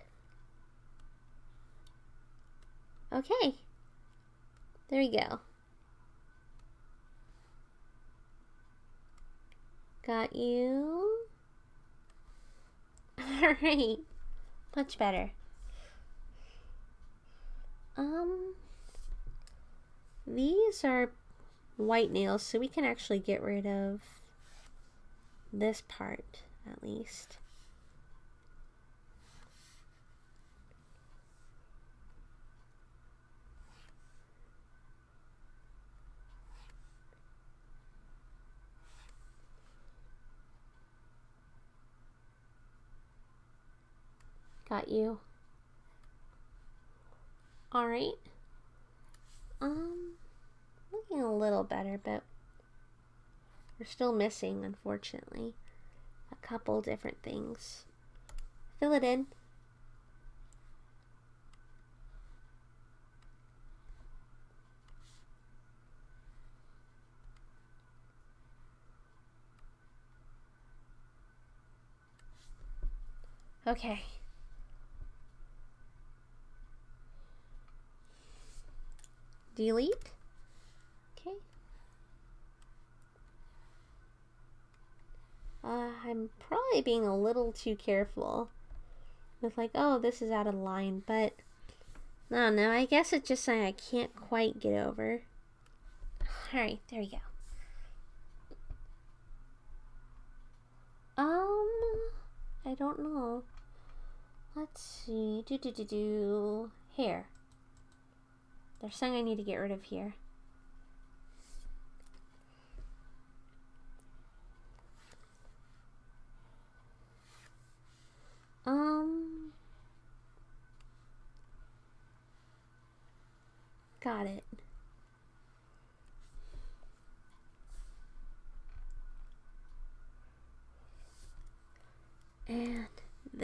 Okay. There we go. Got you. Alright. Much better. These are white nails, so we can actually get rid of this part, at least. Got you. Alright. Looking a little better, but we're still missing, unfortunately, a couple different things. Fill it in. Okay. Delete. Okay. I'm probably being a little too careful with like, oh, this is out of line, but I don't know. I guess it's just something I can't quite get over. Alright, there we go. I don't know. Let's see. Hair. There's something I need to get rid of here. Got it.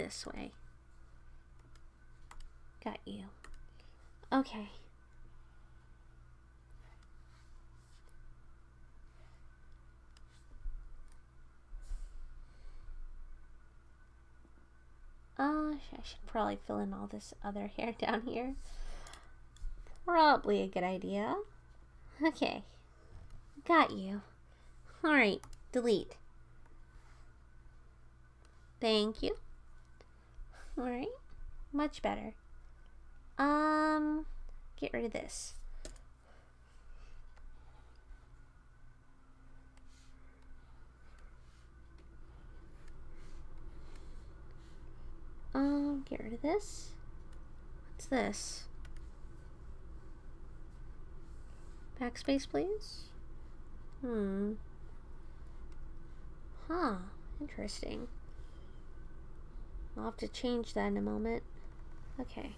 this way. Got you. Okay. I should probably fill in all this other hair down here. Probably a good idea. Okay. Got you. Alright, delete. Thank you. Alright, much better. Get rid of this. Get rid of this. What's this? Backspace, please. Huh, interesting. I'll have to change that in a moment. Okay.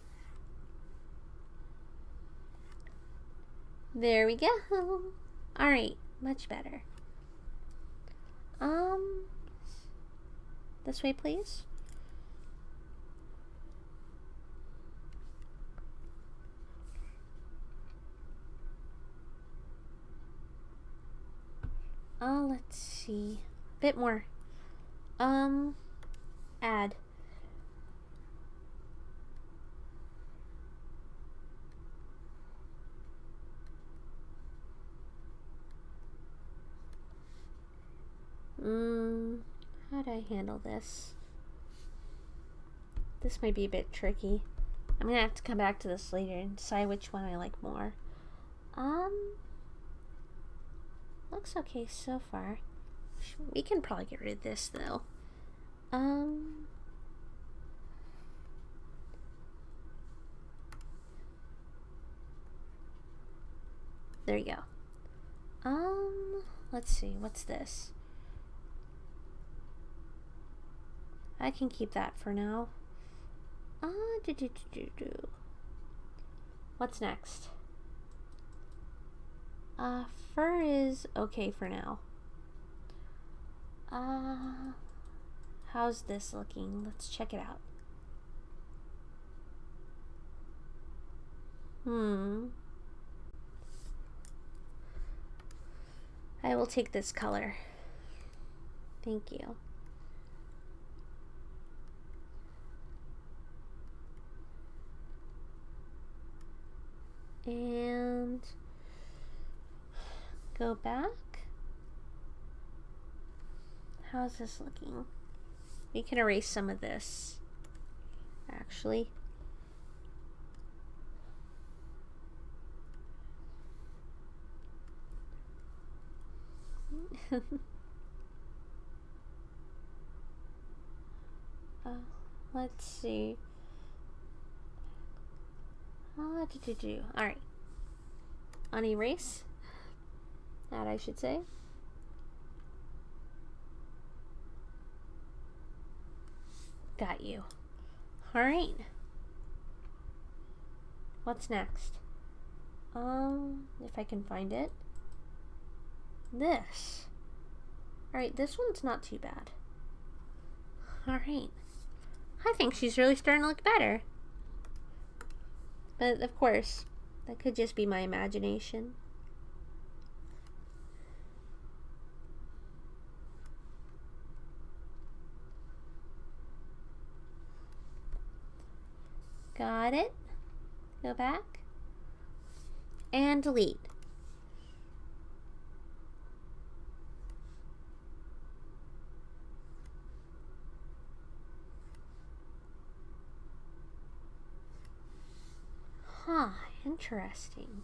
There we go. Alright, much better. This way, please. Let's see. A bit more. Add. How do I handle this? This might be a bit tricky. I'm gonna have to come back to this later and decide which one I like more. Looks okay so far. We can probably get rid of this though. There you go. Let's see, what's this? I can keep that for now. What's next? Fur is okay for now. How's this looking? Let's check it out. I will take this color. Thank you. And go back. How's this looking? We can erase some of this, actually. Let's see. Alright. On erase. That I should say. Got you. Alright. What's next? If I can find it. This. Alright, this one's not too bad. Alright. I think she's really starting to look better. But of course, that could just be my imagination. Got it. Go back. And delete. Huh, interesting.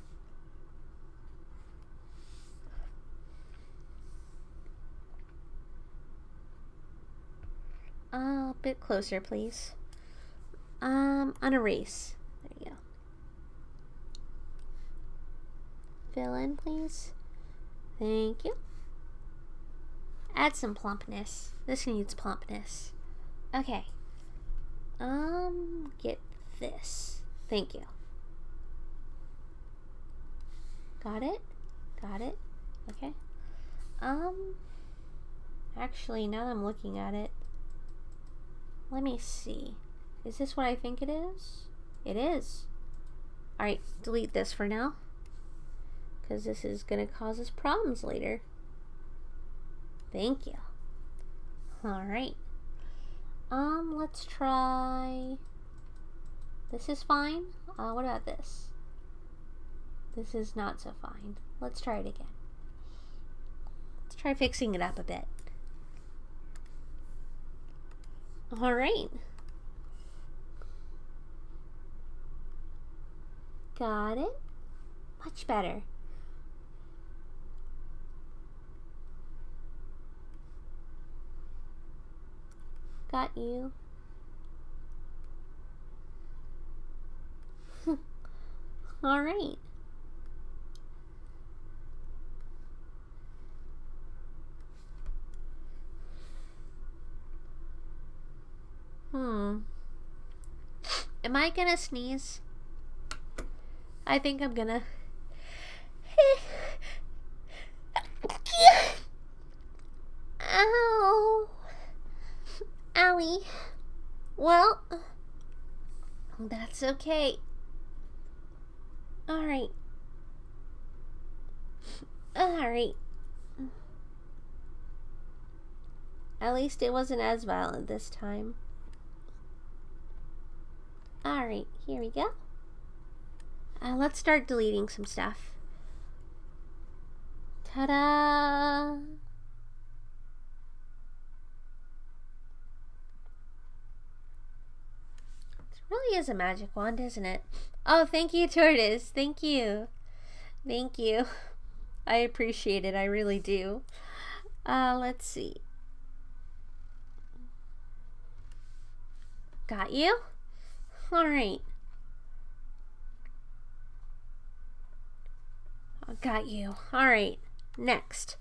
A bit closer, please. Unerase. There you go. Fill in, please. Thank you. Add some plumpness. This needs plumpness. Okay. Get this. Thank you. Got it? Got it? Okay. Actually, now that I'm looking at it, Let me see. Is this what I think it is? It is. Alright, delete this for now. Because this is going to cause us problems later. Thank you. Alright. Let's try... This is fine. What about this? This is not so fine. Let's try it again. Let's try fixing it up a bit. Alright. Got it. Much better. Got you. Alright. Am I gonna sneeze? I think I'm gonna. Ow. Owie. Well, that's okay. Alright. Alright. At least it wasn't as violent this time. Alright, here we go. Let's start deleting some stuff. Ta-da! It really is a magic wand, isn't it? Oh, thank you, Tortoise. Thank you. Thank you. I appreciate it. I really do. Let's see. Got you? Alright. Got you. Alright. Next.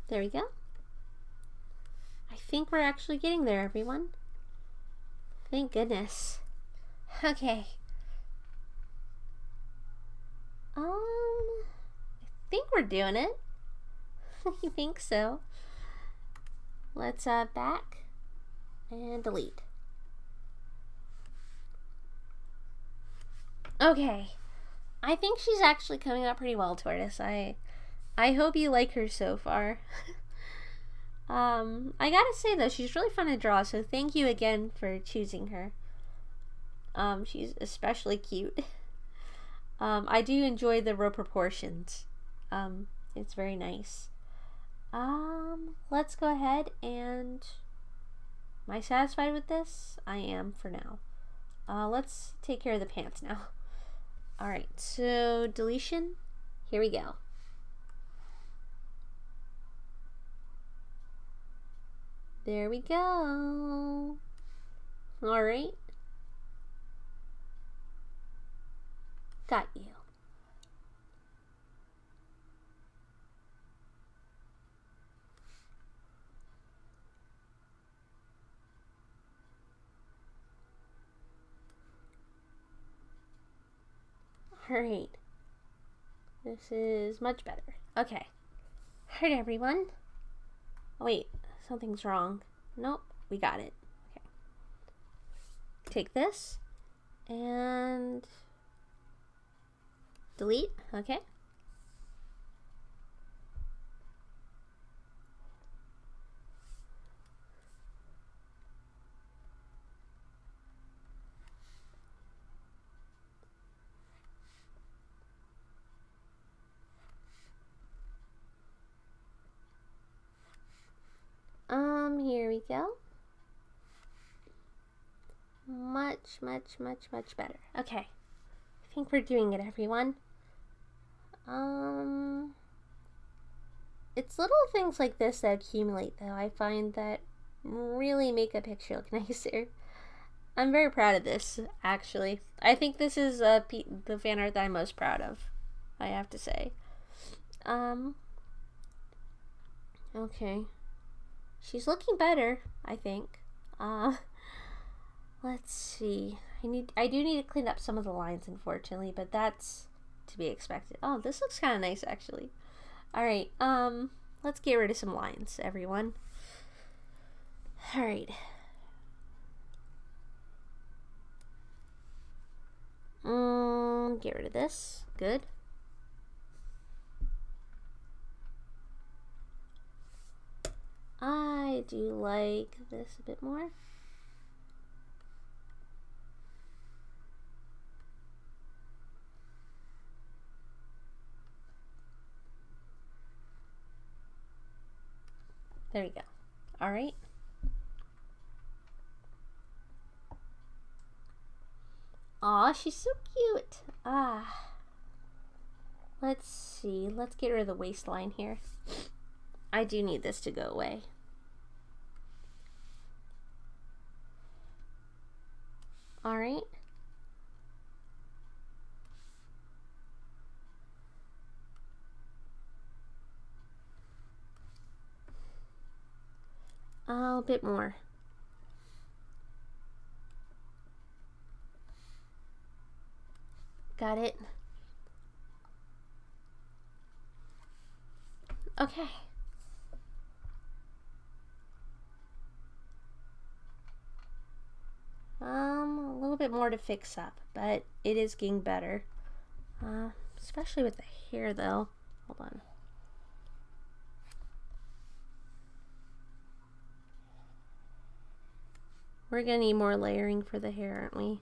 There we go. I think we're actually getting there, everyone. Thank goodness. Okay. I think we're doing it. I think so. Let's back and delete. Okay. I think she's actually coming out pretty well, Tortoise. I hope you like her so far. I gotta say though, she's really fun to draw, so thank you again for choosing her. She's especially cute. I do enjoy the row proportions. It's very nice. Let's go ahead and... Am I satisfied with this? I am for now. Let's take care of the pants now. Alright, so deletion. Here we go. There we go. Alright. Got you. Alright. This is much better. Okay. Alright, everyone. Oh, wait. Something's wrong. Nope. We got it. Okay. Take this. And... delete. Okay. Here we go. Much better. Okay. I think we're doing it, everyone. It's little things like this that accumulate, though. I find that really make a picture look nicer. I'm very proud of this, actually. I think this is the fan art that I'm most proud of, I have to say. Okay. She's looking better, I think. Let's see. I I do need to clean up some of the lines, unfortunately, but that's to be expected. Oh, this looks kind of nice, actually. All right, let's get rid of some lines, everyone. All right. Get rid of this. Good. I do like this a bit more. There we go. All right. Aw, she's so cute. Let's see. Let's get rid of the waistline here. I do need this to go away. All right. A bit more. Got it. Okay. A little bit more to fix up, but it is getting better. Especially with the hair, though. Hold on. We're gonna need more layering for the hair, aren't we?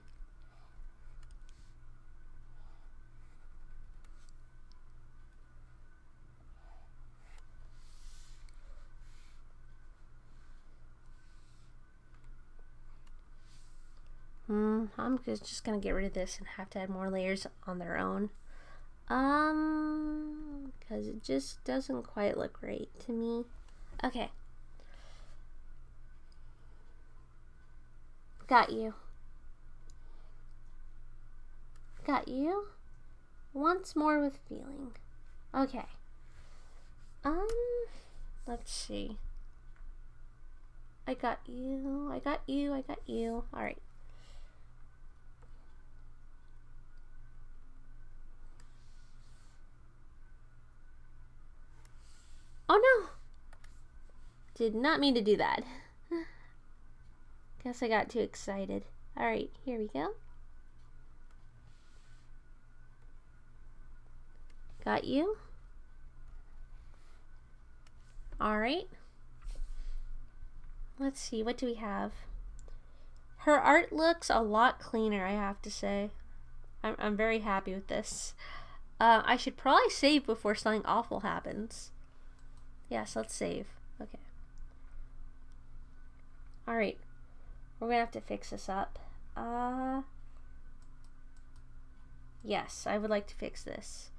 I'm just gonna get rid of this and have to add more layers on their own. Because it just doesn't quite look right to me. Okay. Got you. Got you. Once more with feeling. Okay. Let's see. I got you. I got you. I got you. All right. Oh no! Did not mean to do that. Guess I got too excited. Alright, here we go. Got you. Alright. Let's see, what do we have? Her art looks a lot cleaner, I have to say. I'm very happy with this. I should probably save before something awful happens. Yes, let's save. Okay. Alright. We're gonna have to fix this up. Yes, I would like to fix this.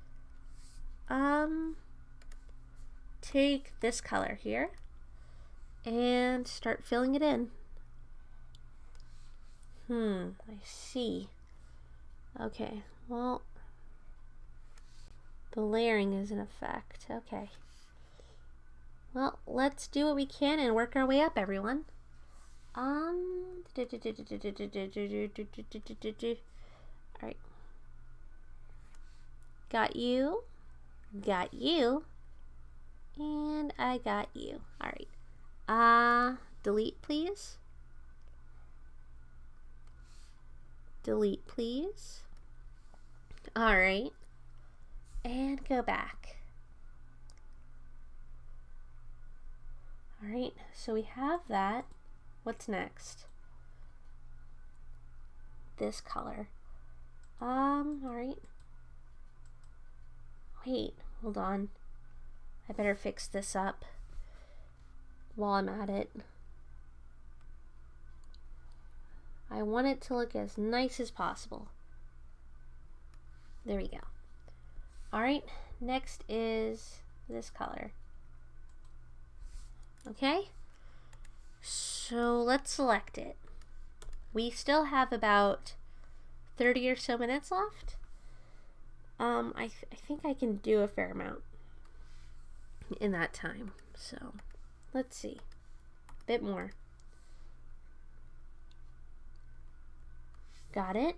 Take this color here and start filling it in. I see. Okay, well, the layering is in effect. Okay. Well, let's do what we can and work our way up, everyone. Alright. Got you. Got you. And I got you. Alright. Delete, please. Delete, please. Alright. And go back. Alright, so we have that. What's next? This color. Alright. Wait, hold on. I better fix this up while I'm at it. I want it to look as nice as possible. There we go. Alright, next is this color. Okay, so let's select it. We still have about 30 or so minutes left. I think I can do a fair amount in that time. So let's see. A bit more. Got it.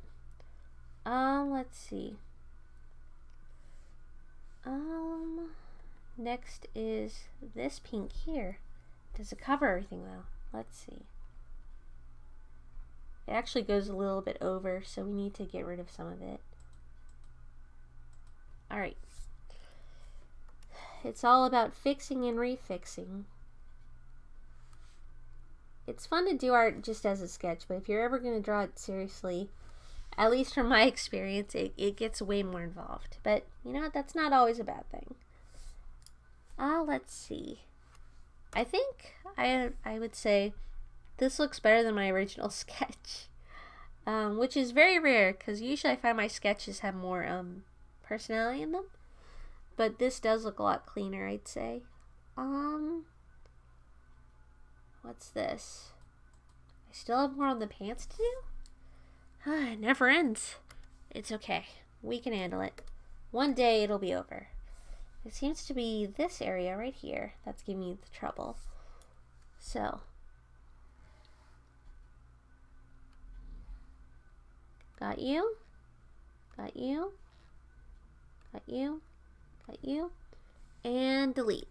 Let's see. Next is this pink here. Does it cover everything though? Let's see. It actually goes a little bit over, so we need to get rid of some of it. Alright. It's all about fixing and refixing. It's fun to do art just as a sketch, but if you're ever going to draw it seriously, at least from my experience, it gets way more involved. But, you know, that's not always a bad thing. Let's see. I think I would say this looks better than my original sketch. Which is very rare, because usually I find my sketches have more personality in them. But this does look a lot cleaner, I'd say. What's this? I still have more on the pants to do? It never ends. It's okay. We can handle it. One day it'll be over. It seems to be this area right here that's giving me the trouble. So. Got you. Got you. Got you. Got you. And delete.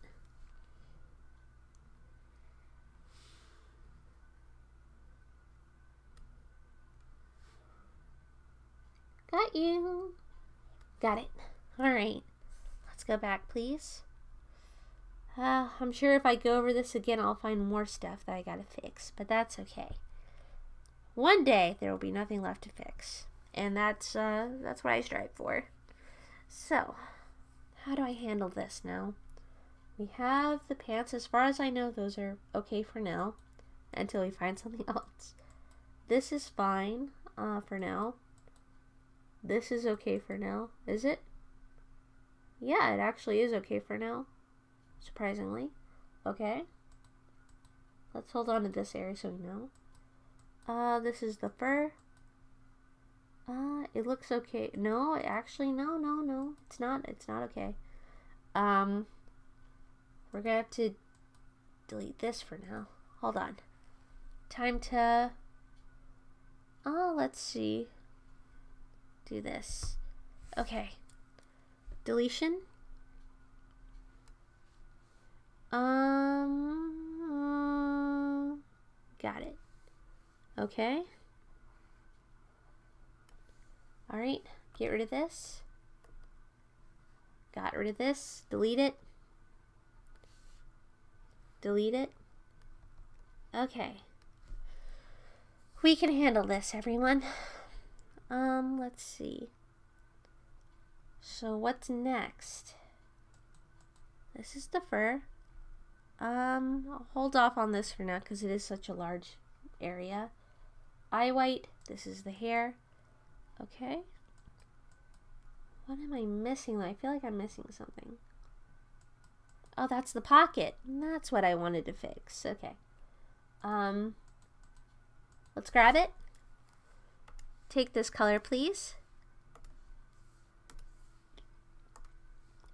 Got you. Got it. Alright. Let's go back, please. I'm sure if I go over this again, I'll find more stuff that I gotta fix. But that's okay. One day, there will be nothing left to fix. And that's what I strive for. So, how do I handle this now? We have the pants. As far as I know, those are okay for now. Until we find something else. This is fine for now. This is okay for now. Is it? Yeah, it actually is okay for now. Surprisingly. Okay. Let's hold on to this area so we know. This is the fur. It looks okay. No, actually, no. It's not okay. We're gonna have to delete this for now. Hold on. Time to, let's see. Do this. Okay. Deletion. Got it. Okay. Alright, get rid of this. Got rid of this. Delete it. Delete it. Okay. We can handle this, everyone. Let's see. So what's next? This is the fur. I'll hold off on this for now because it is such a large area. Eye white. This is the hair. Okay. What am I missing? I feel like I'm missing something. Oh, that's the pocket. That's what I wanted to fix. Okay. Let's grab it. Take this color, please.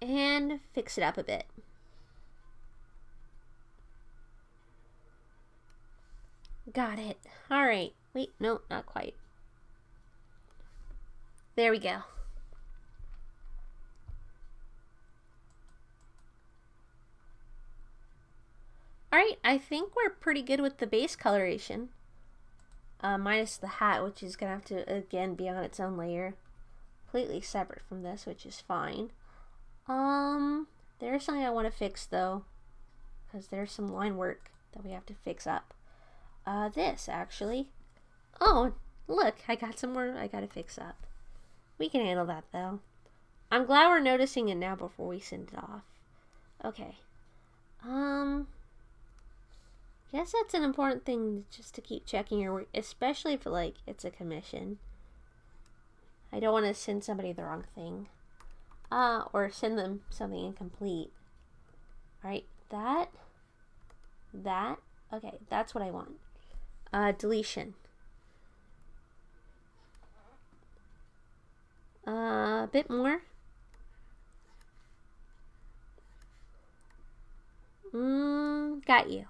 And fix it up a bit. Got it. Alright. Wait, no, not quite. There we go. Alright, I think we're pretty good with the base coloration. Minus the hat, which is going to have to, again, be on its own layer. Completely separate from this, which is fine. There's something I want to fix, though. Because there's some line work that we have to fix up. This, actually. Oh, look, I got some more I got to fix up. We can handle that, though. I'm glad we're noticing it now before we send it off. Okay. Guess that's an important thing just to keep checking your work, especially if, like, it's a commission. I don't want to send somebody the wrong thing. Or send them something incomplete. Alright, that. Okay, that's what I want. Deletion. A bit more. Got you.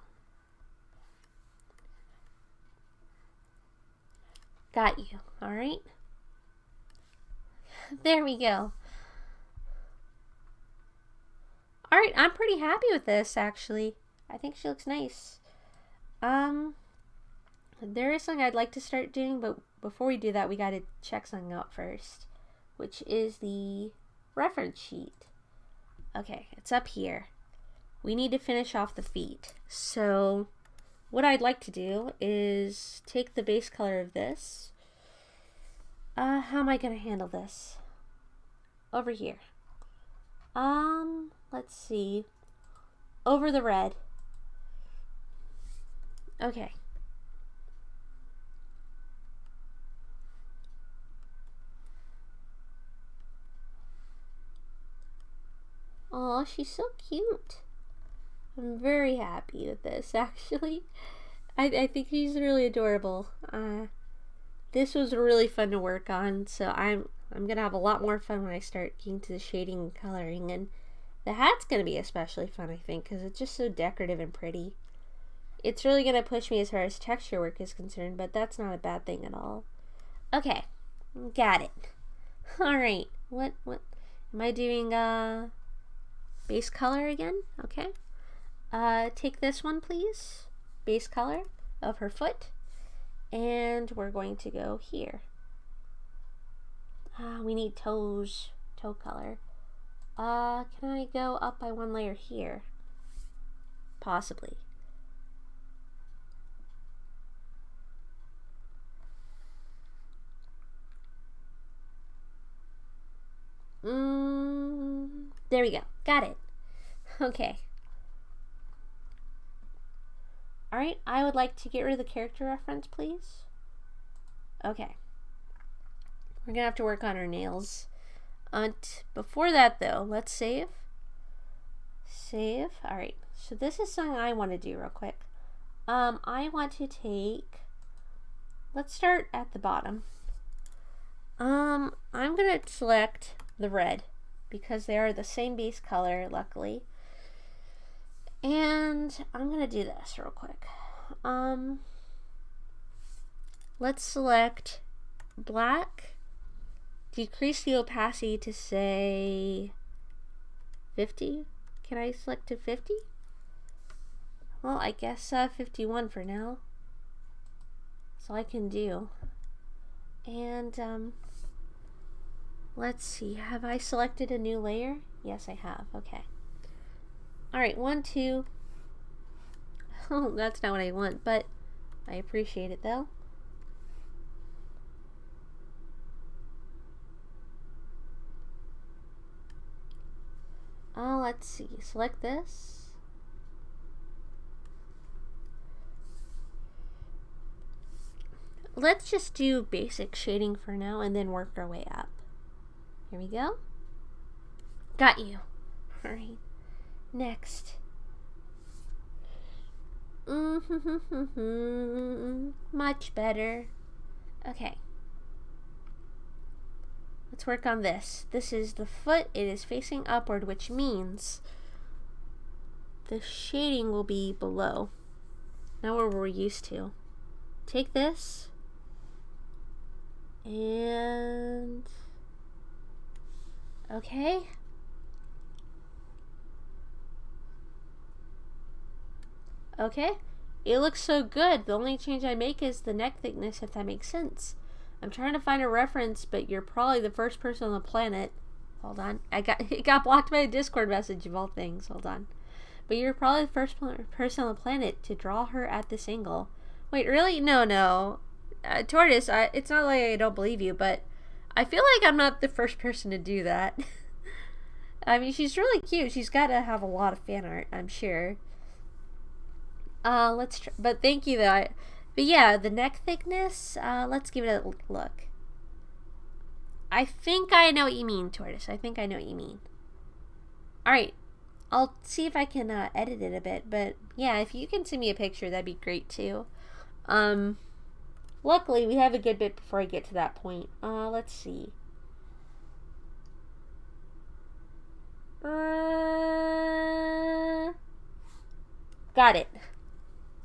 Got you. All right. There we go. All right, I'm pretty happy with this, actually. I think she looks nice. There is something I'd like to start doing, but before we do that, we got to check something out first, which is the reference sheet. Okay, it's up here. We need to finish off the feet. So what I'd like to do is take the base color of this. How am I going to handle this? Over here. Let's see. Over the red. Okay. Oh, she's so cute. I'm very happy with this, actually. I think she's really adorable. This was really fun to work on, so I'm gonna have a lot more fun when I start getting to the shading and coloring, and the hat's gonna be especially fun, I think, because it's just so decorative and pretty. It's really gonna push me as far as texture work is concerned, but that's not a bad thing at all. Okay, got it. All right, what am I doing? Base color again? Okay. Take this one, please. Base color of her foot. And we're going to go here. We need toes. Toe color. Can I go up by one layer here? Possibly. There we go. Got it. Okay. Alright, I would like to get rid of the character reference, please. Okay. We're gonna have to work on our nails. Before that, though, let's save. Save. Alright, so this is something I want to do real quick. I want to take... Let's start at the bottom. I'm gonna select the red, because they are the same base color, luckily. And I'm gonna do this real quick. Let's select black, decrease the opacity to say 50. Can I select to 50? Well, I guess 51 for now. That's all I can do. And let's see, have I selected a new layer? Yes, I have. Okay. Alright, 1, 2. Oh, that's not what I want, but I appreciate it though. Let's see. Select this. Let's just do basic shading for now and then work our way up. Here we go. Got you. Alright. Next. Much better. Okay. Let's work on this. This is the foot. It is facing upward, which means the shading will be below. Not where we're used to. Take this and okay. Okay, it looks so good. The only change I make is the neck thickness, if that makes sense. I'm trying to find a reference, but you're probably the first person on the planet. Hold on, it got blocked by a Discord message of all things. Hold on, but you're probably the first person on the planet to draw her at this angle. Wait, really? No. Tortoise, it's not like I don't believe you, but I feel like I'm not the first person to do that. I mean, she's really cute. She's got to have a lot of fan art, I'm sure. Let's try, but thank you though. But yeah, the neck thickness, let's give it a look. I think I know what you mean, Tortoise. I think I know what you mean. Alright, I'll see if I can edit it a bit, but yeah, if you can send me a picture, that'd be great too. Luckily, we have a good bit before I get to that point. Let's see. Got it.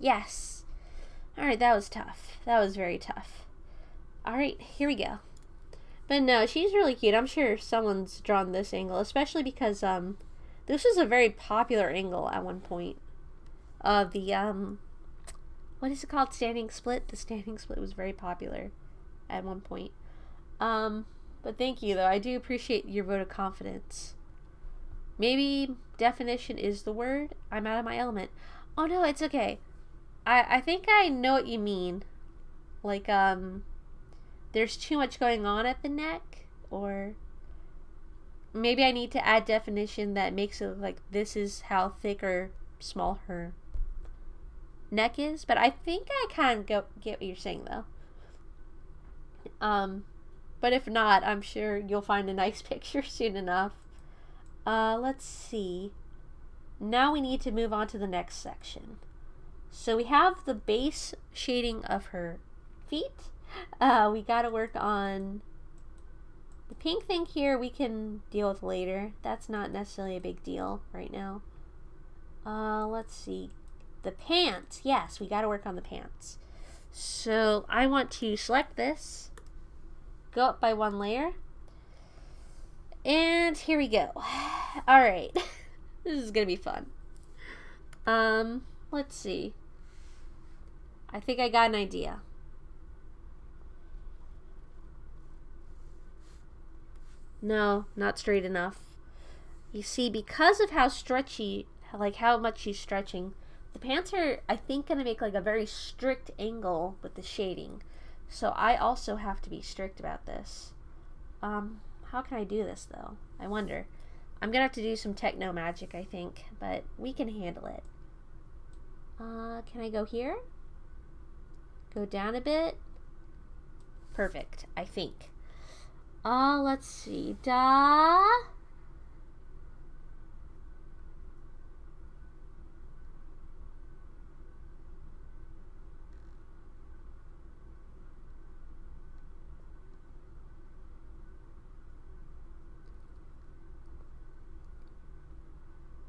Yes. Alright, that was tough. That was very tough. Alright, here we go. But no, she's really cute. I'm sure someone's drawn this angle, especially because this was a very popular angle at one point. What is it called? Standing split? The standing split was very popular at one point. But thank you though. I do appreciate your vote of confidence. Maybe definition is the word. I'm out of my element. Oh no, it's okay. I think I know what you mean. Like, there's too much going on at the neck, or maybe I need to add definition that makes it look like this is how thick or small her neck is. But I think I kind of get what you're saying though. But if not, I'm sure you'll find a nice picture soon enough. Let's see. Now we need to move on to the next section. So we have the base shading of her feet. We gotta work on the pink thing here. We can deal with later. That's not necessarily a big deal right now. Let's see. The pants. Yes, we gotta work on the pants. So I want to select this, go up by one layer, and here we go. Alright. This is gonna be fun. Let's see. I think I got an idea. No, not straight enough. You see, because of how stretchy, like how much she's stretching, the pants are, I think, gonna make like a very strict angle with the shading. So I also have to be strict about this. How can I do this though? I wonder. I'm gonna have to do some techno magic, I think, but we can handle it. Can I go here? Go down a bit? Perfect, I think. Let's see.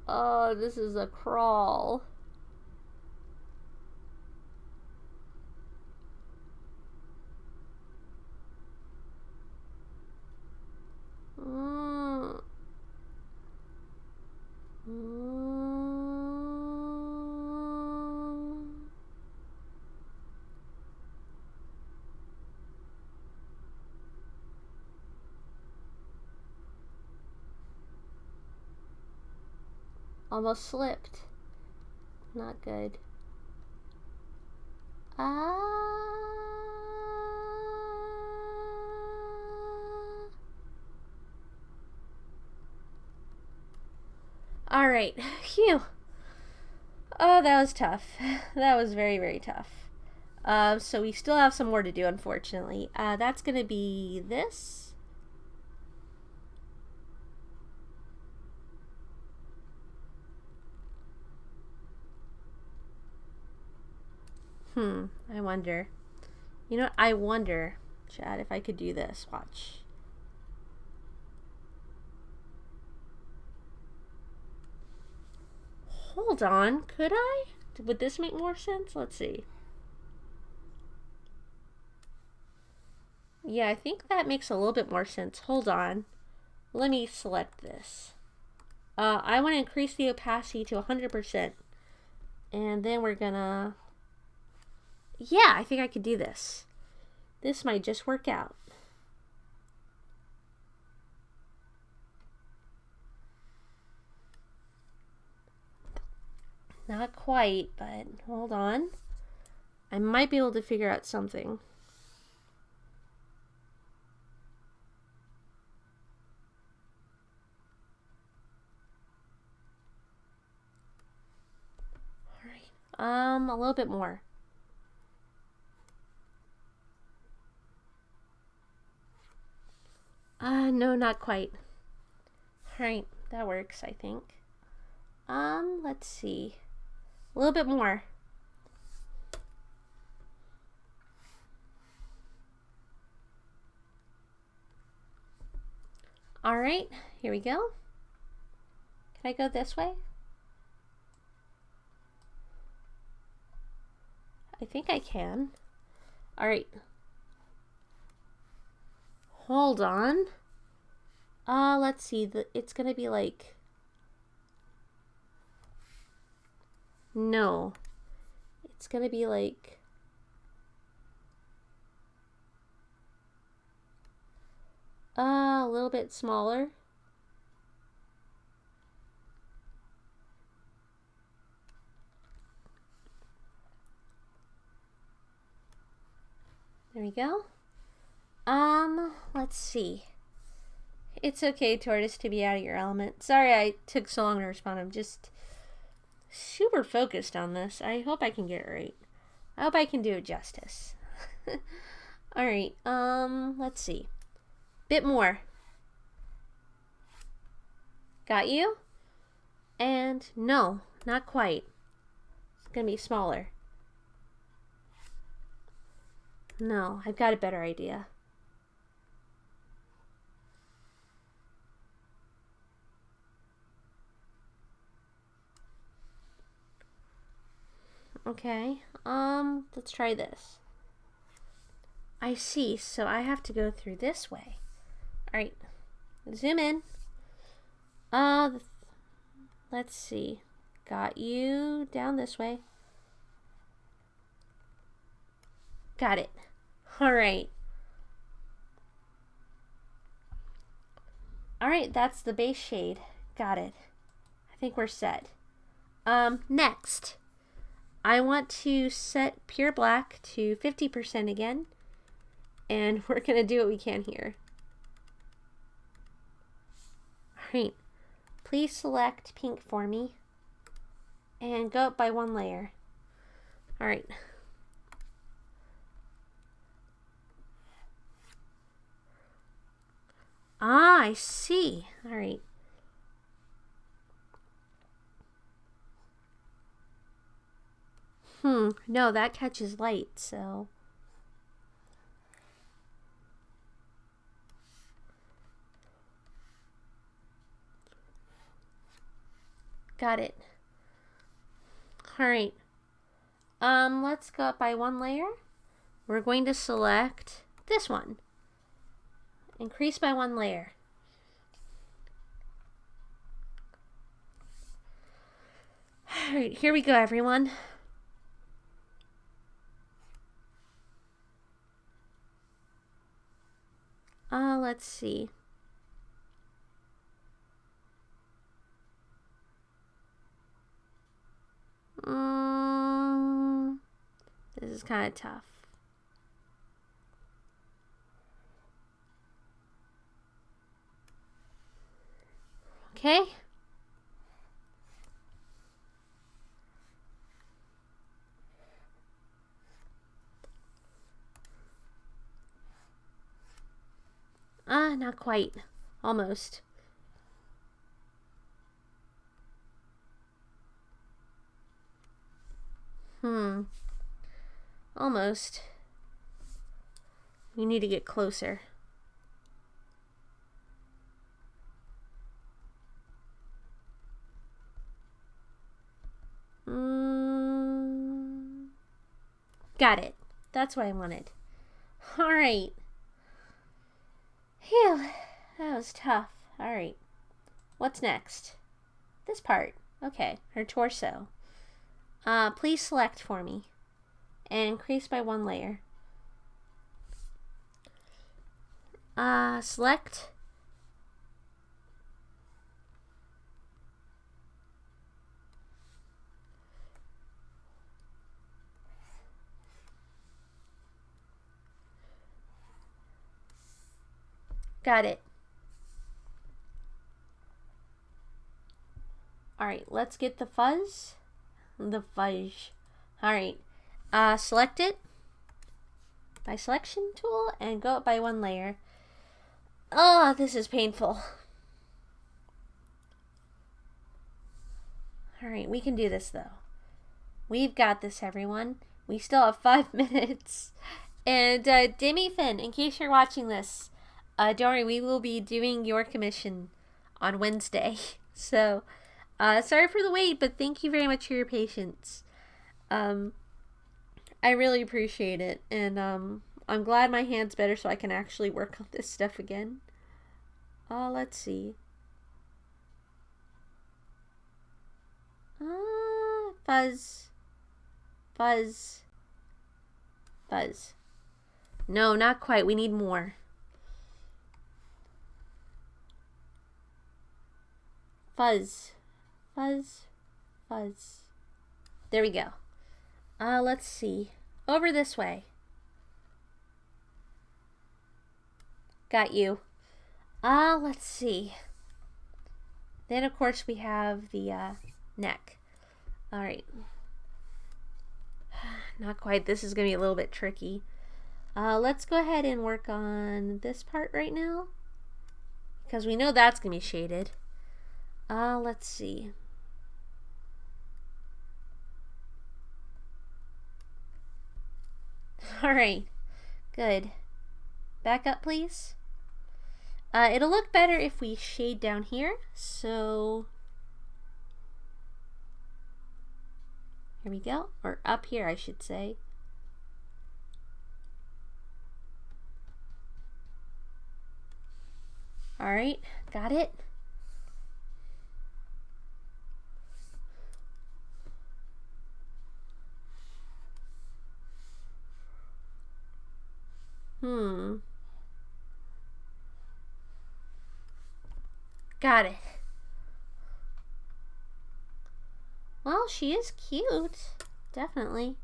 Oh, this is a crawl. Almost slipped. Not good. Alright. Phew. Oh, that was tough. That was very, very tough. So we still have some more to do, unfortunately. That's gonna be this. I wonder. You know what? I wonder, Chad, if I could do this. Watch. Hold on. Could I? Would this make more sense? Let's see. Yeah, I think that makes a little bit more sense. Hold on. Let me select this. I want to increase the opacity to 100%. And then we're gonna... Yeah, I think I could do this. This might just work out. Not quite, but hold on. I might be able to figure out something. Alright. A little bit more. No, not quite. Alright, that works, I think. Let's see. A little bit more. Alright, here we go. Can I go this way? I think I can. Alright. Hold on. Let's see. It's gonna be like... No. It's gonna be like... a little bit smaller. There we go. Let's see. It's okay, Tortoise, to be out of your element. Sorry I took so long to respond. I'm just super focused on this. I hope I can get it right. I hope I can do it justice. Alright, let's see. Bit more. Got you? And no, not quite. It's gonna be smaller. No, I've got a better idea. Okay, let's try this. I see, so I have to go through this way. Alright, zoom in. Let's see. Got you down this way. Got it. Alright. Alright, that's the base shade. Got it. I think we're set. Next. I want to set pure black to 50% again. And we're going to do what we can here. Alright. Please select pink for me. And go up by one layer. Alright. Ah, I see. Alright. No, that catches light, so... Got it. Alright. Let's go up by one layer. We're going to select this one. Increase by one layer. Alright, here we go, everyone. Let's see. This is kind of tough. Okay. Not quite. Almost. Almost. We need to get closer. Got it. That's what I wanted. Alright. Phew. That was tough. Alright. What's next? This part. Okay. Her torso. Please select for me. And increase by one layer. Select. Got it. Alright, let's get the fuzz. The fudge. Alright. Select it by selection tool and go up by one layer. Oh, this is painful. Alright, we can do this though. We've got this, everyone. We still have 5 minutes. And Demi Finn, in case you're watching this, don't worry, we will be doing your commission on Wednesday. So, sorry for the wait, but thank you very much for your patience. I really appreciate it, and I'm glad my hand's better so I can actually work on this stuff again. Let's see. Fuzz. Fuzz. Fuzz. No, not quite. We need more. Fuzz. Fuzz. Fuzz. There we go. Let's see. Over this way. Got you. Let's see. Then, of course, we have the neck. Alright. Not quite. This is going to be a little bit tricky. Let's go ahead and work on this part right now, because we know that's going to be shaded. Let's see. Alright. Good. Back up, please. It'll look better if we shade down here. So here we go. Or up here, I should say. Alright, got it. Got it. Well, she is cute. Definitely.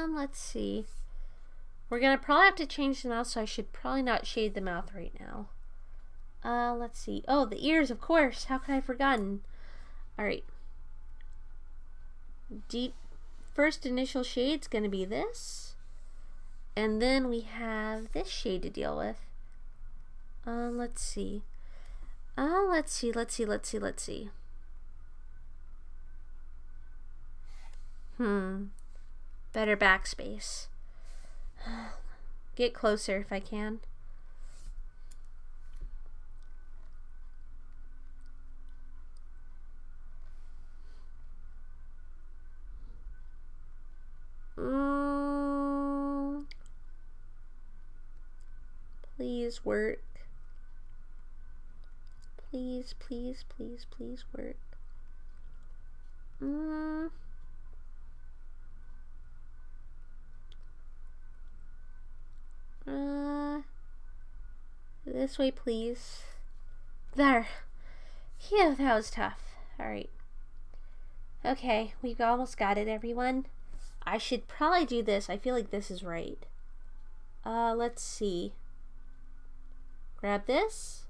Let's see. We're gonna probably have to change the mouth, so I should probably not shade the mouth right now. Let's see. Oh, the ears, of course. How could I have forgotten? Alright. Deep first initial shade's gonna be this. And then we have this shade to deal with. Let's see. Let's see. Better backspace. Get closer if I can. Please work. Please work. This way, please. There. Phew, that was tough. Alright. Okay, we've almost got it, everyone. I should probably do this. I feel like this is right. Let's see. Grab this.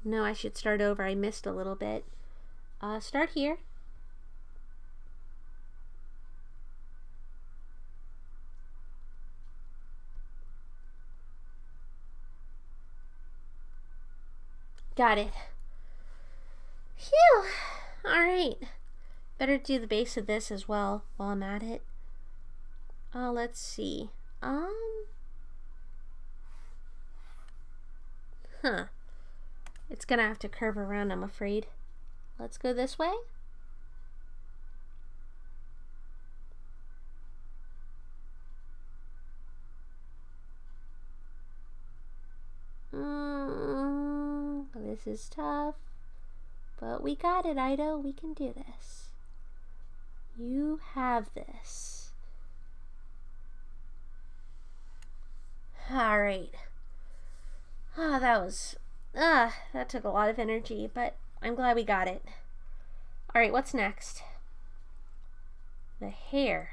No, I should start over. I missed a little bit. Start here. Got it. Phew. Alright. Better do the base of this as well while I'm at it. Let's see. It's gonna have to curve around, I'm afraid. Let's go this way. This is tough, but we got it, Ido. We can do this. You have this. Alright. That took a lot of energy, but I'm glad we got it. Alright, what's next? The hair.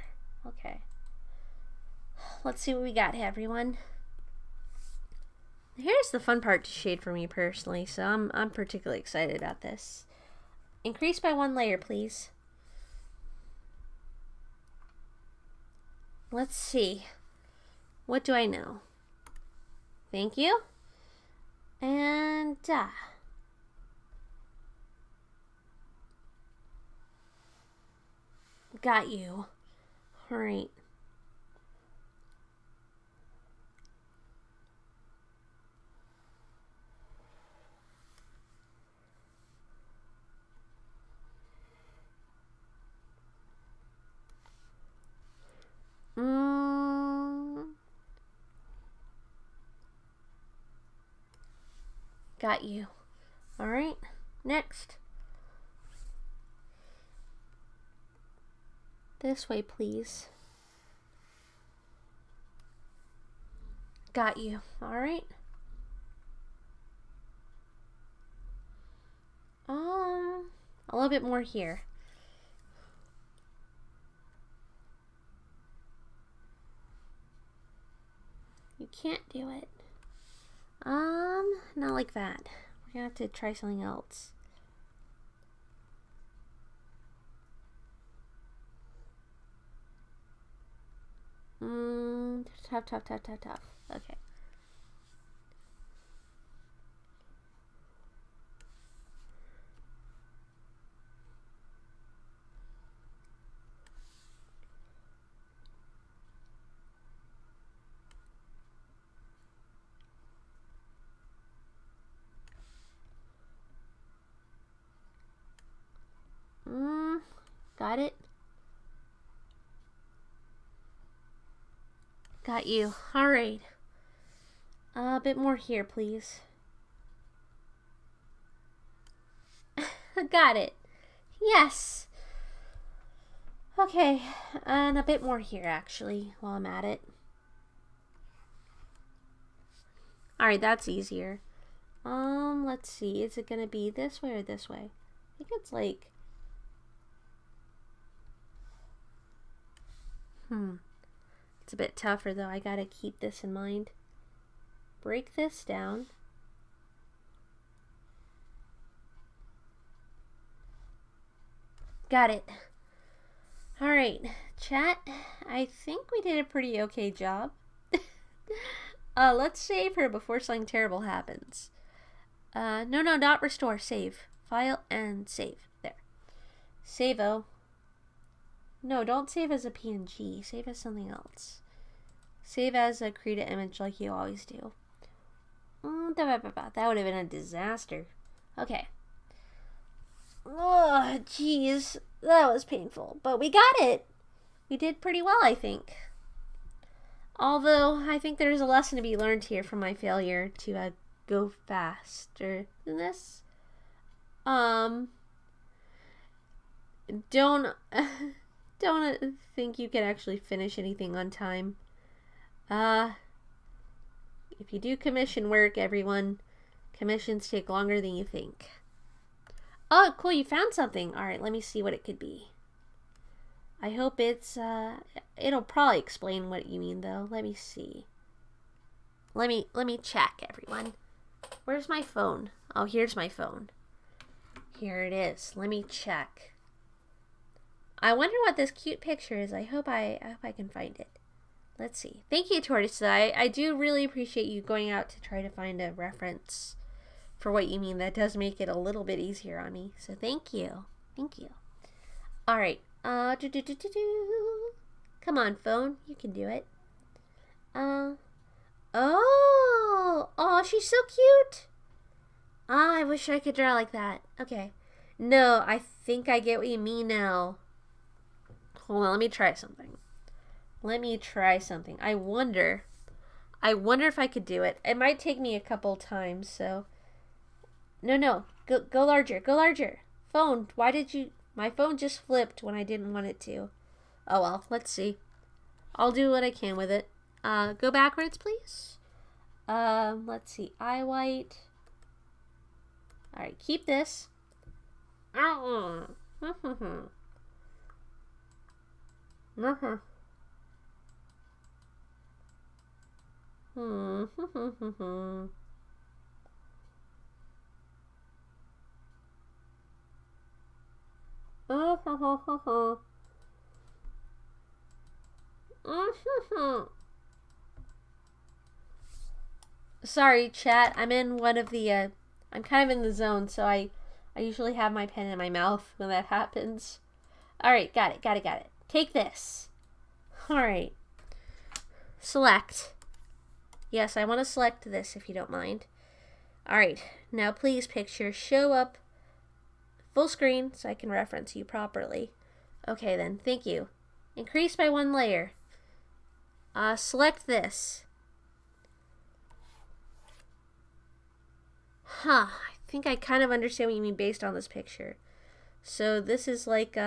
Okay. Let's see what we got, everyone. Here's the fun part to shade for me personally, so I'm particularly excited about this. Increase by 1 layer, please. Let's see. What do I know? Thank you. And Got you. All right. Got you. All right. Next. This way, please. Got you. All right. A little bit more here. You can't do it. Not like that. We're gonna have to try something else. Tough. Okay. Got it. Got you. All right. A bit more here, please. Got it. Yes. Okay, and a bit more here, actually, while I'm at it. All right, that's easier. Let's see. Is it gonna be this way or this way? I think it's like... It's a bit tougher, though. I gotta keep this in mind. Break this down. Got it. All right, chat. I think we did a pretty okay job. Let's save her before something terrible happens. No, not restore. Save. File and save. There. Save-o. No, don't save as a PNG. Save as something else. Save as a Krita image like you always do. That would have been a disaster. Okay. Oh, jeez. That was painful. But we got it. We did pretty well, I think. Although, I think there's a lesson to be learned here from my failure to go faster than this. Don't think you can actually finish anything on time. If you do commission work, everyone, commissions take longer than you think. Oh, cool, you found something. All right, let me see what it could be. I hope it's, it'll probably explain what you mean, though. Let me see. Let me check, everyone. Where's my phone? Oh, here's my phone. Here it is. Let me check. I wonder what this cute picture is. I hope I can find it. Let's see. Thank you, Tortoise. I do really appreciate you going out to try to find a reference for what you mean. That does make it a little bit easier on me. So thank you. Thank you. All right. Come on, phone. You can do it. Oh, she's so cute. I wish I could draw like that. Okay. No, I think I get what you mean now. Hold on, let me try something. I wonder if I could do it. It might take me a couple times, so. No. Go larger. Phone, why did you... My phone just flipped when I didn't want it to. Oh well, let's see. I'll do what I can with it. Go backwards, please. Let's see. Eye white. Alright, keep this. Sorry, chat. I'm in one of the, I'm kind of in the zone, so I usually have my pen in my mouth when that happens. Alright, got it. Take this. Alright. Select. Yes, I want to select this if you don't mind. Alright, now please picture show up full screen so I can reference you properly. Okay then, thank you. Increase by 1 layer. Select this. I think I kind of understand what you mean based on this picture. So this is like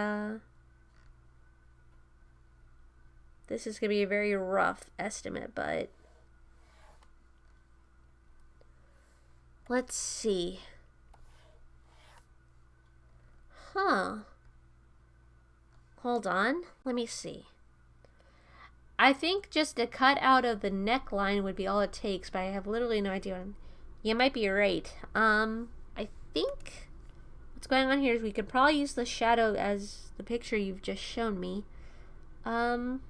this is going to be a very rough estimate, but let's see. Hold on. Let me see. I think just a cut out of the neckline would be all it takes, but I have literally no idea. You might be right. I think what's going on here is we could probably use the shadow as the picture you've just shown me. But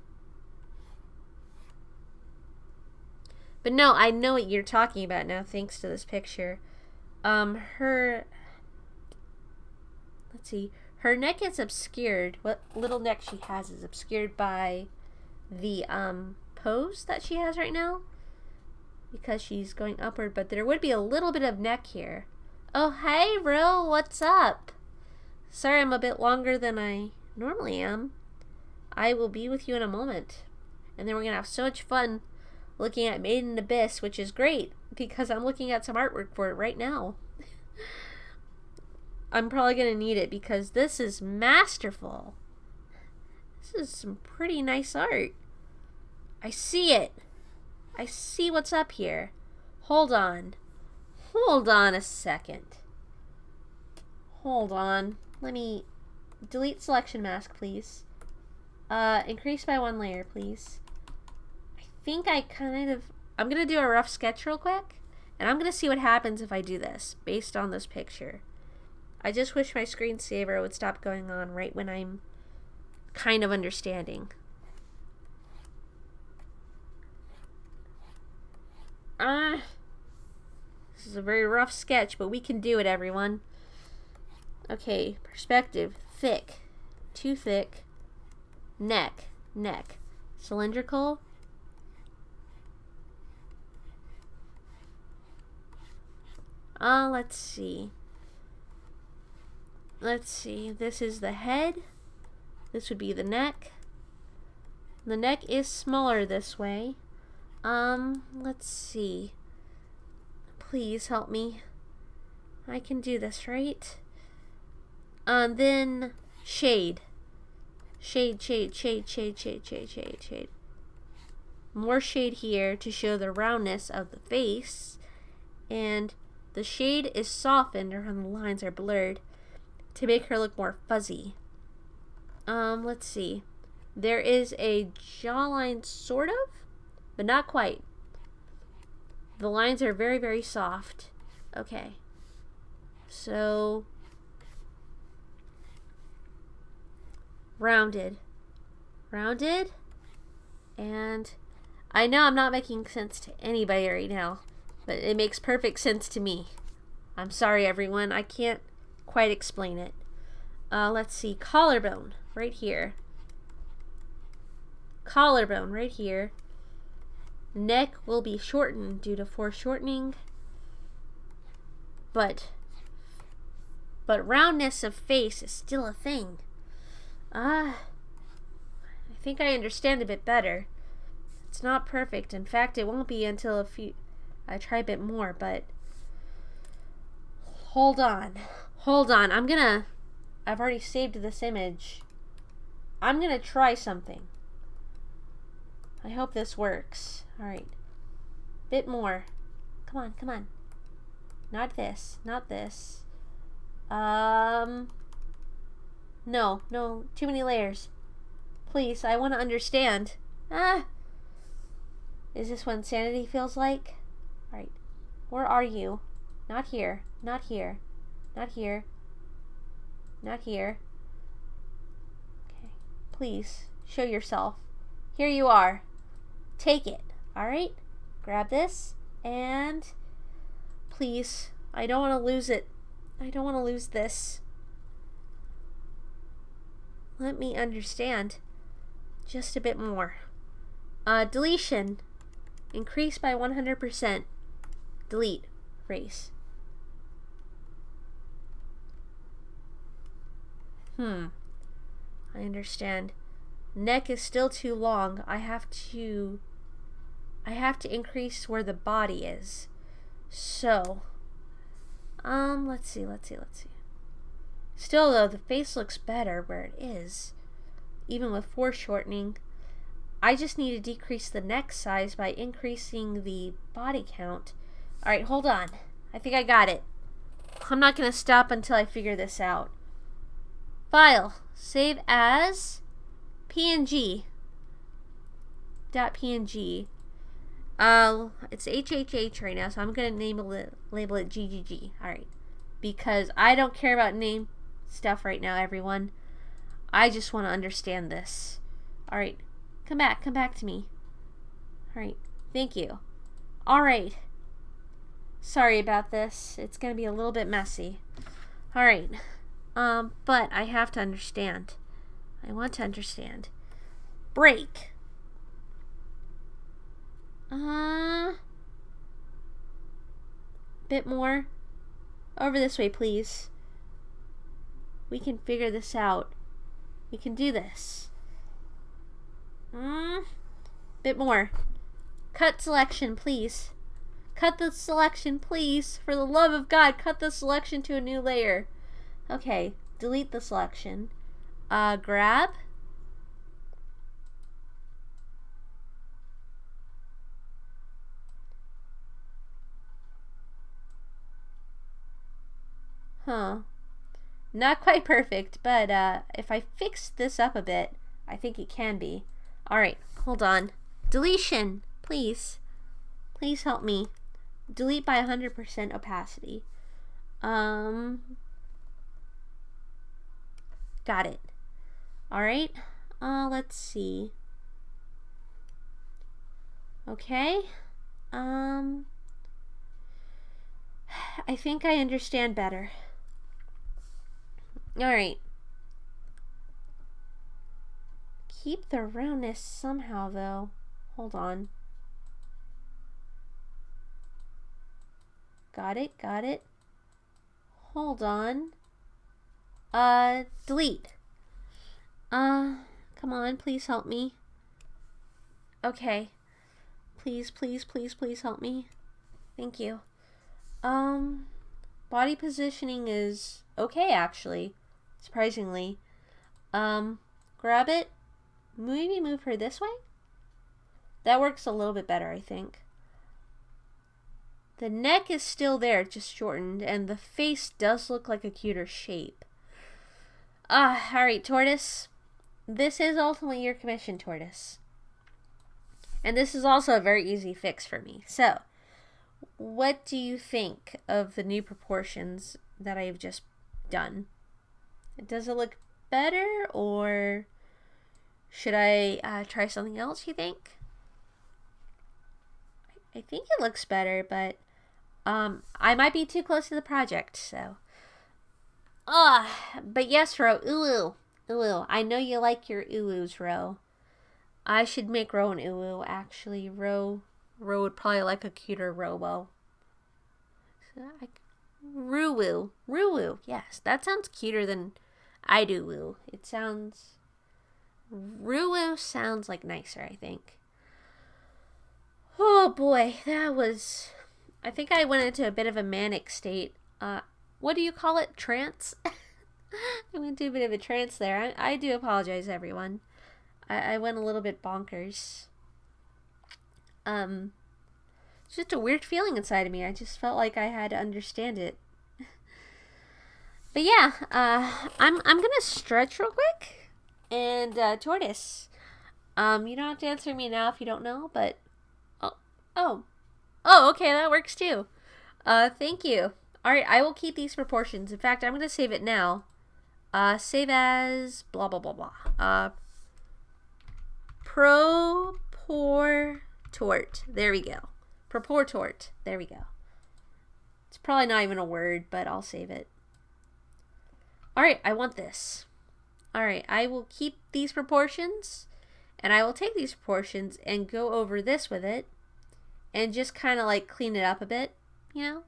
no, I know what you're talking about now thanks to this picture. Let's see. Her neck is obscured. What little neck she has is obscured by the pose that she has right now because she's going upward, but there would be a little bit of neck here. Oh, hey, Ro, what's up? Sorry I'm a bit longer than I normally am. I will be with you in a moment. And then we're going to have so much fun looking at Made in Abyss, which is great because I'm looking at some artwork for it right now. I'm probably going to need it because this is masterful. This is some pretty nice art. I see it. I see what's up here. Hold on. Hold on a second. Hold on. Let me delete selection mask, please. Increase by 1 layer, please. I think I'm going to do a rough sketch real quick, and I'm going to see what happens if I do this based on this picture. I just wish my screensaver would stop going on right when I'm kind of understanding. This is a very rough sketch, but we can do it, everyone. Okay, perspective, thick, too thick, neck, cylindrical. Let's see. This is the head. This would be the neck. The neck is smaller this way. Let's see. Please help me. I can do this, right? Then shade. Shade. More shade here to show the roundness of the face. And the shade is softened around the lines are blurred to make her look more fuzzy. Let's see. There is a jawline, sort of, but not quite. The lines are very, very soft. Okay. So, rounded. And I know I'm not making sense to anybody right now, but it makes perfect sense to me. I'm sorry, everyone. I can't quite explain it. Let's see. Collarbone, right here. Neck will be shortened due to foreshortening. But roundness of face is still a thing. I think I understand a bit better. It's not perfect. In fact, it won't be until I try a bit more, but hold on. I've already saved this image. I'm gonna try something. I hope this works. Alright. Bit more. Come on. Not this. No, too many layers. Please, I want to understand. Is this what insanity feels like? Alright. Where are you? Not here. Okay. Please, show yourself. Here you are. Take it. Alright? Grab this. And please, I don't want to lose it. I don't want to lose this. Let me understand. Just a bit more. Deletion. Increase by 100%. Delete. Erase. I understand. Neck is still too long. I have to increase where the body is. So, let's see. Still though, the face looks better where it is, even with foreshortening. I just need to decrease the neck size by increasing the body count. Alright, hold on. I think I got it. I'm not going to stop until I figure this out. File. Save as PNG. .png. It's HHH right now, so I'm going to label it GGG. Alright. Because I don't care about name stuff right now, everyone. I just want to understand this. Alright. Come back to me. Alright. Thank you. Alright. Sorry about this. It's going to be a little bit messy. Alright. But I have to understand. I want to understand. Break. Bit more. Over this way, please. We can figure this out. We can do this. Bit more. Cut selection, please. Cut the selection, please. For the love of God, cut the selection to a new layer. Okay, delete the selection. Grab. Not quite perfect, but if I fix this up a bit, I think it can be. Alright, hold on. Deletion, please. Please help me. Delete by 100% opacity. Got it. Alright. Let's see. Okay. I think I understand better. Alright. Keep the roundness somehow, though. Hold on. Got it. Hold on. Delete. Come on, please help me. Okay. Please help me. Thank you. Body positioning is okay, actually. Surprisingly. Grab it. Maybe move her this way? That works a little bit better, I think. The neck is still there, just shortened, and the face does look like a cuter shape. Alright, Tortoise. This is ultimately your commission, Tortoise. And this is also a very easy fix for me. So, what do you think of the new proportions that I've just done? Does it look better, or should I try something else, you think? I think it looks better, but I might be too close to the project, so. But yes, Ro, Ulu. I know you like your Ulus, Ro. I should make Ro an Ulu, actually. Ro would probably like a cuter Robo. Ruwu. Yes, that sounds cuter than Iduwu. Ruwu sounds like nicer, I think. Oh boy, I think I went into a bit of a manic state. What do you call it? Trance? I went into a bit of a trance there. I do apologize, everyone. I went a little bit bonkers. It's just a weird feeling inside of me. I just felt like I had to understand it. But yeah, I'm gonna stretch real quick. And Tortoise, you don't have to answer me now if you don't know, but oh, okay, that works too. Thank you. Alright, I will keep these proportions. In fact, I'm gonna save it now. Save as blah blah blah blah. Proportort. There we go. Proportort. There we go. It's probably not even a word, but I'll save it. Alright, I want this. Alright, I will keep these proportions, And I will take these proportions and go over this with it and just kind of like clean it up a bit, you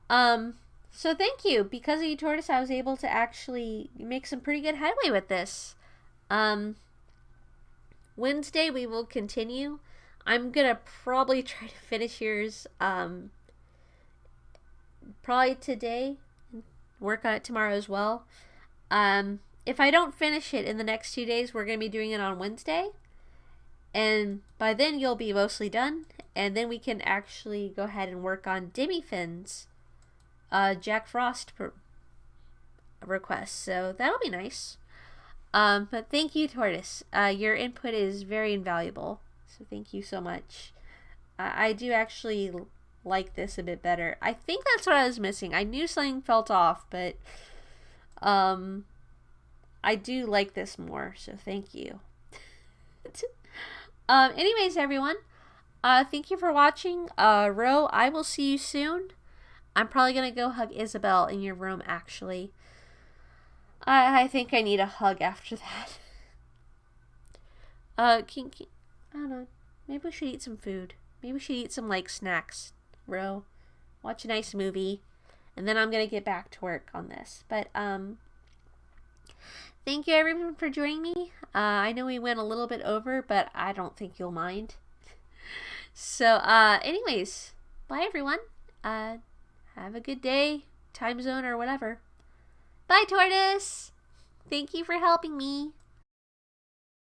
know? So thank you. Because of you, Tortoise, I was able to actually make some pretty good headway with this. Wednesday we will continue. I'm gonna probably try to finish yours probably today. Work on it tomorrow as well. If I don't finish it in the next 2 days, we're gonna be doing it on Wednesday. And by then you'll be mostly done. And then we can actually go ahead and work on Demi Finn's Jack Frost request. So that'll be nice. But thank you, Tortoise. Your input is very invaluable. So thank you so much. I do actually like this a bit better. I think that's what I was missing. I knew something felt off, but I do like this more. So thank you. Anyways, everyone, thank you for watching. Ro, I will see you soon. I'm probably gonna go hug Isabel in your room, actually. I think I need a hug after that. I don't know. Maybe we should eat some food. Maybe we should eat some, like, snacks, Ro. Watch a nice movie. And then I'm gonna get back to work on this. But, thank you, everyone, for joining me. I know we went a little bit over, but I don't think you'll mind. So, anyways, bye, everyone. Have a good day, time zone, or whatever. Bye, Tortoise. Thank you for helping me.